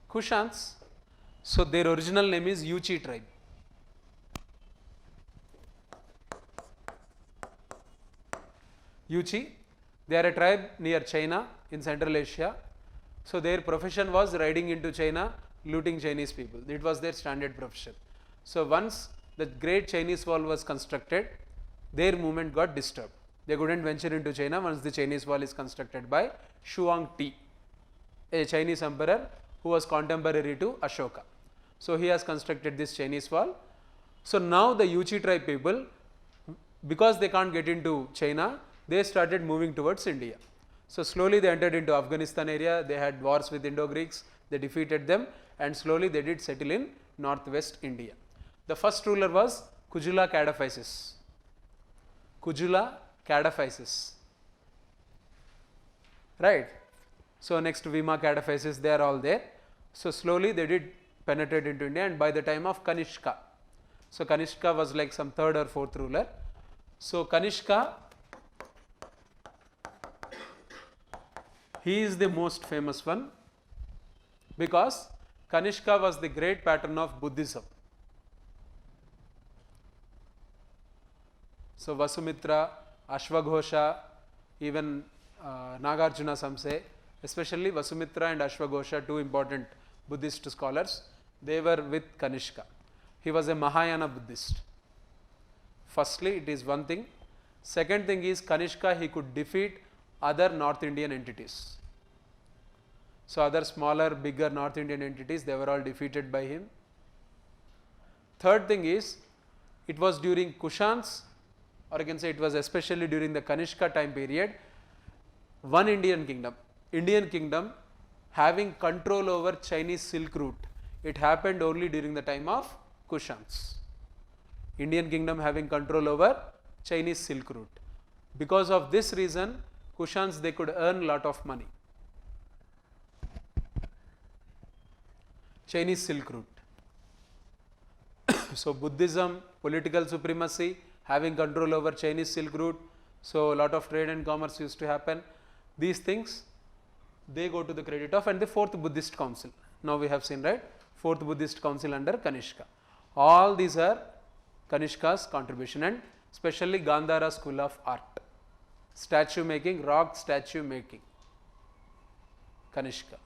Kushans, so their original name is Yuchi tribe. Yuchi, they are a tribe near China in Central Asia. So their profession was riding into China, looting Chinese people. It was their standard profession. So once the great Chinese wall was constructed, their movement got disturbed. They couldn't venture into China once the Chinese wall is constructed by Shuang-ti, a Chinese emperor who was contemporary to Ashoka. So he has constructed this Chinese wall. So now the Yuchi tribe people, because they can't get into China, they started moving towards India. So slowly they entered into Afghanistan area, they had wars with Indo-Greeks, they defeated them, and slowly they did settle in northwest India. The first ruler was Kujula Cadaphysis. Kujula Cadaphysis. Right. So next Vima Cadaphysis, they are all there. So slowly they did penetrate into India, and by the time of Kanishka. So Kanishka was like some third or fourth ruler. So Kanishka, he is the most famous one because Kanishka was the great patron of Buddhism. So Vasumitra, Ashwaghosha, even Nagarjuna some say, especially Vasumitra and Ashwaghosha, two important Buddhist scholars, they were with Kanishka. He was a Mahayana Buddhist. Firstly, it is one thing. Second thing is Kanishka, he could defeat other North Indian entities. So other smaller, bigger North Indian entities, they were all defeated by him. Third thing is, it was during Kushans, or you can say it was especially during the Kanishka time period, one Indian kingdom having control over Chinese Silk Route. It happened only during the time of Kushans. Indian kingdom having control over Chinese Silk Route. Because of this reason, Kushans, they could earn lot of money. Chinese Silk Route. So Buddhism, political supremacy, having control over Chinese Silk Route, so a lot of trade and commerce used to happen. These things, they go to the credit of, and the fourth Buddhist council. Now we have seen, right, fourth Buddhist council under Kanishka. All these are Kanishka's contribution, and especially Gandhara school of art, statue making, rock statue making, Kanishka,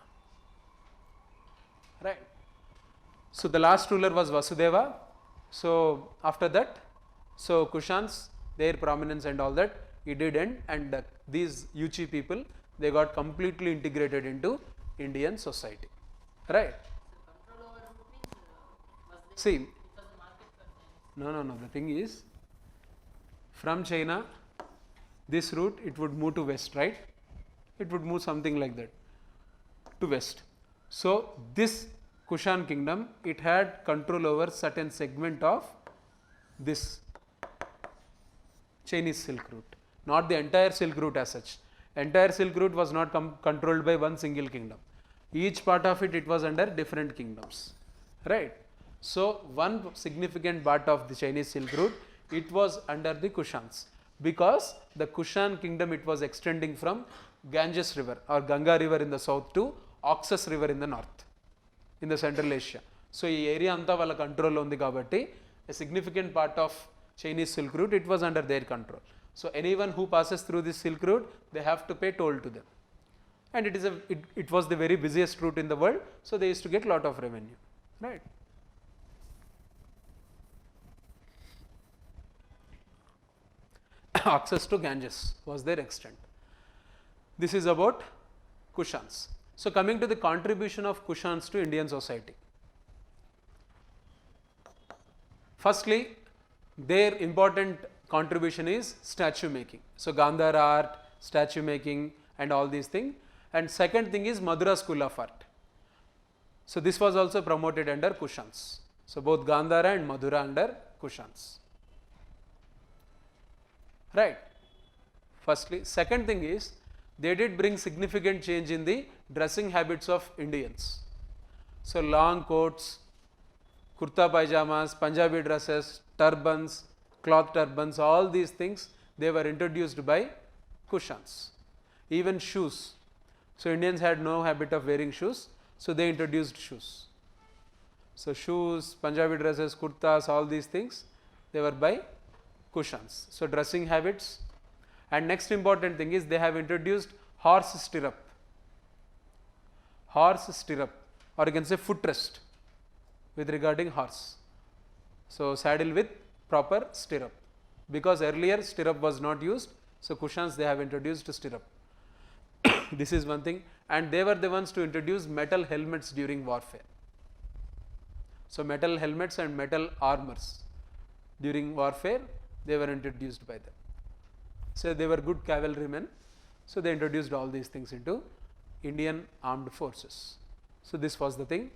right. So the last ruler was Vasudeva. So after that, so Kushans, their prominence and all that, it did end, and these Yuchi people, they got completely integrated into Indian society, right. Control over route means was See, it was a market for Chinese. no, the thing is, from China, this route, it would move to west, right, it would move something like that to west. So this Kushan kingdom, it had control over certain segment of this Chinese Silk Route, not the entire Silk Route as such. Entire Silk Route was not controlled by one single kingdom. Each part of it, it was under different kingdoms, right. So one significant part of the Chinese Silk Route, it was under the Kushans, because the Kushan kingdom, it was extending from Ganges river or Ganga river in the south to Oxus river in the north, in the Central Asia. So ఈ area అంతా వాళ్ళ కంట్రోల్లో ఉంది కాబట్టి a significant part of Chinese Silk Route, it was under their control. So anyone who passes through this Silk Route, they have to pay toll to them, and it was the very busiest route in the world, so they used to get lot of revenue, right. Access to Ganges was their extent. This is about Kushans. So coming to the contribution of Kushans to Indian society. Firstly, their important contribution is statue making. So Gandhara art, statue making and all these things. And second thing is Madura school of art. So this was also promoted under Kushans. So both Gandhara and Madura under Kushans. Right. Firstly, second thing is they did bring significant change in the dressing habits of Indians. So long coats, kurta pajamas, Punjabi dresses, turbans, cloth turbans, all these things, they were introduced by Kushans. Even shoes. So Indians had no habit of wearing shoes, so they introduced shoes. So shoes, Punjabi dresses, kurtas, all these things, they were by Kushans. So dressing habits. And next important thing is they have introduced horse stirrup. Horse stirrup, or you can say footrest with regarding horse. So saddle with proper stirrup, because earlier stirrup was not used, So Kushans, they have introduced stirrup. This is one thing, and they were the ones to introduce metal helmets during warfare. So metal helmets and metal armors during warfare, they were introduced by them. So they were good cavalrymen, so they introduced all these things into Indian armed forces. So this was the thing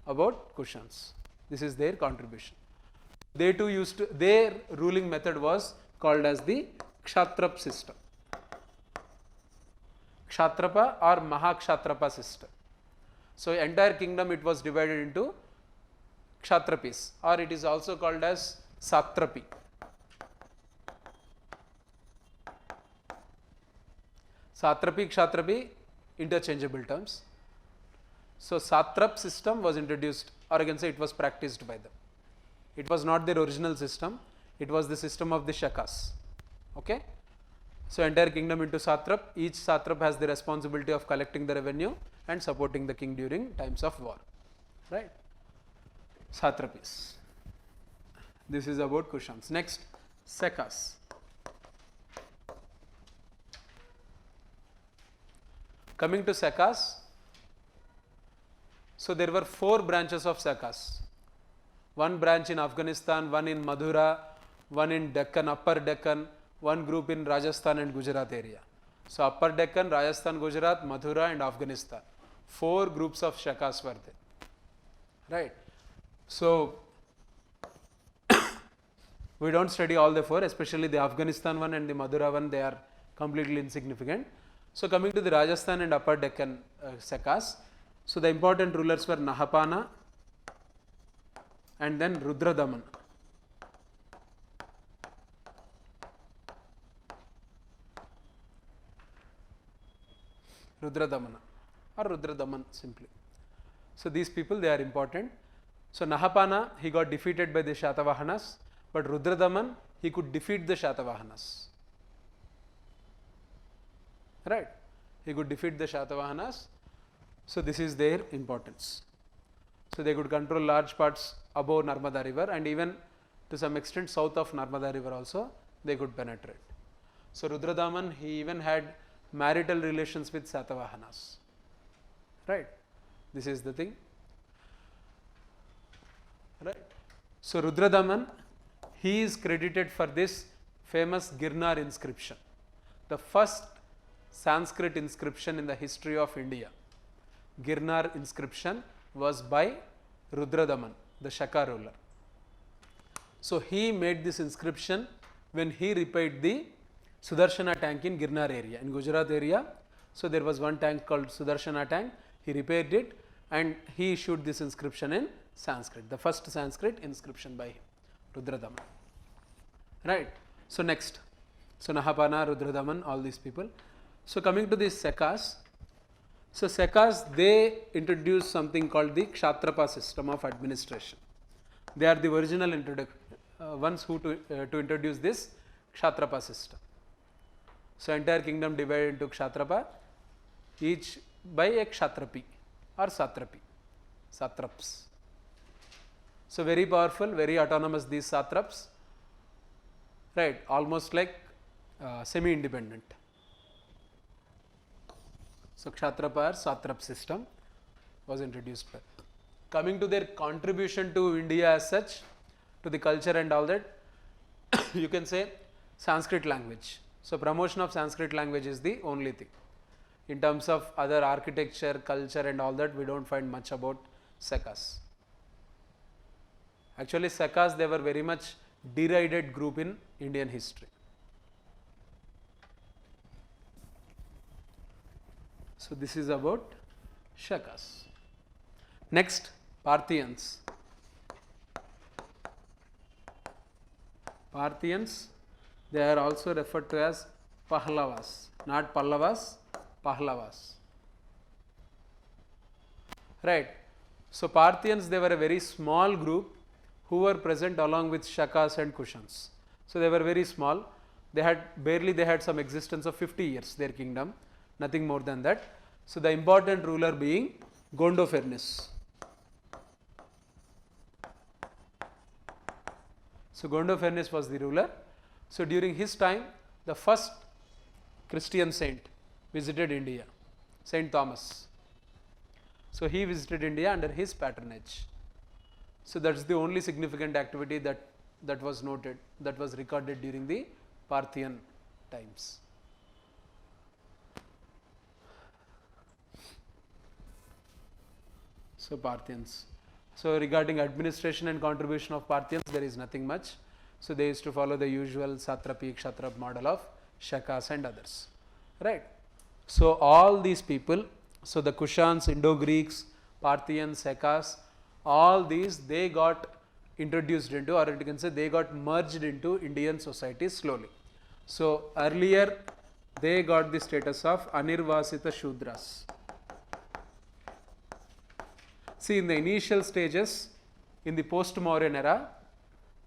about Kushans. This is their contribution. They too used to, their ruling method was called as the Kshatrap system. Kshatrapa or Mahakshatrapa system. So entire kingdom, it was divided into Kshatrapis, or it is also called as Satrapi. Satrapi, Kshatrapi, interchangeable terms. So Satrap system was introduced, or I can say it was practiced by them. It was not their original system, it was the system of the Shakas. Okay? So entire kingdom into Satrap, each Satrap has the responsibility of collecting the revenue and supporting the king during times of war. Right? Satrapis. This is about Kushans. Next, Sekas. Coming to Sekas, so there were 4 branches of Sekas. One branch in Afghanistan, one in Madura, one in Deccan, Upper Deccan, one group in Rajasthan and Gujarat area. So Upper Deccan, Rajasthan, Gujarat, Mathura and Afghanistan. 4 groups of Shakas were there. Right. So we don't study all the 4, especially the Afghanistan one and the Madura one, they are completely insignificant. So coming to the Rajasthan and Upper Deccan Shakas, so the important rulers were Nahapana and then Rudradaman. Rudradamana or Rudradaman simply. So these people, they are important. So Nahapana, he got defeated by the Shatavahanas, but Rudradaman, he could defeat the Shatavahanas. Right? He could defeat the Shatavahanas. So this is their importance. So they could control large parts above Narmada river, and even to some extent south of Narmada river also they could penetrate. So Rudradaman, he even had marital relations with Satavahanas. Right? This is the thing. Right? So Rudradaman, he is credited for this famous Girnar inscription, the first Sanskrit inscription in the history of India. Girnar inscription was by Rudradaman, the Shaka ruler. So he made this inscription when he repaired the Sudarshana tank in Girnar area, in Gujarat area. So there was one tank called Sudarshana tank, he repaired it and he issued this inscription in Sanskrit, the first Sanskrit inscription by him, Rudradaman. Right. So next, so Nahapana, Rudradaman, all these people. So coming to these Sekas, so Sekas, they introduced something called the Kshatrapa system of administration. They are the original ones who to introduce this Kshatrapa system. So entire kingdom divided into Kshatrapa, each by a Kshatrapi or Satrapi, Satraps. So very powerful, very autonomous these Satraps, right, almost like semi-independent. So Kshatrapa or Satrap system was introduced. Coming to their contribution to India as such, to the culture and all that, you can say Sanskrit language. So promotion of Sanskrit language is the only thing. In terms of other architecture, culture and all that, we don't find much about Sekas. Actually Sekas, they were very much derided group in Indian history. So this is about Shakas. Next, Parthians. Parthians, they are also referred to as Pahlavas, not Pallavas, Pahlavas. Right. So Parthians, they were a very small group who were present along with Shakas and Kushans. So they were very small. They had they had some existence of 50 years, their kingdom, nothing more than that. So the important ruler being Gondophares. So Gondophares was the ruler. So during his time, the first Christian saint, visited India, Saint Thomas. So he visited India under his patronage. So that's the only significant activity that was noted, that was recorded during the Parthian times. So Parthians. So regarding administration and contribution of Parthians, there is nothing much. So they used to follow the usual satrapi, kshatrap model of Shakas and others, right? So all these people, so the Kushans, Indo-Greeks, Parthians, Shakas, all these, they got introduced into, or you can say they got merged into Indian society slowly. So earlier they got the status of Anirvasita Shudras. See, in the initial stages, in the post-Mauryan era,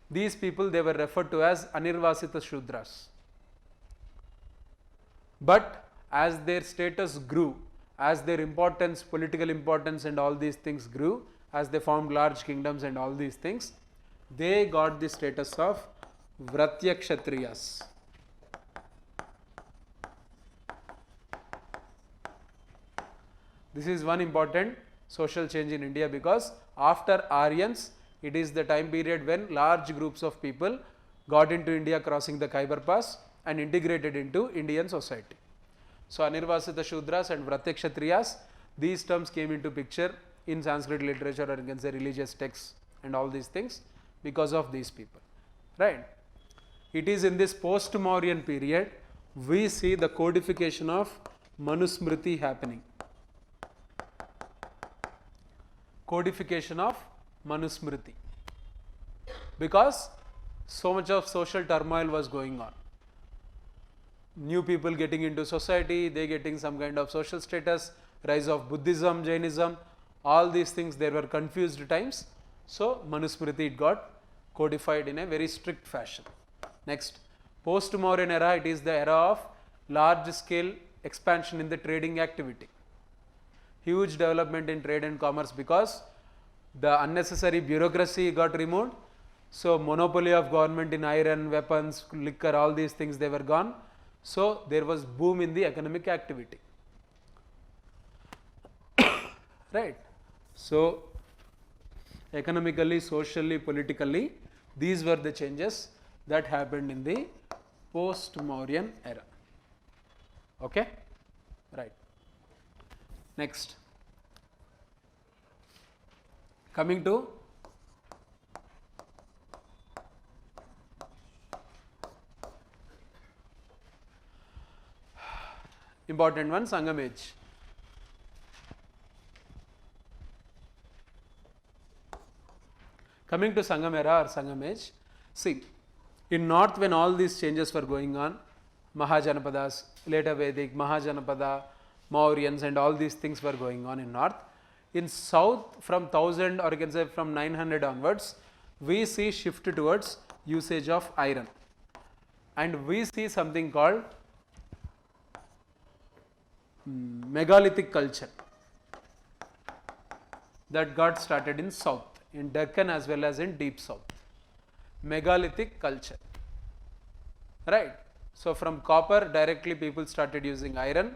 these people, they were referred to as Anirvasita Shudras. But as their status grew, as their importance, political importance and all these things grew, as they formed large kingdoms and all these things, they got the status of Vratya Kshatriyas. This is one important social change in India, because after Aryans, it is the time period when large groups of people got into India crossing the Khyber Pass and integrated into Indian society. So Anirvasita Shudras and Vratya Kshatriyas, these terms came into picture in Sanskrit literature, or you can say religious texts and all these things, because of these people, right? It is in this post-Mauryan period we see the codification of Manusmriti happening. Codification of Manusmriti, because so much of social turmoil was going on. New people getting into society, they getting some kind of social status, rise of Buddhism, Jainism, all these things, there were confused times. So Manusmriti, it got codified in a very strict fashion. Next, post-Mauryan era, it is the era of large scale expansion in the trading activity. Huge development in trade and commerce, because the unnecessary bureaucracy got removed. So monopoly of government in iron, weapons, liquor, all these things, they were gone. So there was boom in the economic activity, right? So economically, socially, politically, these were the changes that happened in the post-Mauryan era. Okay, right. Next, coming to important one, Sangam age. Coming to Sangam era or Sangam age, see, in north when all these changes were going on, Mahajanapadas, later Vedic, Mahajanapada, Mauryans and all these things were going on in north. In south, from 1000 or you can say from 900 onwards, we see shift towards usage of iron, and we see something called megalithic culture that got started in south, in Deccan as well as in deep south. Megalithic culture, right? So from copper directly people started using iron.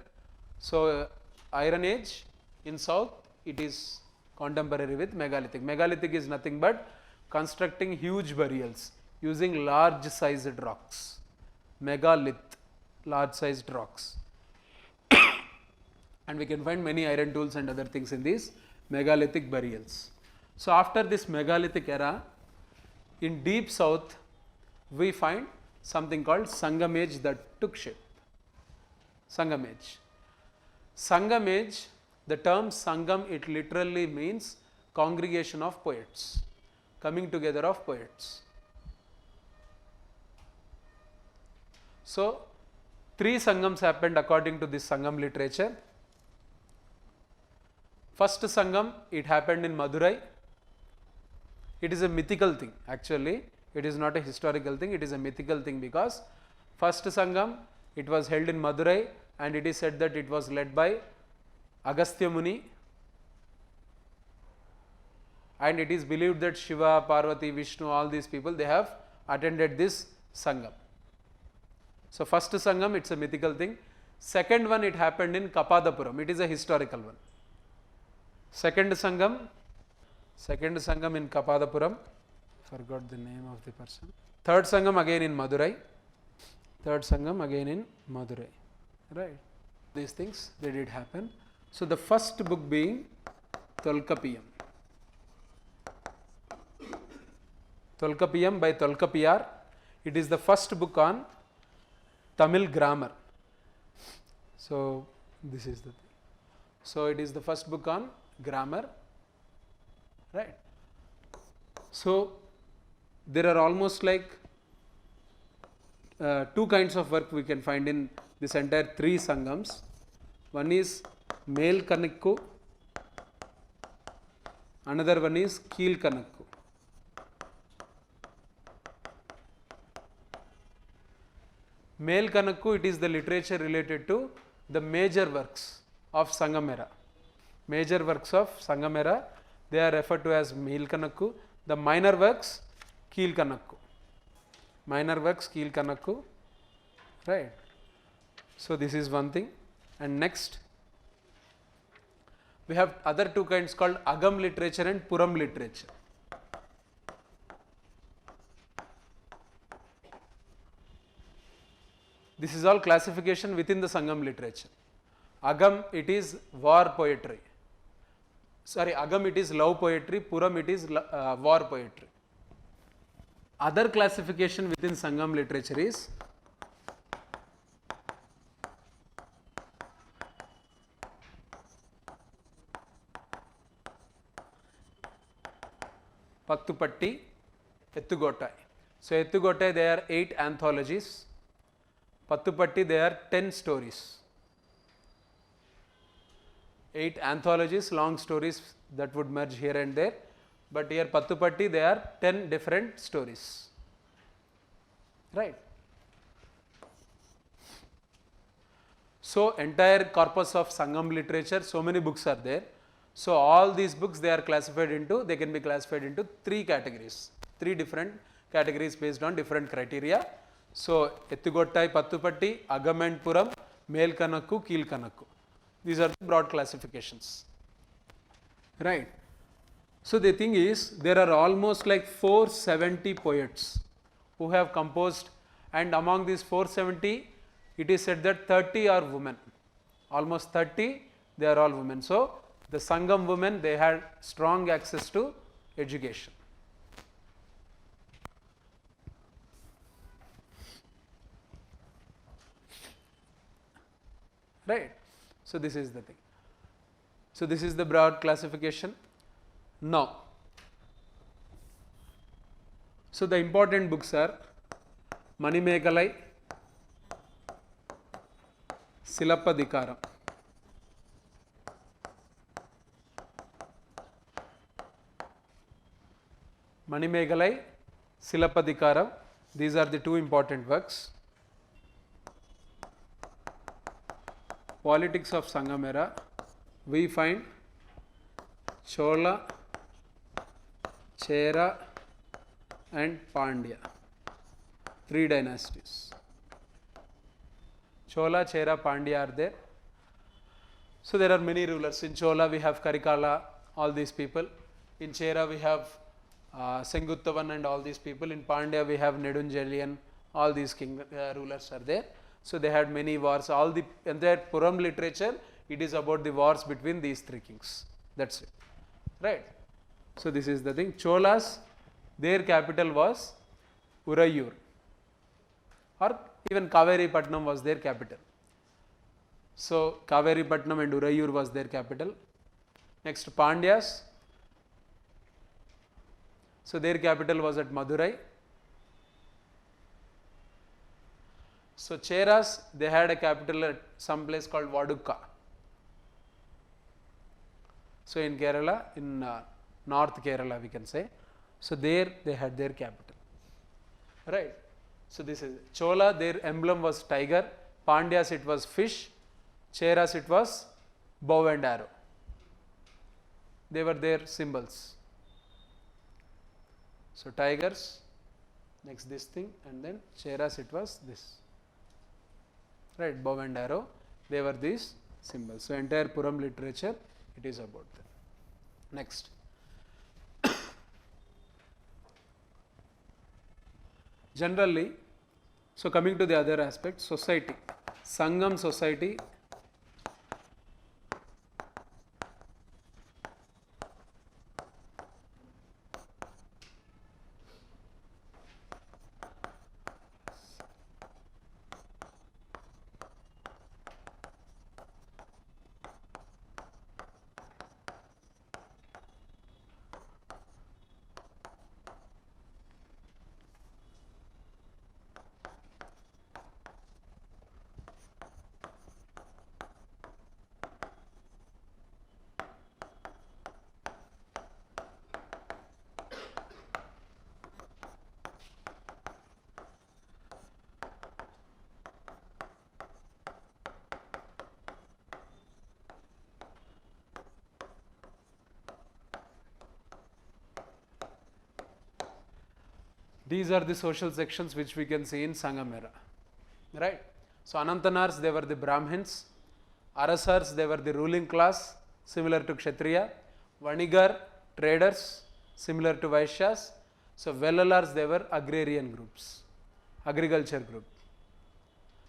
So iron age in south, it is contemporary with megalithic. Megalithic is nothing but constructing huge burials using large sized rocks. Megalith, large sized rocks. And we can find many iron tools and other things in these megalithic burials. So after this megalithic era, in deep south, we find something called Sangam age that took shape. Sangam age. Sangam age, the term Sangam, it literally means congregation of poets, coming together of poets. So 3 Sangams happened according to this Sangam literature. First Sangam, it happened in Madurai. It is a mythical thing, actually. It is not a historical thing, it is a mythical thing, because first Sangam, it was held in Madurai, and it is said that it was led by Agastya Muni, and it is believed that Shiva, Parvati, Vishnu, all these people, they have attended this Sangam. So first Sangam, it's a mythical thing. Second one, it happened in Kapadapuram. It is a historical one. Second Sangam in Kapadapuram. Forgot the name of the person. Third Sangam again in Madurai. Right. These things, they did happen. So the first book being Tolkapiyam. Tolkapiyam by Tolkapiyar. It is the first book on Tamil grammar. So this is the thing. So it is the first book on grammar, right? So there are almost like two kinds of work we can find in this entire three Sangams. One is Mel Kanakku, another one is Keel Kanakku. Mel Kanakku, it is the literature related to the major works of Sangamera. Major works of Sangamera, they are referred to as Mel Kanakku. The minor works, Keel Kanakku. Minor works, Keel Kanakku. Right. So this is one thing. And next, we have other two kinds called Agam literature and Puram literature. This is all classification within the Sangam literature. Agam, it is war poetry. Sorry, Agam, it is love poetry. Puram, it is war poetry. Other classification within Sangam literature is Pattupatti, Ettugotai. So Ettugotai, there are 8 anthologies. Pattupatti, there are 10 stories. 8 anthologies, long stories that would merge here and there. But here Pattupatti, there are 10 different stories. Right. So entire corpus of Sangam literature, so many books are there. So all these books, they are classified into, they can be classified into 3 categories. 3 different categories based on different criteria. So Ettugottai, Pattupatti, Agam and Puram, Mel Kanakku, Keel Kanakku. These are the broad classifications. Right. So the thing is, there are almost like 470 poets who have composed, and among these 470, it is said that 30 are women. Almost 30, they are all women. So the Sangam women, they had strong access to education. Right. So this is the thing. So this is the broad classification. Now, so the important books are Manimekalai, Silapadikaram. Manimekalai, Silapadikaram, these are the 2 important works. Politics of Sangamera, we find Chola, Chera and Pandya, 3 dynasties. Chola, Chera, Pandya are there. So there are many rulers. In Chola we have Karikala, all these people. In Chera we have Senguttavan and all these people. In Pandya we have Nedunjalian, all these rulers are there. So they had many wars. All the entire Puram literature, it is about the wars between these 3 kings. That's it. Right. So this is the thing. Cholas, their capital was Urayur, or even Kaveri Patnam was their capital. So Kaveri Patnam and Urayur was their capital. Next, Pandyas. So their capital was at Madurai. So Cheras, they had a capital at some place called Vadukka. So in Kerala, in North Kerala we can say. So there they had their capital. Right. So this is Chola, their emblem was tiger. Pandyas, it was fish. Cheras, it was bow and arrow. They were their symbols. So tigers, next this thing, and then Cheras, it was this. Right, bow and arrow. they were these symbols. So, entire Puram literature, it is about them. Next. Generally, so coming to the other aspect, society, Sangam society, these are the social sections which we can see in Sangam era, right. So, Anantanars, they were the Brahmins, Arasars, they were the ruling class, similar to Kshatriya, Vanigar, traders, similar to Vaishyas. So, Vellalars, they were agrarian groups, agriculture group.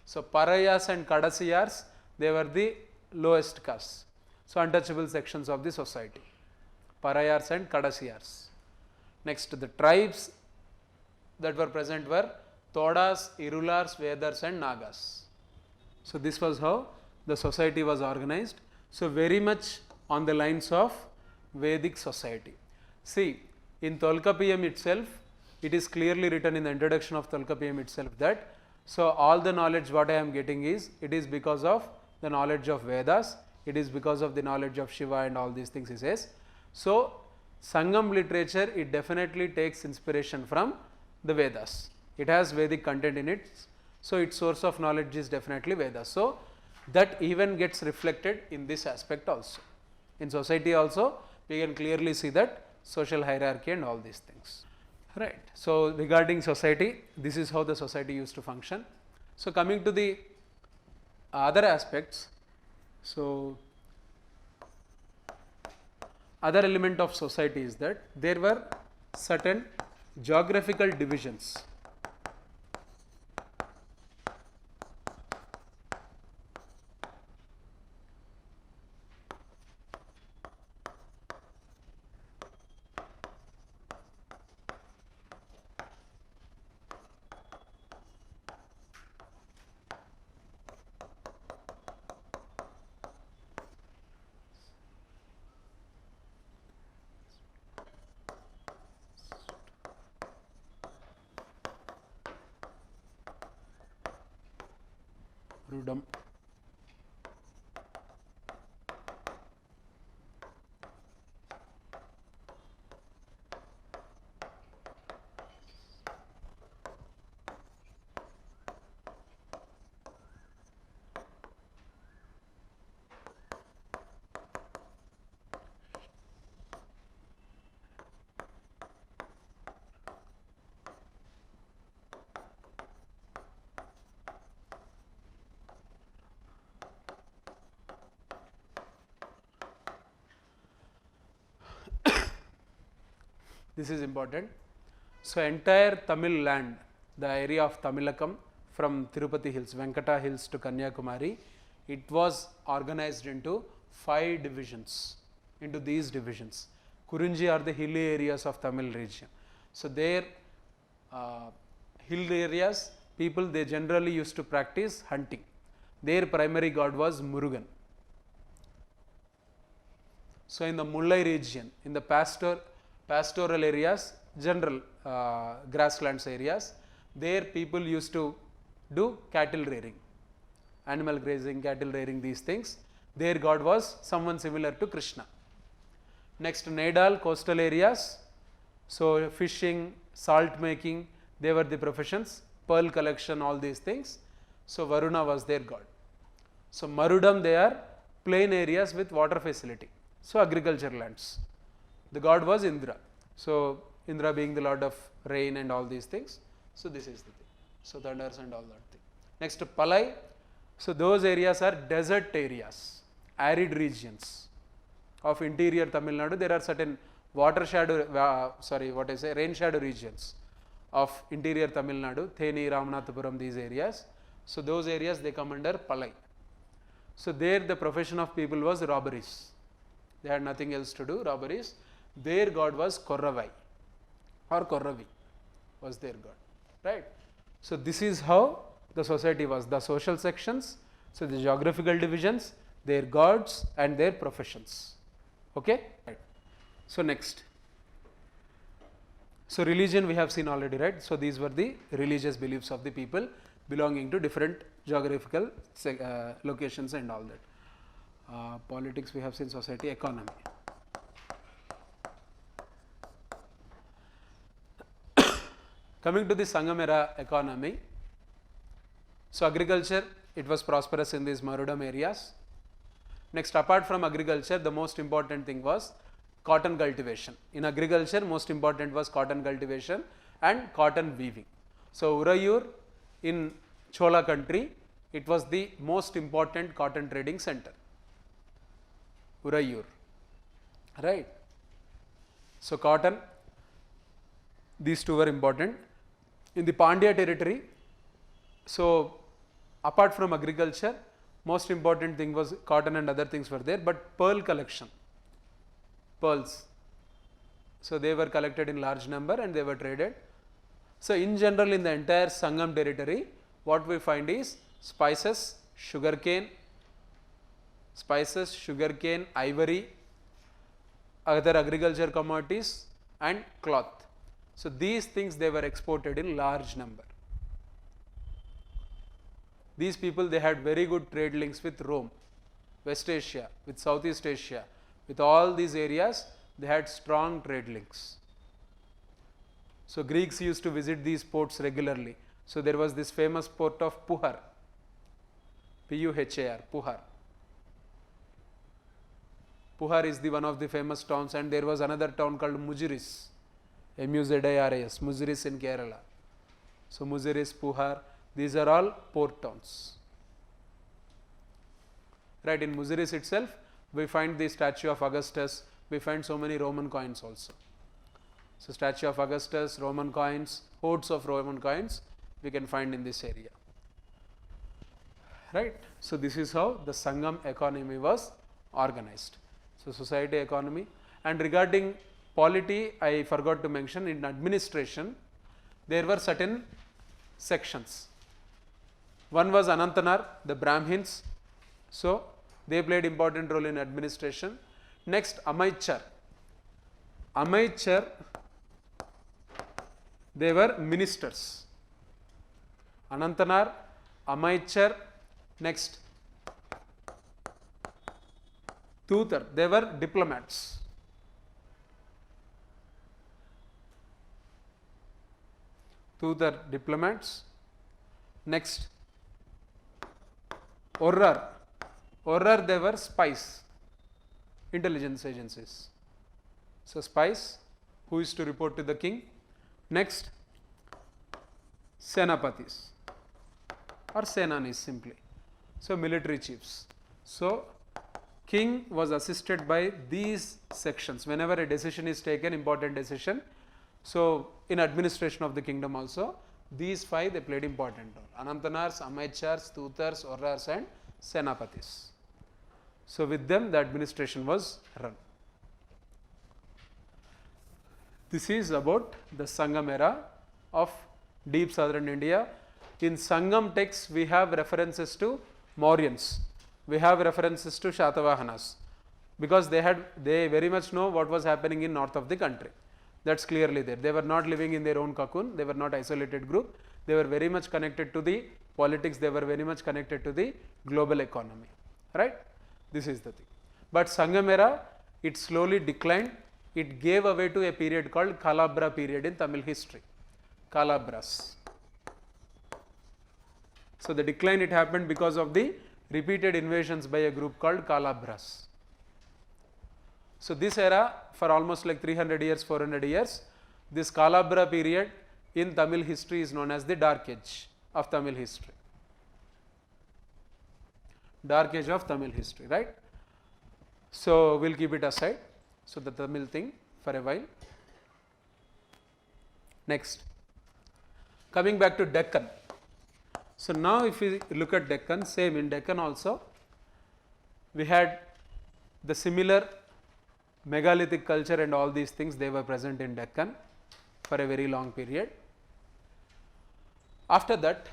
So, Parayas and Kadasiyars, they were the lowest caste, so untouchable sections of the society, Parayars and Kadasiyars. Next, the tribes that were present were Todas, Irulars, Vedars and Nagas. So, this was how the society was organized. So, very much on the lines of Vedic society. See, in Tolkapiyam itself, it is clearly written in the introduction of Tolkapiyam itself that, so all the knowledge what I am getting is, it is because of the knowledge of Vedas, it is because of the knowledge of Shiva and all these things he says. So, Sangam literature, it definitely takes inspiration from the Vedas. It has Vedic content in it, so its source of knowledge is definitely Vedas. So, that even gets reflected in this aspect also. In society also, we can clearly see that social hierarchy and all these things, right. So, regarding society, this is how the society used to function. So, coming to the other aspects, so other element of society is that there were certain geographical divisions. Rudam. This is important. So, entire Tamil land, the area of Tamilakam from Tirupati hills, Venkata hills to Kanyakumari, it was organized into 5 divisions, into these divisions. Kurunji are the hilly areas of Tamil region. So, there hill areas, people they generally used to practice hunting. Their primary god was Murugan. So, in the Mullai region, in the pastoral areas, general grasslands areas, there people used to do cattle rearing, animal grazing, cattle rearing, these things. Their god was someone similar to Krishna. Next, Nedal coastal areas, so fishing, salt making, they were the professions, pearl collection, all these things. So, Varuna was their god. So, Marudam, they are plain areas with water facility, so agriculture lands. The god was Indra. So, Indra being the lord of rain and all these things. So, this is the thing. So, thunders and all that thing. Next, Palai. So those areas are desert areas, arid regions of interior Tamil Nadu. There are certain water shadow, rain shadow regions of interior Tamil Nadu, Theni, Ramanathapuram, these areas. So those areas they come under Palai. So there the profession of people was robberies. They had nothing else to do, robberies. Their god was Korravai or Korravi was their god, right. So this is how the society was, the social sections, so the geographical divisions, their gods and their professions, okay. Right. So next, so religion we have seen already, right. So these were the religious beliefs of the people belonging to different geographical locations and all that. Politics we have seen, society, economy. Coming to the Sangam era economy, so agriculture, it was prosperous in these Marudam areas. Next, apart from agriculture, the most important thing was cotton cultivation. In agriculture, most important was cotton cultivation and cotton weaving. So Urayur in Chola country, it was the most important cotton trading center. Urayur, right. So cotton, these two were important. In the Pandya territory, so apart from agriculture, most important thing was cotton and other things were there, but pearl collection, pearls. So they were collected in large number and they were traded. So in general, in the entire Sangam territory, what we find is spices, sugarcane, ivory, other agriculture commodities and cloth. So these things they were exported in large number. These people, they had very good trade links with Rome, West Asia, with Southeast Asia, with all these areas they had strong trade links. So Greeks used to visit these ports regularly. So there was this famous port of Puhar, P-U-H-A-R, Puhar. Puhar is the one of the famous towns, and there was another town called Muziris, M-U-Z-I-R-A-S, Muziris in Kerala. So Muziris, Puhar, these are all port towns. Right, in Muziris itself, we find the statue of Augustus, we find so many Roman coins also. So statue of Augustus, Roman coins, hordes of Roman coins we can find in this area. Right. So this is how the Sangam economy was organized. So society, economy, and regarding polity, I forgot to mention, in administration there were certain sections. One was Anantanar, the Brahmins, so they played important role in administration. Next, Amaichar. Amaichar, they were ministers. Anantanar, Amaichar, next Tutar, they were diplomats. Tutar, diplomats. Next, Orrar. Orrar, they were spies, intelligence agencies. So spies who used to report to the king. Next, Senapatis or Senanis simply. So military chiefs. So king was assisted by these sections whenever a decision is taken, important decision. So in administration of the kingdom also, these five they played important role: Anantanars, Amaichars, Tutars, Orrars and Senapatis. So with them the administration was run. This is about the Sangam era of deep southern India. In Sangam texts we have references to Mauryans, we have references to Shatavahanas, because they very much know what was happening in north of the country. That's clearly there. They were not living in their own cocoon, they were not isolated group, they were very much connected to the politics, they were very much connected to the global economy, right. This is the thing. But Sangam era, it slowly declined, it gave away to a period called Kalabra period in Tamil history, Kalabras. So the decline it happened because of the repeated invasions by a group called Kalabras. So this era for almost like 300 years, 400 years, this Kalabra period in Tamil history is known as the dark age of Tamil history. dark age of Tamil history, right? So we'll keep it aside. So the Tamil thing for a while. Next, coming back to Deccan. So now if we look at Deccan, same in Deccan also, we had the similar megalithic culture and all these things, they were present in Deccan for a very long period. After that,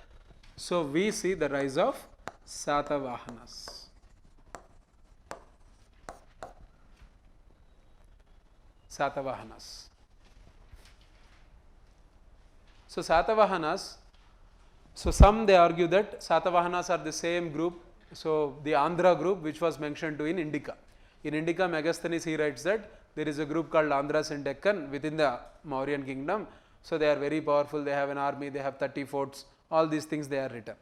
so we see the rise of Satavahanas. Satavahanas. So Satavahanas, so some they argue that Satavahanas are the same group, so the Andhra group which was mentioned to in Indica. In Indica, Megasthenes he writes that there is a group called Andhras in Deccan within the Mauryan kingdom. So they are very powerful, they have an army, they have 30 forts, all these things they are written.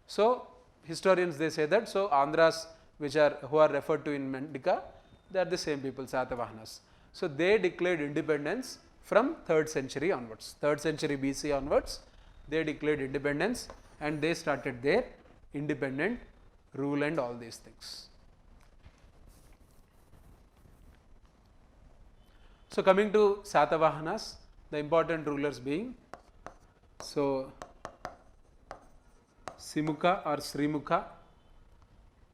So historians they say that, so Andhras who are referred to in Indica, they are the same people, Satavahanas. So they declared independence from 3rd century onwards, 3rd century BC onwards, they declared independence and they started their independent rule and all these things. So coming to Satavahanas, the important rulers being, so Simukha or Srimukha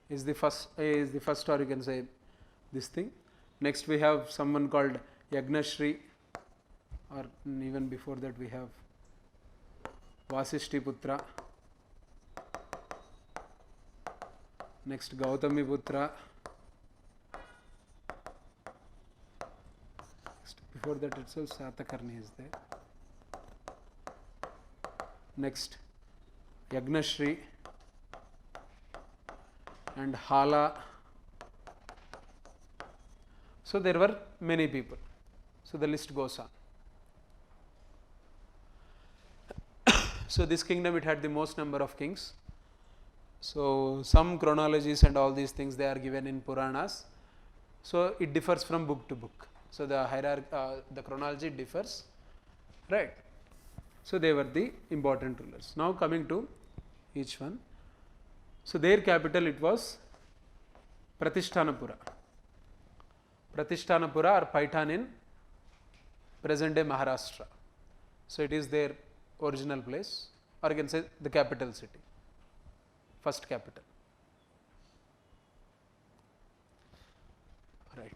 is the first, or you can say this thing. Next we have someone called Yagnashri, or even before that we have Vasishtiputra. Next Gautamiputra. Before that itself Satakarni is there. Next Yagnashri and Hala. So there were many people. So the list goes on. So this kingdom, it had the most number of kings. So some chronologies and all these things they are given in Puranas. So it differs from book to book. So the hierarchy, the chronology differs, right? So they were the important rulers. Now coming to each one. So their capital it was Pratishtanapura. Pratishtanapura or Paitan in present day Maharashtra. So it is their original place, or you can say the capital city, first capital. Right.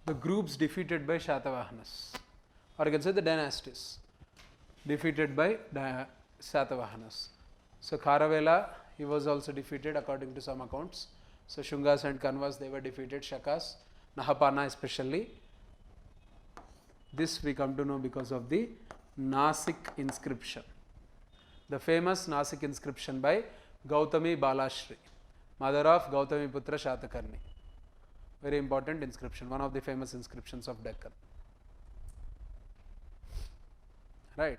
The groups defeated by Shatavahanas, or you can say the dynasties defeated by Satavahanas. So Kharavela, he was also defeated according to some accounts. So Shungas and Kanvas, they were defeated, Shakas, Nahapana especially. This we come to know because of the Nasik inscription. The famous Nasik inscription by Gautami Balashri, mother of Gautami Putra Shatakarni. Very important inscription, one of the famous inscriptions of Deccan. Right.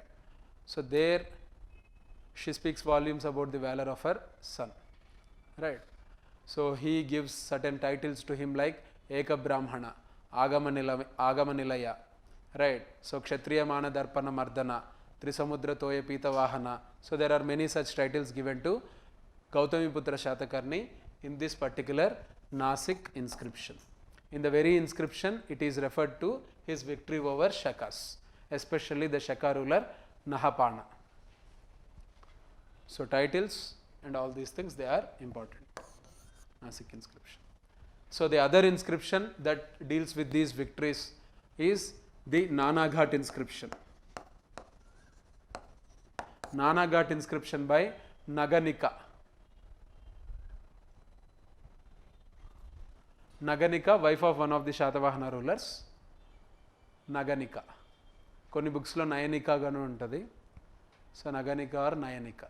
So there she speaks volumes about the valor of her son. Right. So he gives certain titles to him like Eka Brahmana, Agamanilaya. Right. So Kshatriya Mana Darpana Mardana, Trisamudra Toya Pita Vahana. So there are many such titles given to Gautami Putra Shatakarni in this particular Nasik inscription. In the very inscription, it is referred to his victory over Shakas, especially the Shaka ruler Nahapana. So titles and all these things, they are important. Nasik inscription. So the other inscription that deals with these victories is the Nanaghat inscription. Nanaghat inscription by Naganika. Naganika, wife of one of the Shatavahana rulers. Naganika. Konni books lo Nayanika ganu untadi. So Naganika or Nayanika.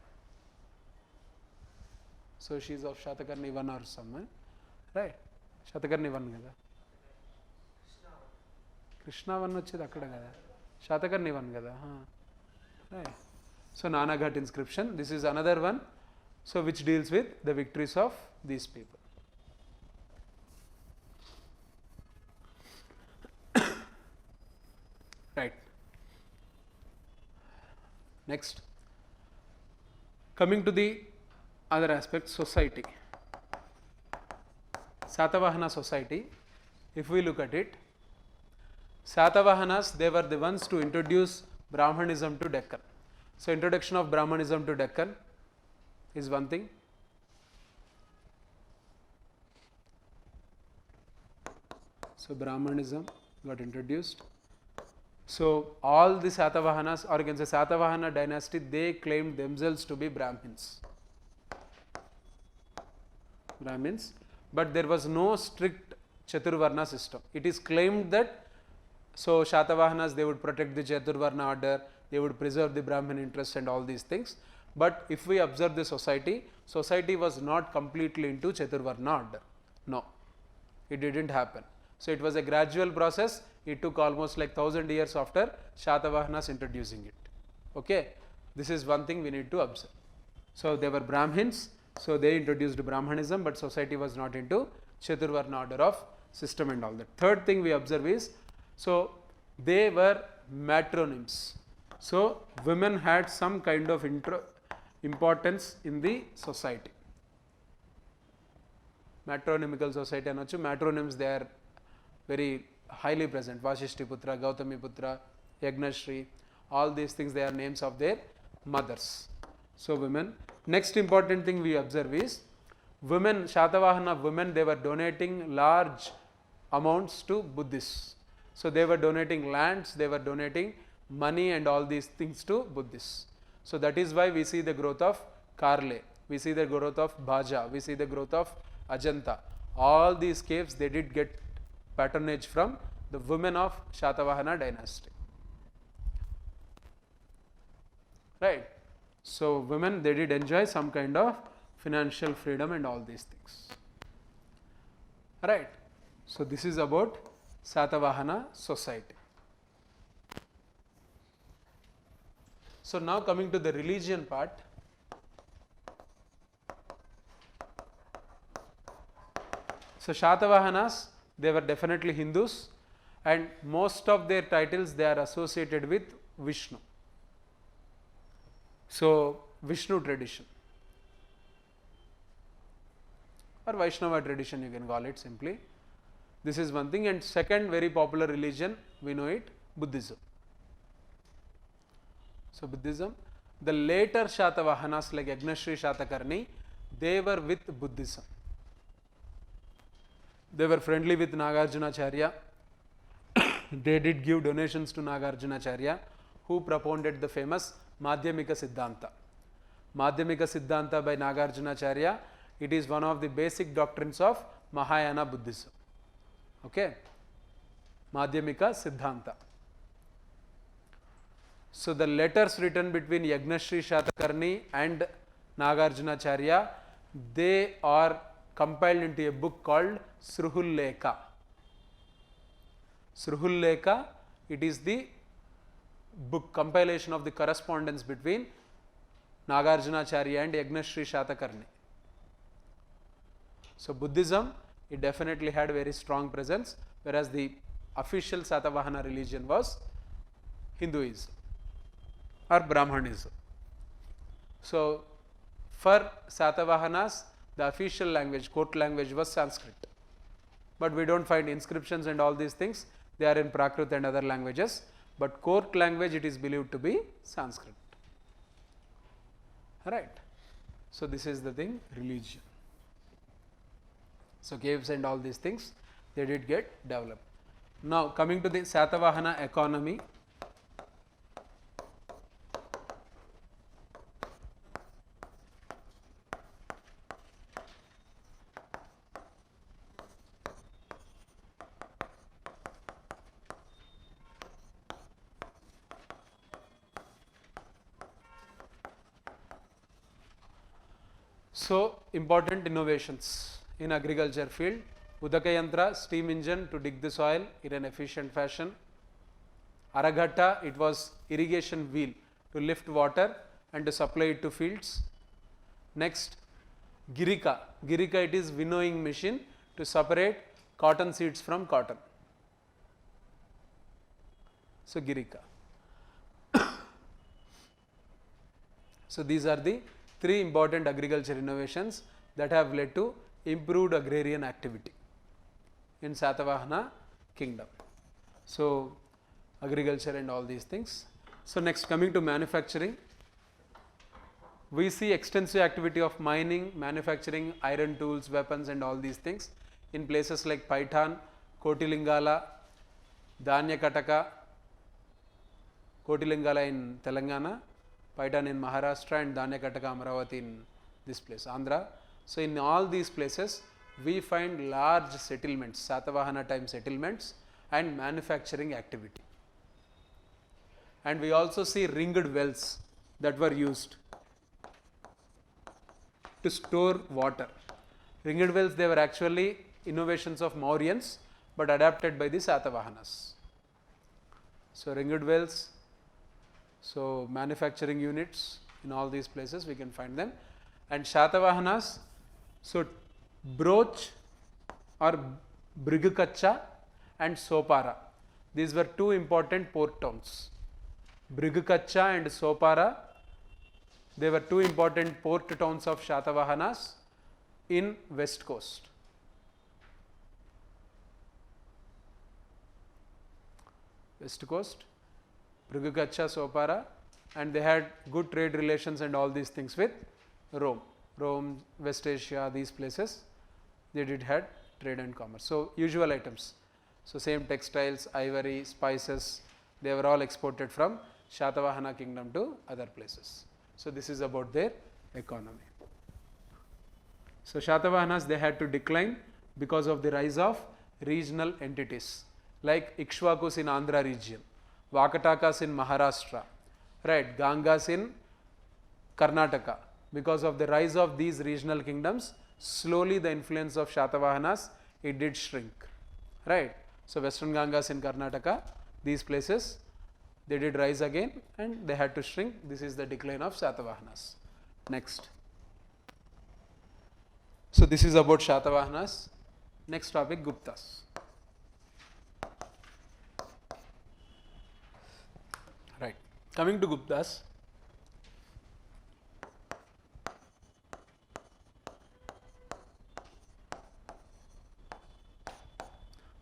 So she is of Shatakarni 1 or someone, right? Shatakarni 1 kada. Krishna 1 vachedi akkada kada. Shatakarni 1 kada. Right. So Nana Ghat inscription. This is another one. So which deals with the victories of these people. Right. Next, coming to the other aspect, society. Satavahana society, if we look at it, Satavahanas, they were the ones to introduce Brahmanism to Deccan. So introduction of Brahmanism to Deccan is one thing. So Brahmanism got introduced. So all the Satavahanas, or you can say Satavahana dynasty, they claimed themselves to be Brahmins. But there was no strict Chaturvarna system. It is claimed that, so Shatavahanas, they would protect the Chaturvarna order, they would preserve the Brahmin interest and all these things. But if we observe the society, society was not completely into Chaturvarna order. No, it didn't happen. So it was a gradual process. It took almost like 1000 years after Shatavahanas introducing it. Okay, this is one thing we need to observe. So they were Brahmins, so they introduced Brahmanism, but society was not into Chaturvarna order of system and all that. Third thing we observe is, so they were matronyms. So women had some kind of importance in the society. Matronymical society anochu, matronyms, they are very highly present. Vashishti Putra, Gautami Putra, Yagnashri, all these things, they are names of their mothers. So women. Next important thing we observe is, women, Shatavahana women, they were donating large amounts to Buddhists. So they were donating lands, they were donating money and all these things to Buddhists. So that is why we see the growth of Karle, we see the growth of Bhaja, we see the growth of Ajanta. All these caves, they did get patronage from the women of Shatavahana dynasty. Right. So women, they did enjoy some kind of financial freedom and all these things. Right. So this is about Satavahana society. So now coming to the religion part. So Shatavahanas, they were definitely Hindus, and most of their titles, they are associated with Vishnu. So Vishnu tradition or Vaishnava tradition, you can call it simply. This is one thing. And second very popular religion, we know it, Buddhism. So Buddhism, the later Shatavahanas like Yagnashri Shatakarni, they were with Buddhism. They were friendly with Nagarjunacharya. They did give donations to Nagarjunacharya, who propounded the famous Madhyamika Siddhanta. Madhyamika Siddhanta by Nagarjunacharya, it is one of the basic doctrines of Mahayana Buddhism. Okay, Madhyamika Siddhanta. So the letters written between Yagnashri Shatakarni and Nagarjunacharya, they are compiled into a book called Sruhulleka. Sruhulleka, it is the book compilation of the correspondence between Nagarjunacharya and Yagnashri Shatakarni. So Buddhism, it definitely had very strong presence, whereas the official Satavahana religion was Hinduism or Brahmanism. So for Satavahanas, the official language, court language was Sanskrit. But we don't find inscriptions and all these things, they are in Prakrit and other languages. But court language, it is believed to be Sanskrit. Right. So this is the thing, religion. So caves and all these things, they did get developed. Now coming to the Satavahana economy. So, important innovations in agriculture field: Udaka Yantra, steam engine to dig the soil in an efficient fashion. Araghatta, it was irrigation wheel to lift water and to supply it to fields. Next, Girika, it is winnowing machine to separate cotton seeds from cotton. So, Girika. So, these are the 3 important agriculture innovations that have led to improved agrarian activity in Satavahana kingdom. So, agriculture and all these things. So, next coming to manufacturing, we see extensive activity of mining, manufacturing, iron tools, weapons and all these things in places like Paitan, Kotilingala, Dhanyakataka, Kotilingala in Telangana, Paitan in Maharashtra and Dhanyakataka Amravati in this place, Andhra. So, in all these places we find large settlements, Satavahana time settlements and manufacturing activity. And we also see ringed wells that were used to store water. Ringed wells, they were actually innovations of Mauryans but adapted by the Satavahanas. So, ringed wells, so manufacturing units in all these places we can find them. And Shatavahanas, so Broch or Brigukacha and Sopara, these were 2 important port towns. Brigukacha and Sopara, they were 2 important port towns of Shatavahanas in west coast. West coast, Brigukacha, Sopara, and they had good trade relations and all these things with Rome. Rome, West Asia, these places, they did had trade and commerce. So, usual items. So, same textiles, ivory, spices, they were all exported from Shatavahana kingdom to other places. So, this is about their economy. So, Shatavahanas, they had to decline because of the rise of regional entities like Ikshvakus in Andhra region, Vakatakas in Maharashtra, right, Gangas in Karnataka. Because of the rise of these regional kingdoms, slowly the influence of Shatavahanas, it did shrink, right. So, Western Gangas in Karnataka, these places, they did rise again and they had to shrink. This is the decline of Satavahanas. Next. So, this is about Shatavahanas. Next topic, Guptas. Right. Coming to Guptas.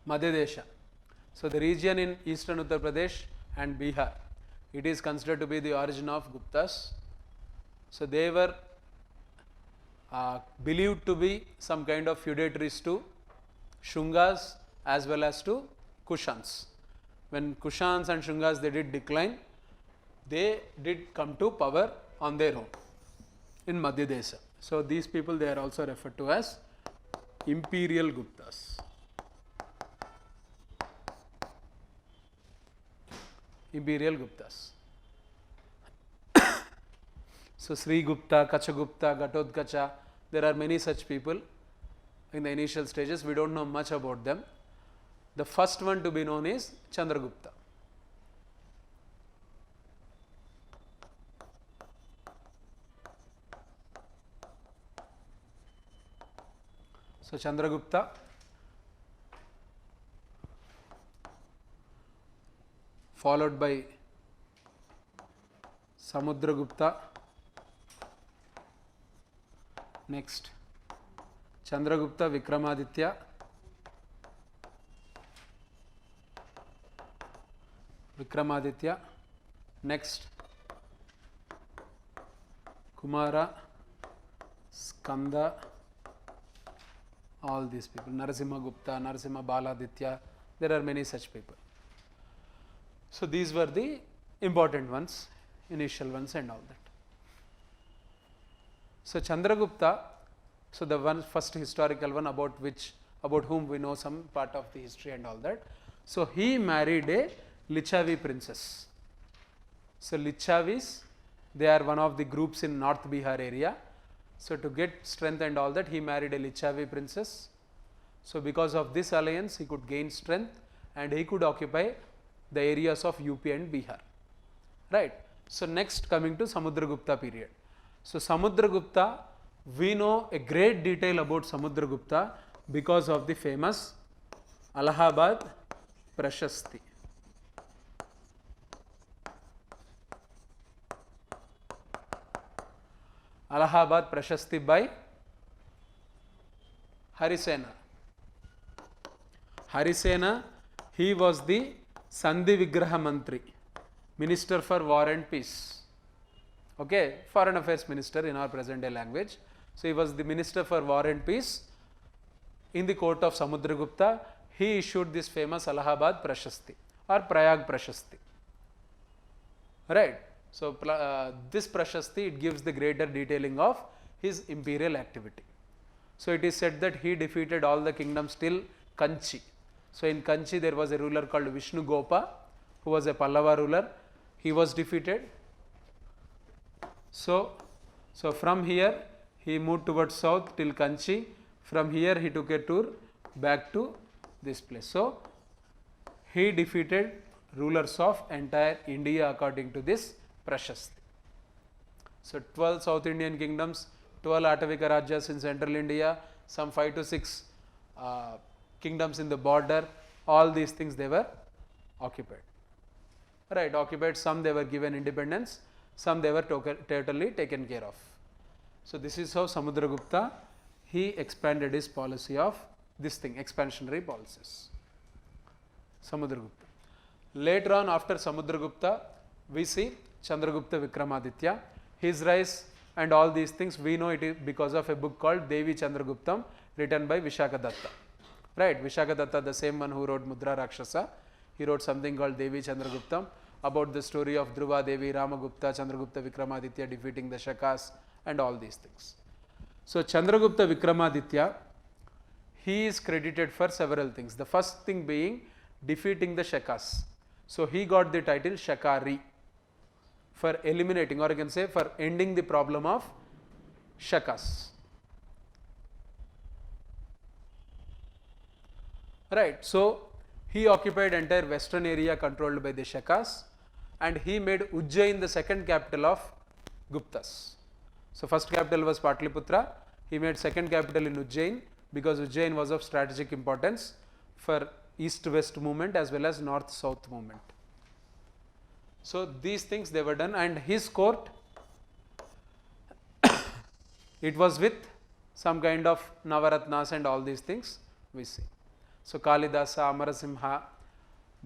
Madhya Desha. So, the region in eastern Uttar Pradesh and Bihar, it is considered to be the origin of Guptas. So, they were believed to be some kind of feudatories to Shungas as well as to Kushans. When Kushans and Shungas, they did decline, they did come to power on their own in Madhya Desha. So, these people, they are also referred to as imperial Guptas. Imperial Guptas. So, Sri Gupta, Kacha Gupta, Gatotkacha, there are many such people in the initial stages. We do not know much about them. The first one to be known is Chandragupta. So, Chandragupta, followed by Samudragupta, next Chandragupta Vikramaditya, next Kumara, Skanda, all these people, Narasimha Gupta, Narasimha Baladitya, there are many such people. So, these were the important ones, initial ones and all that. So, Chandragupta, so the one first historical one about whom we know some part of the history and all that. So, he married a Lichavi princess. So, Lichavis, they are one of the groups in North Bihar area. So to get strength and all that, he married a Lichavi princess. So because of this alliance, he could gain strength and he could occupy the areas of UP and Bihar. Right. So next, coming to Samudragupta period. So Samudragupta, we know a great detail about Samudragupta because of the famous Allahabad Prashasti. Allahabad Prashasti by Harisena. Harisena, he was the Sandhi Vigraha Mantri, Minister for War and Peace. Okay, Foreign Affairs Minister in our present day language. So he was the Minister for War and Peace in the court of Samudragupta. He issued this famous Allahabad Prashasti or Prayag Prashasti. Right. So this Prashasti, it gives the greater detailing of his imperial activity. So it is said that he defeated all the kingdoms till Kanchi. So in Kanchi there was a ruler called Vishnu Gopa, who was a Pallava ruler. He was defeated. So from here he moved towards south till Kanchi. From here he took a tour back to this place. So he defeated rulers of entire India according to this Prashasti. So 12 South Indian kingdoms, 12 Atavika Rajyas in central India, some 5 to 6 kingdoms in the border, all these things they were occupied. Right, occupied, some they were given independence, some they were totally taken care of. So this is how Samudragupta, he expanded his policy of this thing, expansionary policies. Samudragupta. Later on, after Samudragupta, we see Chandragupta Vikramaditya. His rise and all these things, we know it is because of a book called Devi Chandraguptam, written by Vishakadatta. Right, Vishakadatta, the same one who wrote Mudra Rakshasa, he wrote something called Devi Chandraguptam about the story of Dhruva Devi, Ramagupta, Chandragupta Vikramaditya defeating the Shakas and all these things. So Chandragupta Vikramaditya, he is credited for several things. The first thing being defeating the Shakas. So he got the title Shakari for eliminating, or you can say for ending the problem of Shakas. Right. So he occupied entire western area controlled by the Shakas, and he made Ujjain the second capital of Guptas. So first capital was Patliputra. He made second capital in Ujjain because Ujjain was of strategic importance for east-west movement as well as north-south movement. So these things they were done, and his court, it was with some kind of Navaratnas and all these things we see. So Kalidasa, Amarasimha,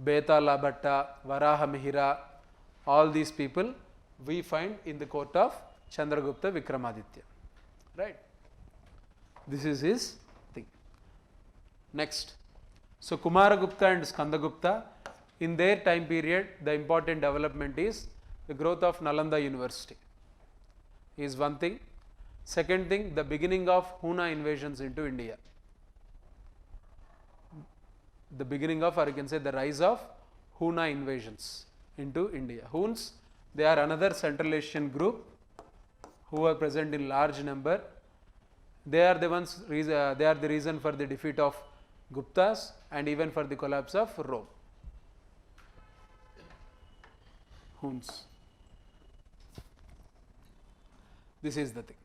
Betala Bhatta, Varaha Mihira, all these people we find in the court of Chandragupta Vikramaditya. Right. This is his thing. Next. So Kumaragupta and Skandagupta, in their time period, the important development is the growth of Nalanda University is one thing. Second thing, the beginning of Huna invasions into India. The beginning of, or you can say the rise of Huna invasions into India. Huns, they are another Central Asian group who are present in large number. They are the ones, they are the reason for the defeat of Guptas and even for the collapse of Rome. Huns. This is the thing.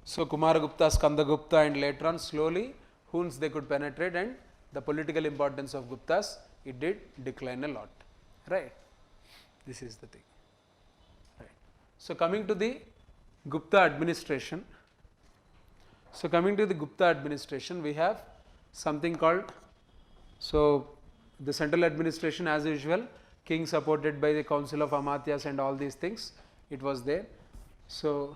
So Kumaragupta, Skandagupta, and later on slowly Huns they could penetrate, and the political importance of Guptas, it did decline a lot. Right. This is the thing. Right. So coming to the Gupta administration. So coming to the Gupta administration, we have something called, so the central administration as usual, king supported by the council of Amatyas and all these things, it was there. So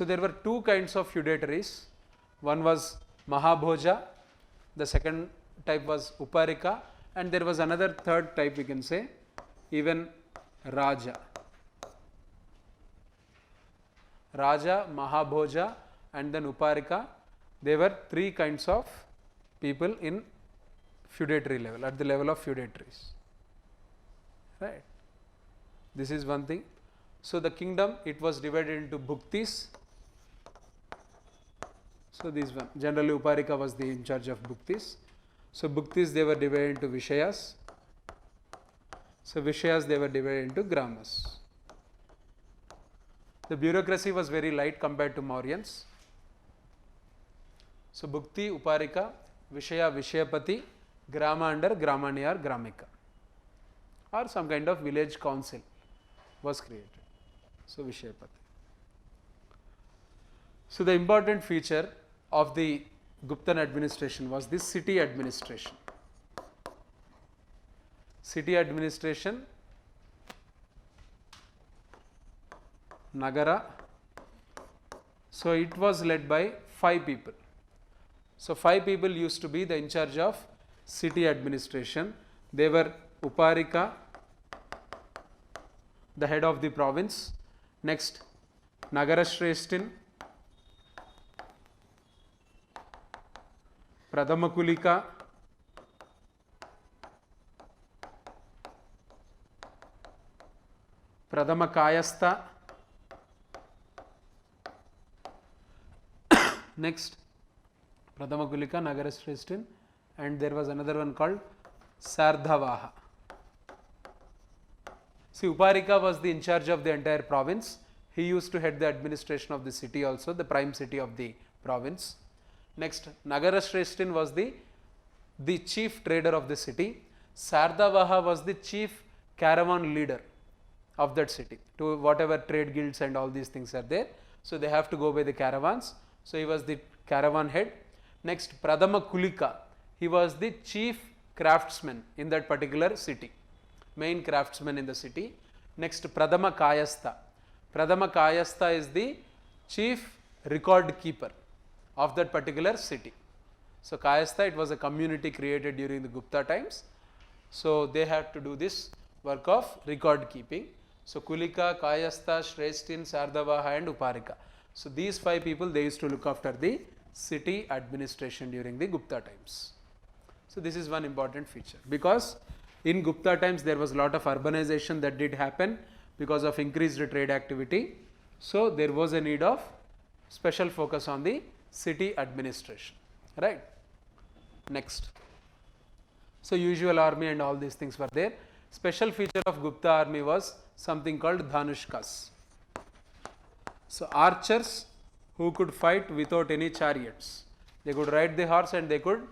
there were two kinds of feudatories. One was Mahabhoja, the second type was Uparika, and there was another third type we can say, even Raja. Raja, Mahabhoja, and then Uparika. there were three kinds of people in feudatory level, at the level of feudatories, right. This is one thing. So, the kingdom, it was divided into bhuktis. So, this one generally Uparika was the in charge of bhuktis. So, bhuktis, they were divided into vishayas. So, vishayas, they were divided into gramas. The bureaucracy was very light compared to Mauryans. So, bhukti, uparika, vishaya, vishayapati, grama under gramani or gramika, or some kind of village council was created. So, vishayapati. So, the important feature of the Guptan administration was this city administration. City administration, Nagara. So, it was led by 5 people. So, 5 people used to be the in charge of city administration. They were Uparika, the head of the province. Next, Nagarashreshtin, Pradhamakulika, Pradhamakayastha, next Pradhamakulika, Nagarashreshtin, and there was another one called Sardhavaha. See, Uparika was the in charge of the entire province. He used to head the administration of the city also, the prime city of the province. Next, Nagarashreshtin was the chief trader of the city. Sardhavaha was the chief caravan leader of that city, to whatever trade guilds and all these things are there. So, they have to go by the caravans. So, he was the caravan head. Next, Pradhamakulika, he was the chief craftsman in that particular city, main craftsman in the city. Next, Pradhamakayastha. Pradhamakayastha is the chief record keeper of that particular city. So, Kayastha, it was a community created during the Gupta times. So, they had to do this work of record keeping. So, Kulika, Kayastha, Shreshtin, Sardhavaha and Uparika. So, these 5 people, they used to look after the city administration during the Gupta times. So, this is one important feature, because in Gupta times there was a lot of urbanization that did happen because of increased trade activity. So, there was a need of special focus on the city administration, right. Next. So, usual army and all these things were there. Special feature of Gupta army was something called Dhanushkas. So, archers who could fight without any chariots. They could ride the horse and they could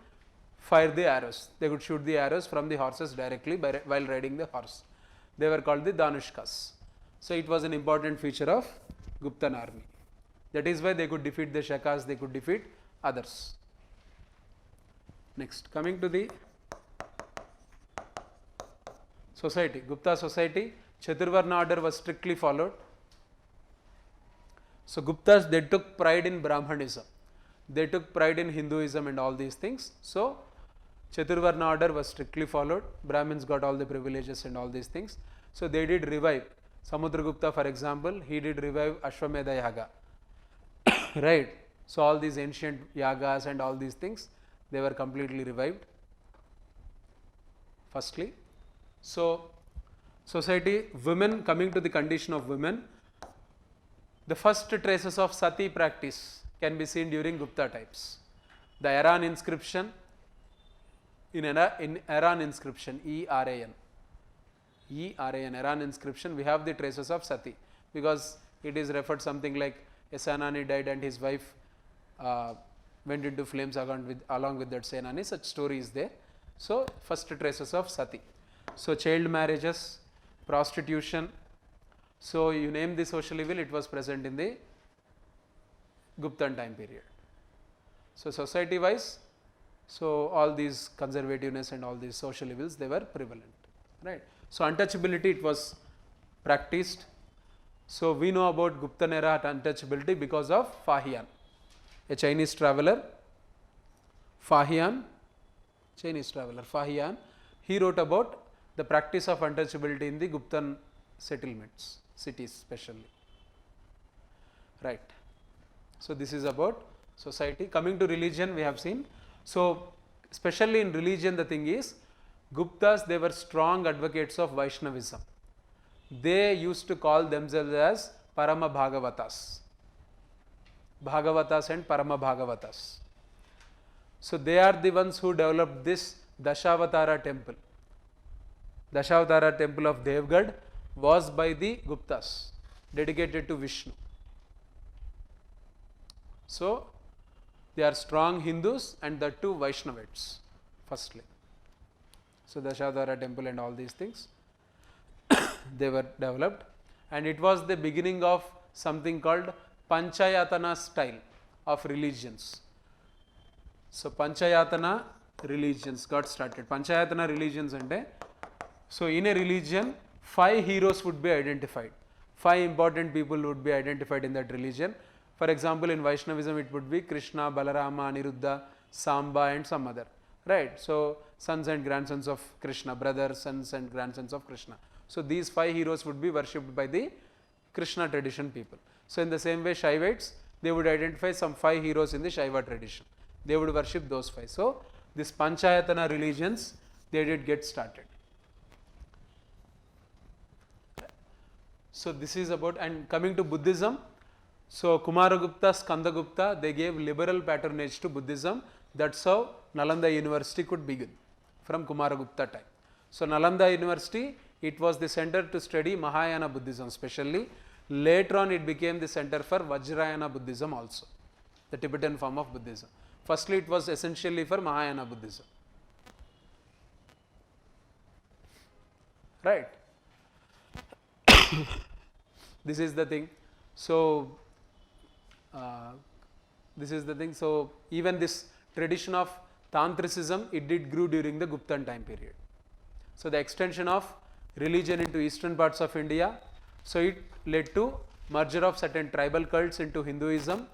fire the arrows. They could shoot the arrows from the horses directly while riding the horse. They were called the Dhanushkas. So, it was an important feature of Guptan army. That is why they could defeat the Shakas, they could defeat others. Next, coming to the society, Gupta society, Chaturvarna order was strictly followed. So, Guptas, they took pride in Brahmanism, they took pride in Hinduism and all these things. So, Chaturvarna order was strictly followed, Brahmins got all the privileges and all these things. So, they did revive, Samudragupta for example, he did revive Ashwamedha Yaga, right. So, all these ancient yagas and all these things, they were completely revived, firstly. So, society, women, coming to the condition of women, the first traces of sati practice can be seen during Gupta times. The Iran inscription, in Iran inscription, Iran, Iran inscription, we have the traces of sati, because it is referred something like Senani died and his wife went into flames along with that Senani, such story is there. So, first traces of sati. So, child marriages, prostitution. So, you name the social evil, it was present in the Guptan time period. So, society wise, so all these conservativeness and all these social evils, they were prevalent, right. So, untouchability, it was practiced. So, we know about Guptan era untouchability because of Fahian, a Chinese traveler, Fahian, he wrote about the practice of untouchability in the Guptan settlements, cities especially, right. So, this is about society. Coming to religion, we have seen. So, especially in religion, the thing is, Guptas, they were strong advocates of Vaishnavism. They used to call themselves as Parama Bhagavatas. Bhagavatas and Parama Bhagavatas. So, they are the ones who developed this Dashavatara temple. Dashavatara temple of Devgad was by the Guptas, dedicated to Vishnu. So, they are strong Hindus and the two Vaishnavites, firstly. So, Dashavatara temple and all these things, they were developed, and it was the beginning of something called Panchayatana style of religions. So, Panchayatana religions got started. Panchayatana religions ante, so in a religion, 5 heroes would be identified. 5 important people would be identified in that religion. For example, in Vaishnavism, it would be Krishna, Balarama, Aniruddha, Samba and some other. Right. So, sons and grandsons of Krishna, brothers, sons and grandsons of Krishna. So, these 5 heroes would be worshipped by the Krishna tradition people. So, in the same way, Shaivites, they would identify some 5 heroes in the Shaiva tradition. They would worship those 5. So, these Panchayatana religions, they did get started. So, this is about, and coming to Buddhism, so Kumaragupta, Skandagupta, they gave liberal patronage to Buddhism. That's how Nalanda University could begin, from Kumaragupta time. So, Nalanda University, it was the center to study Mahayana Buddhism specially. Later on, it became the center for Vajrayana Buddhism also, the Tibetan form of Buddhism. Firstly, it was essentially for Mahayana Buddhism. Right. This is the thing. So, this is the thing. So, even this tradition of Tantricism, it did grew during the Guptan time period. So, the extension of religion into eastern parts of India, so it led to merger of certain tribal cults into Hinduism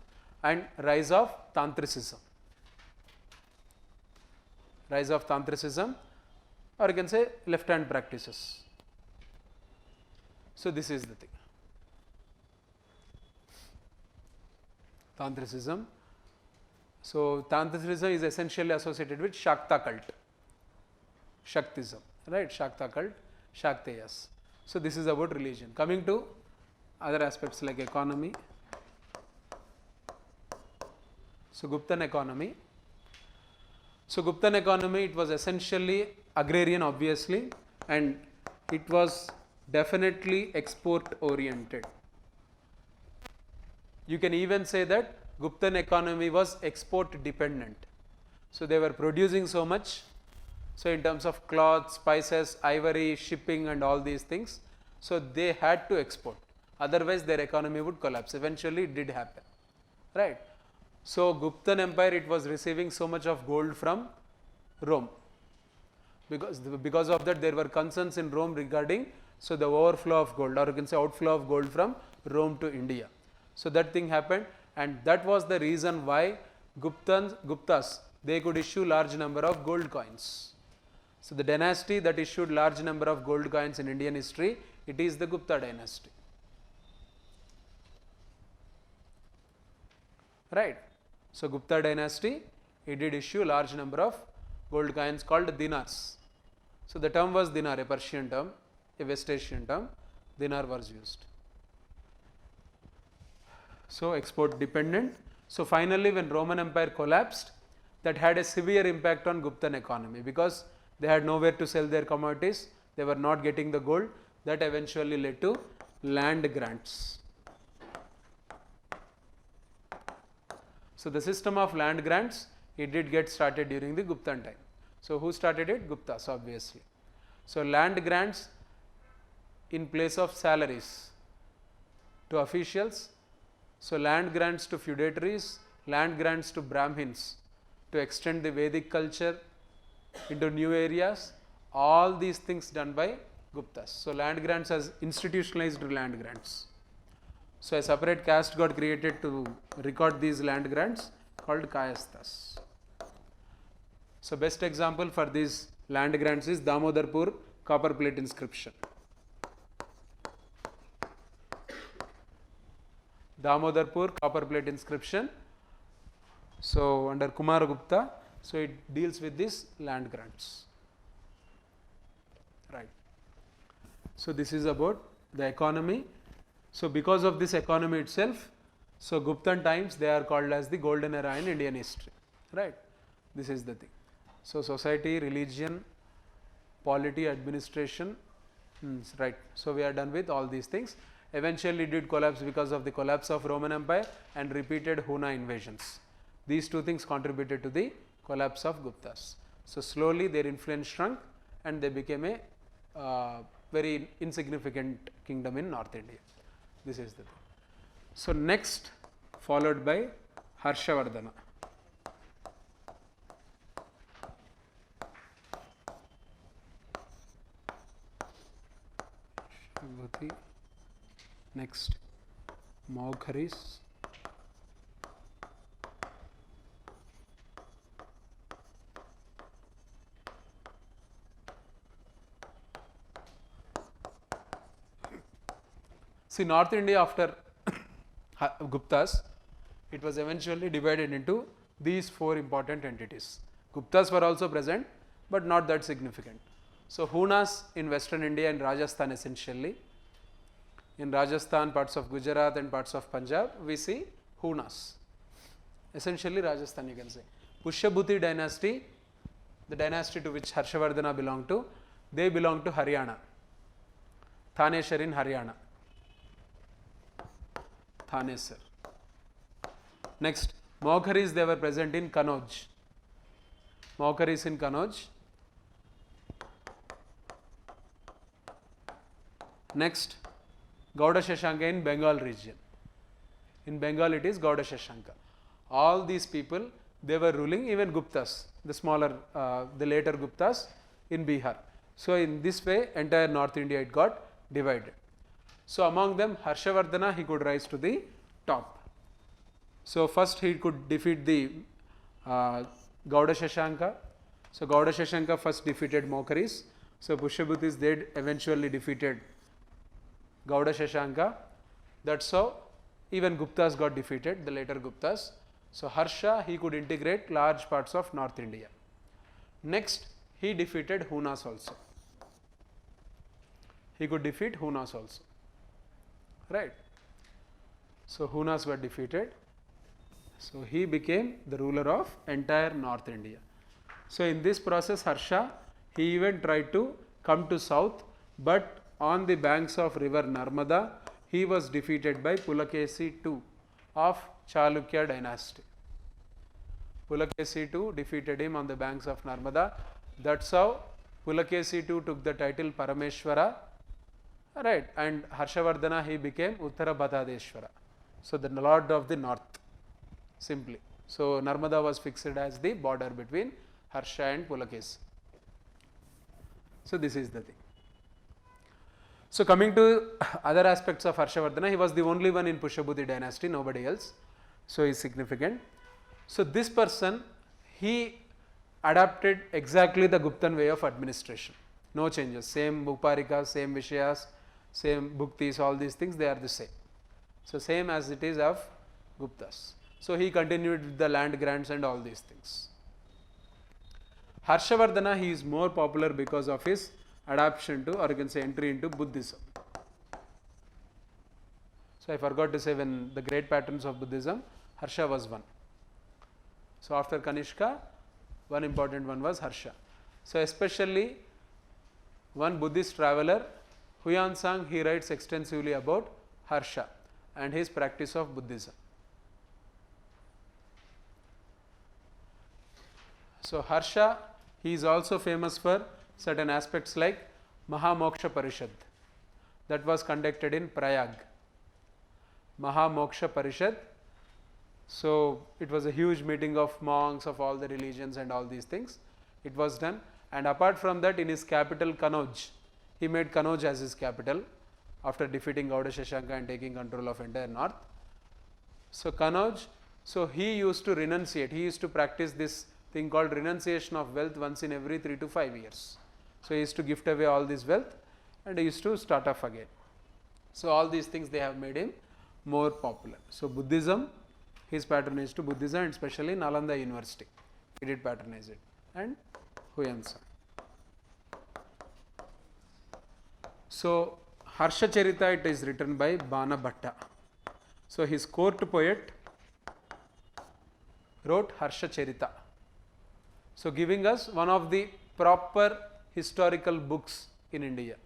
and rise of Tantricism. Rise of Tantricism, or you can say left hand practices. So, this is the thing. Tantricism. So, Tantricism is essentially associated with Shakta cult, Shaktism, right? Shakta cult, Shakteyas. So, this is about religion. Coming to other aspects like economy. So, Guptan economy. So, Guptan economy, it was essentially agrarian obviously, and it was definitely export oriented. You can even say that Guptan economy was export dependent. So, they were producing so much. So, in terms of cloth, spices, ivory, shipping and all these things. So, they had to export, otherwise their economy would collapse. Eventually, it did happen, right. So, Guptan empire, it was receiving so much of gold from Rome, because of that there were concerns in Rome regarding, so the overflow of gold, or you can say outflow of gold from Rome to India. So, that thing happened, and that was the reason why Guptas, they could issue large number of gold coins. So, the dynasty that issued large number of gold coins in Indian history, it is the Gupta dynasty, right. So, Gupta dynasty, it did issue large number of gold coins called dinars. So, the term was dinar, a Persian term, a West Asian term, dinar was used. So, export dependent. So, finally, when Roman Empire collapsed, that had a severe impact on Guptan economy, because they had nowhere to sell their commodities, they were not getting the gold. That eventually led to land grants. So, the system of land grants, it did get started during the Guptan time. So, who started it? Guptas obviously. So, land grants in place of salaries to officials. So, land grants to feudatories, land grants to Brahmins to extend the Vedic culture into new areas, all these things done by Guptas. So, land grants as institutionalized land grants. So, a separate caste got created to record these land grants called Kayasthas. So, best example for these land grants is Damodarpur copper plate inscription. Damodarpur copper plate inscription. So under Kumaragupta, so it deals with this land grants. Right. So this is about the economy. So because of this economy itself, so Guptan times they are called as the golden era in Indian history. Right. This is the thing. So society, religion, polity, administration, right. So we are done with all these things. Eventually it did collapse because of the collapse of Roman Empire and repeated Huna invasions. These two things contributed to the collapse of Guptas. So slowly their influence shrunk and they became a very insignificant kingdom in North India. This is the thing. So next, followed by Harshavardhana. Next, Maugharis. See, North India after Guptas, it was eventually divided into these four important entities. Guptas were also present, but not that significant. So Hunas in Western India and Rajasthan essentially. In Rajasthan, parts of Gujarat and parts of Punjab, we see Hunas. Essentially Rajasthan you can say. Pushyabhuti dynasty, the dynasty to which Harshavardhana belonged to, they belong to Haryana. Thaneshwar in Haryana. Thaneshwar. Next, Maugharis, they were present in Kanauj. Maugharis in Kanauj. Next, Gauda Shashanka in Bengal region. In Bengal it is Gauda Shashanka. All these people, they were ruling, even Guptas, the smaller, the later Guptas in Bihar. So in this way, entire North India it got divided. So among them, Harshavardhana, he could rise to the top. So first he could defeat the Gauda Shashanka. So Gauda Shashanka first defeated Maugharis. So Pushyabhutis, they eventually defeated Gauda Shashanka. That's how even Guptas got defeated, the later Guptas. So Harsha, he could integrate large parts of North India. Next, he defeated Hunas also. He could defeat Hunas also. Right. So Hunas were defeated. So he became the ruler of entire North India. So in this process, Harsha, he even tried to come to south, but on the banks of river Narmada, he was defeated by Pulakesi II of Chalukya dynasty. Pulakesi II defeated him on the banks of Narmada. That's how Pulakesi II took the title Parameshwara. Right, and Harshavardhana, he became Uttara Bhadadeshwara. So the Lord of the North, simply. So Narmada was fixed as the border between Harsha and Pulakesi. So this is the thing. So coming to other aspects of Harshavardhana, he was the only one in Pushyabhuti dynasty, nobody else. So he is significant. So this person, he adapted exactly the Guptan way of administration. No changes. Same Bhuparikas, same Vishayas, same Bhuktis, all these things, they are the same. So same as it is of Guptas. So he continued with the land grants and all these things. Harshavardhana, he is more popular because of his adaptation to, or you can say entry into Buddhism. So I forgot to say, when the great patrons of Buddhism, Harsha was one. So after Kanishka, one important one was Harsha. So especially one Buddhist traveler, Huyansang, he writes extensively about Harsha and his practice of Buddhism. So Harsha, he is also famous for certain aspects like Mahamoksha Parishad that was conducted in Prayag. Mahamoksha Parishad. So it was a huge meeting of monks of all the religions and all these things. It was done, and apart from that, in his capital Kanauj, he made Kanauj as his capital after defeating Gauda Shashanka and taking control of entire north. So Kanauj, so he used to renunciate, he used to practice this thing called renunciation of wealth once in every 3 to 5 years. So he used to gift away all this wealth and he used to start off again. So all these things, they have made him more popular. So Buddhism, his patronage to Buddhism, and especially Nalanda University. He did patronize it, and Huyansa. So Harsha Charita, it is written by Bana Bhatta. So his court poet wrote Harsha Charita. So giving us one of the proper historical books in India.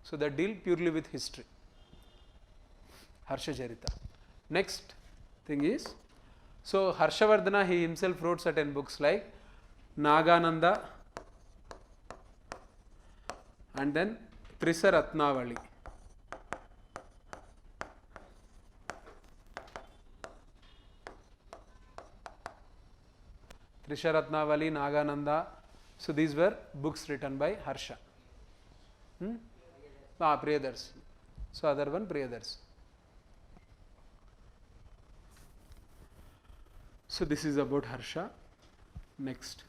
So that deal purely with history. Harsha Charita. Next thing is, so Harshavardhana, he himself wrote certain books like Nagananda and then Trisaratnavali. Trisharatnavali, Nagananda. So these were books written by Harsha. Priyadars. So other one Priyadars. So this is about Harsha. Next.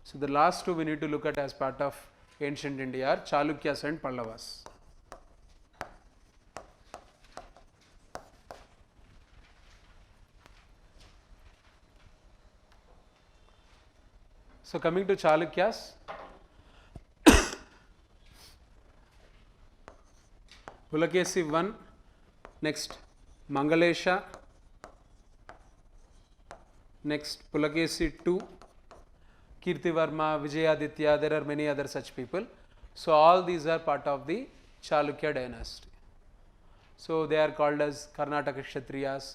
So the last two we need to look at as part of ancient India are Chalukyas and Pallavas. So coming to Chalukyas, Pulakesi 1, next Mangalesha, next Pulakesi 2, Kirtivarma, Vijayaditya, there are many other such people. So all these are part of the Chalukya dynasty. So they are called as Karnataka Kshatriyas,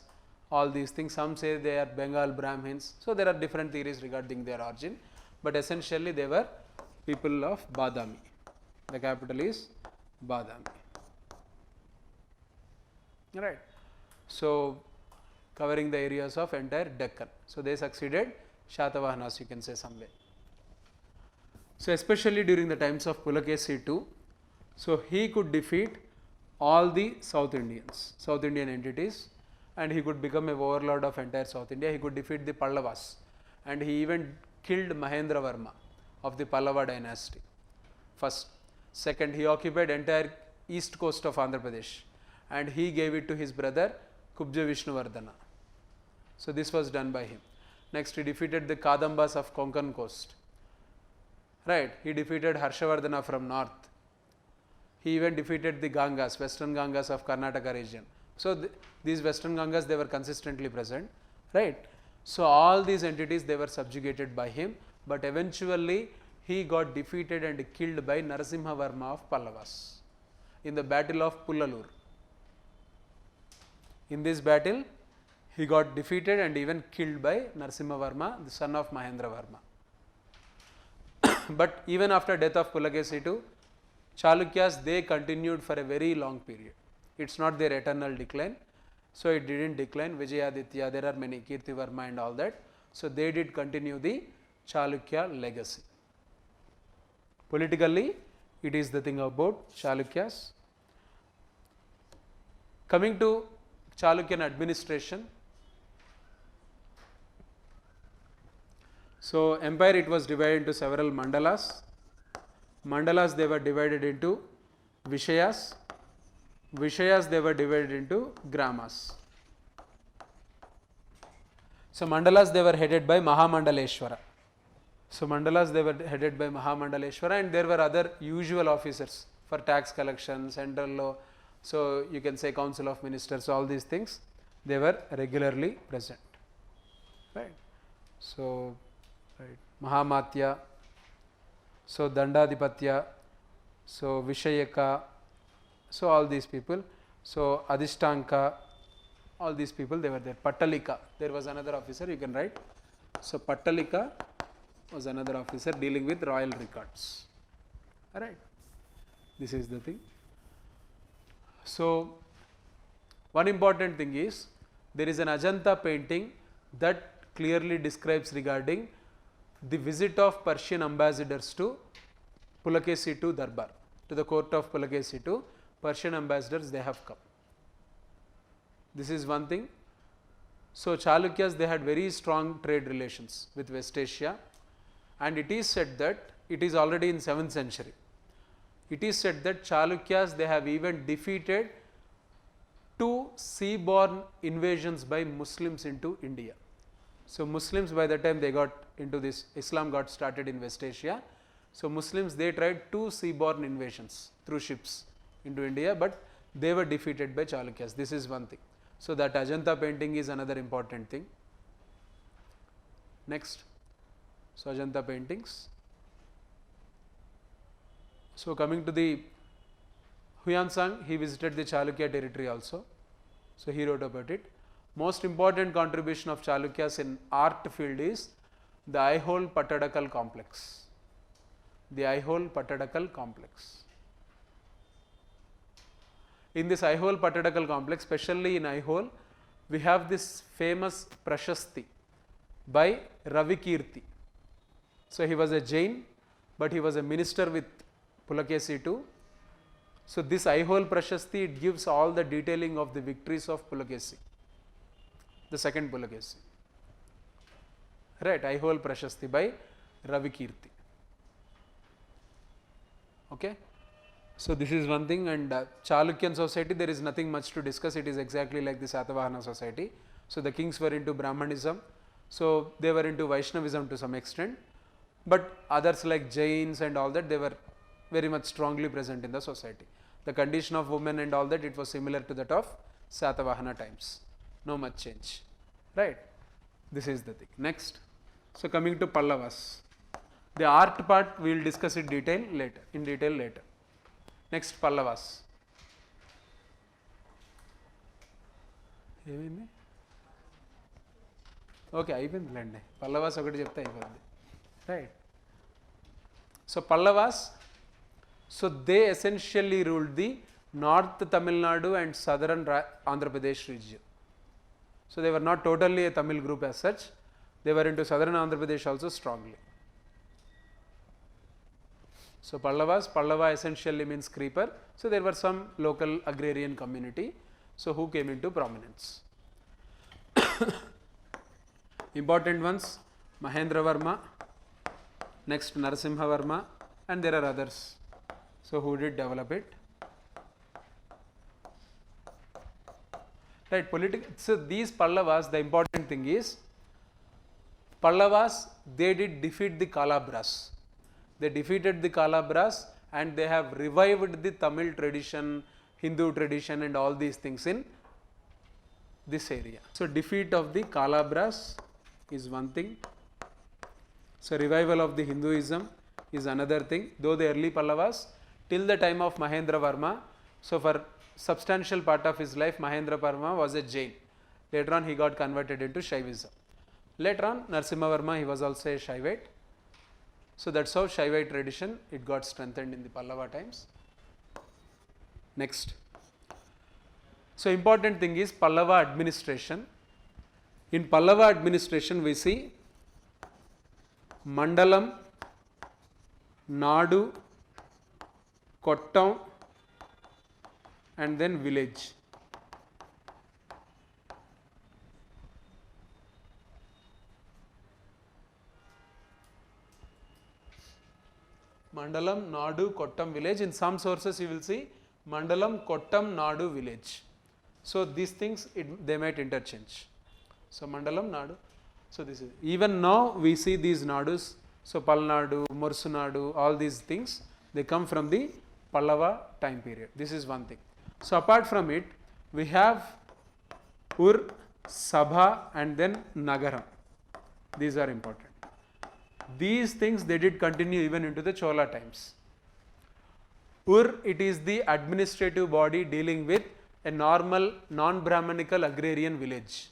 all these things. Some say they are Bengal Brahmins. So there are different theories regarding their origin, but essentially they were people of Badami. The capital is Badami. Right. So covering the areas of entire Deccan. So they succeeded Shatavahanas, you can say some way. So especially during the times of Pulakesi II, so he could defeat all the South Indians, South Indian entities, and he could become a overlord of entire South India. He could defeat the Pallavas, and he even killed Mahendra Varma of the Pallava dynasty. First. Second, he occupied entire east coast of Andhra Pradesh, and he gave it to his brother Kubja Vishnuvardhana. So this was done by him. Next, he defeated the Kadambas of Konkan coast. Right, he defeated Harshavardhana from north. He even defeated the Gangas, western Gangas of Karnataka region. So these western Gangas, they were consistently present. Right. So all these entities, they were subjugated by him, but eventually he got defeated and killed by Narasimha Varma of Pallavas in the battle of Pullalur. In this battle, he got defeated and even killed by Narasimha Varma, the son of Mahendra Varma. But even after death of Pulakesi II, Chalukyas, they continued for a very long period. It's not their eternal decline. So it didn't decline. Vijayaditya, there are many, Kirtivarma and all that. So they did continue the Chalukya legacy. Politically, it is the thing about Chalukyas. Coming to Chalukyan administration. So empire, it was divided into several mandalas. Mandalas, they were divided into Vishayas. Vishayas, they were divided into Gramas. So mandalas, they were headed by Mahamandaleshwara. So mandalas, they were headed by Mahamandaleshwara, and there were other usual officers for tax collection, central law. So you can say council of ministers, all these things, they were regularly present. Right. So right, Mahamatya, so Dandadipatya, so Vishayaka, so all these people, so Adhishtanka, all these people, they were there. Pattalika, there was another officer, you can write. So Pattalika was another officer dealing with royal records. Alright, this is the thing. So one important thing is, there is an Ajanta painting that clearly describes regarding the visit of Persian ambassadors to Pulakesi II Darbar, to the court of Pulakesi II. Persian ambassadors, they have come. This is one thing. So Chalukyas, they had very strong trade relations with West Asia, and it is said that it is already in 7th century. it is said that Chalukyas, they have even defeated 2 seaborne invasions by Muslims into India. So Muslims, by the time they got into this, Islam got started in West Asia. So Muslims, they tried 2 seaborne invasions through ships into India, but they were defeated by Chalukyas. This is one thing. So that Ajanta painting is another important thing. Next, so Ajanta paintings. So coming to the Huyansang, he visited the Chalukya territory also. So he wrote about it. Most important contribution of Chalukyas in art field is the Aihole Pattadakal complex. The Aihole Pattadakal complex. In this Aihole Pattadakal complex, especially in Aihole, we have this famous Prashasti by Ravikirti. So he was a Jain, but he was a minister with Pulakesi too. So this Aihole Prashasti, it gives all the detailing of the victories of Pulakesi, the second Pulakesi. Right, Aihole Prashasti by Ravikirti. Okay. So this is one thing, and Chalukyan society, there is nothing much to discuss. It is exactly like the Satavahana society. So the kings were into Brahmanism, so they were into Vaishnavism to some extent, but others like Jains and all that, they were very much strongly present in the society. The condition of women and all that, it was similar to that of Satavahana times. No much change. Right. This is the thing. Next. So coming to Pallavas. The art part we will discuss in detail later. Next, Pallavas. ఏమైంది okay అయిపోయిందిలేండి Pallavas ఒకటి చెప్తే అయిపోయింది right so Pallavas so they essentially ruled the north Tamil Nadu and southern Andhra Pradesh region. So they were not totally a Tamil group as such, they were into southern Andhra Pradesh also strongly. So Pallavas, Pallava essentially means creeper, so there were some local agrarian community, so who came into prominence. Important ones, Mahendra Varma, next Narasimha Varma, and there are others, so who did develop it. Right, so these Pallavas, the important thing is, Pallavas, they did defeat the Kalabras. They defeated the Kalabras and they have revived the Tamil tradition, Hindu tradition and all these things in this area. So defeat of the Kalabras is one thing. So revival of the Hinduism is another thing. Though the early Pallavas, till the time of Mahendra Varma, so for substantial part of his life, Mahendra Varma was a Jain. Later on he got converted into Shaivism. Later on Narasimha Varma, he was also a Shaivite. So that's how Shaivite tradition, it got strengthened in the Pallava times. Next. So important thing is Pallava administration. In Pallava administration we see Mandalam, Nadu, Kottam and then village. Mandalam, Nadu, Kottam village. In some sources you will see Mandalam, Kottam, Nadu village. So these things they might interchange. So Mandalam, Nadu. So this is, even now we see these Nadus. So Palnadu, Morsunadu, all these things, they come from the Pallava time period. This is one thing. So apart from it, we have Ur, Sabha and then Nagaram. These are important. These things they did continue even into the Chola times. Ur, it is the administrative body dealing with a normal non-Brahmanical agrarian village.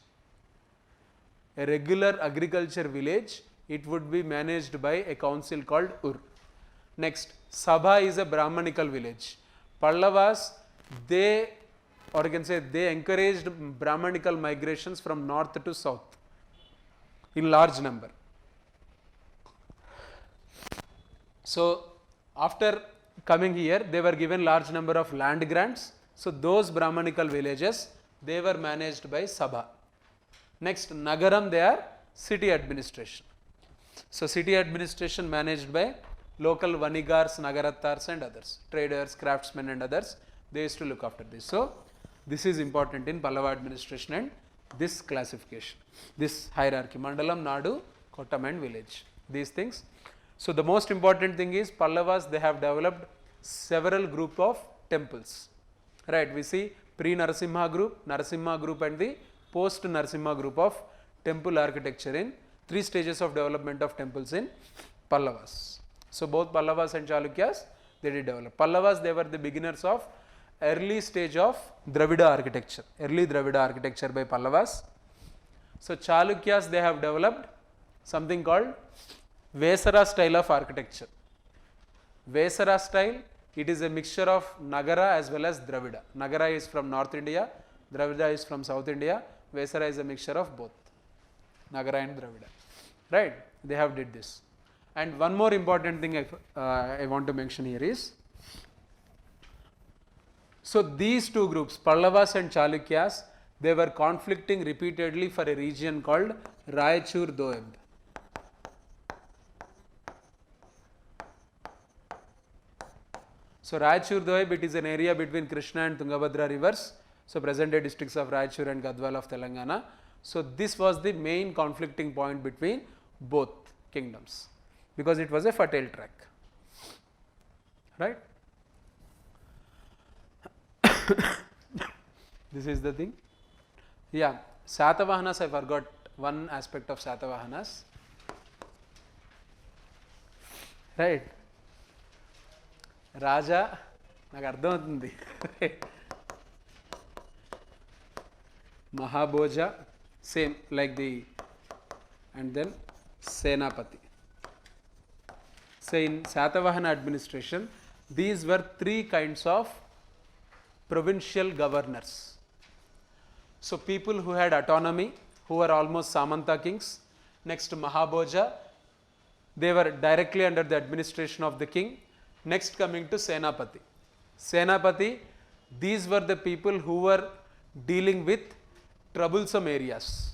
A regular agriculture village, it would be managed by a council called Ur. Next, Sabha is a Brahmanical village. Pallavas, they, or you can say they encouraged Brahmanical migrations from north to south in large number. So after coming here, they were given large number of land grants. So those Brahmanical villages, they were managed by Sabha. Next, Nagaram, they are city administration. So city administration managed by local vanigars, nagarattars and others, traders, craftsmen and others, they used to look after this. So, this is important in Pallava administration and this classification, this hierarchy, Mandalam, Nadu, Kottam and village, these things. So, the most important thing is Pallavas, they have developed several group of temples, right. We see pre-Narasimha group and the post-Narasimha group of temple architecture in 3 stages of development of temples in Pallavas. So, both Pallavas and Chalukyas, they did develop. Pallavas, they were the beginners of early stage of Dravida architecture, early Dravida architecture by Pallavas. So, Chalukyas, they have developed something called Vesara style of architecture. Vesara style, it is a mixture of Nagara as well as Dravida. Nagara is from North India, Dravida is from South India, Vesara is a mixture of both, Nagara and Dravida, right. They have did this. And one more important thing I want to mention here is, so these two groups, Pallavas and Chalukyas, they were conflicting repeatedly for a region called Raichur Doab. So, Raichur Doab, it is an area between Krishna and Tungabhadra rivers. So, present day districts of Raichur and Gadwal of Telangana. So, this was the main conflicting point between both kingdoms, because it was a fertile track, right. This is the thing. Yeah, Satavahanas, I forgot one aspect of Satavahanas, right. Raja, నాకు అర్థమవుతుంది, Mahabhoja, same like the, and then Senapati. So, in Satavahana administration, these were 3 kinds of provincial governors. So, people who had autonomy, who were almost Samanta kings. Next, Mahabhoja, they were directly under the administration of the king. Next, coming to Senapati. Senapati, these were the people who were dealing with troublesome areas.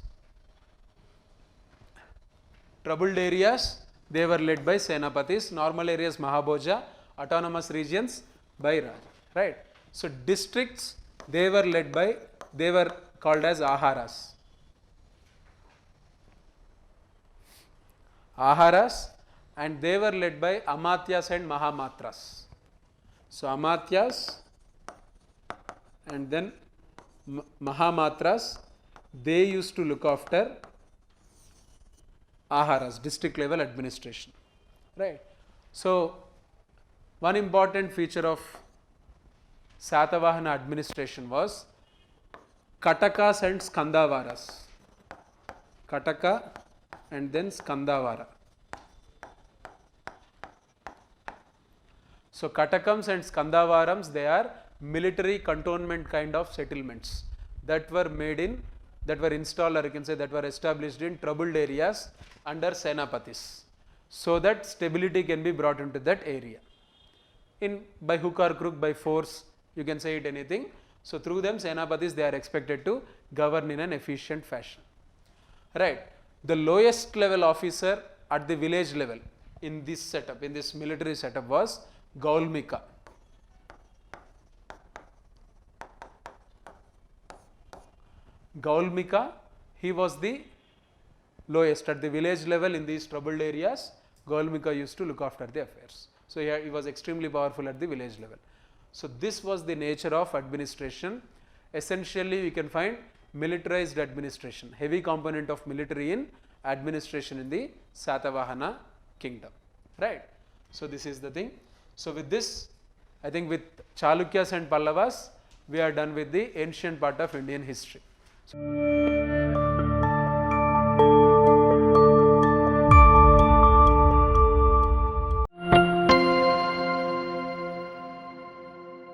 Troubled areas, they were led by Senapatis. Normal areas, Mahabhoja. Autonomous regions by Raja, right. So, districts, they were led by, they were called as Aharas. Aharas, and they were led by Amatyas and Mahamatras. So, Amatyas and then Mahamatras, they used to look after Aharas, district level administration, right. So, one important feature of Satavahana administration was Katakas and Skandavaras. Kataka and then Skandavara. So, Katakams and Skandavarams, they are military cantonment kind of settlements that were made in, that were installed, or you can say that were established in troubled areas under Senapatis, so that stability can be brought into that area. In by hook or crook, by force, you can say it anything. So, through them Senapatis, they are expected to govern in an efficient fashion, right. The lowest level officer at the village level in this setup, in this military setup, was Gaulmika. Gaulmika, he was the lowest at the village level in these troubled areas. Gaulmika used to look after the affairs. So, he was extremely powerful at the village level. So, this was the nature of administration. Essentially, we can find militarized administration, heavy component of military in administration in the Satavahana kingdom, right. So, this is the thing. So, with this, I think with Chalukyas and Pallavas, we are done with the ancient part of Indian history. So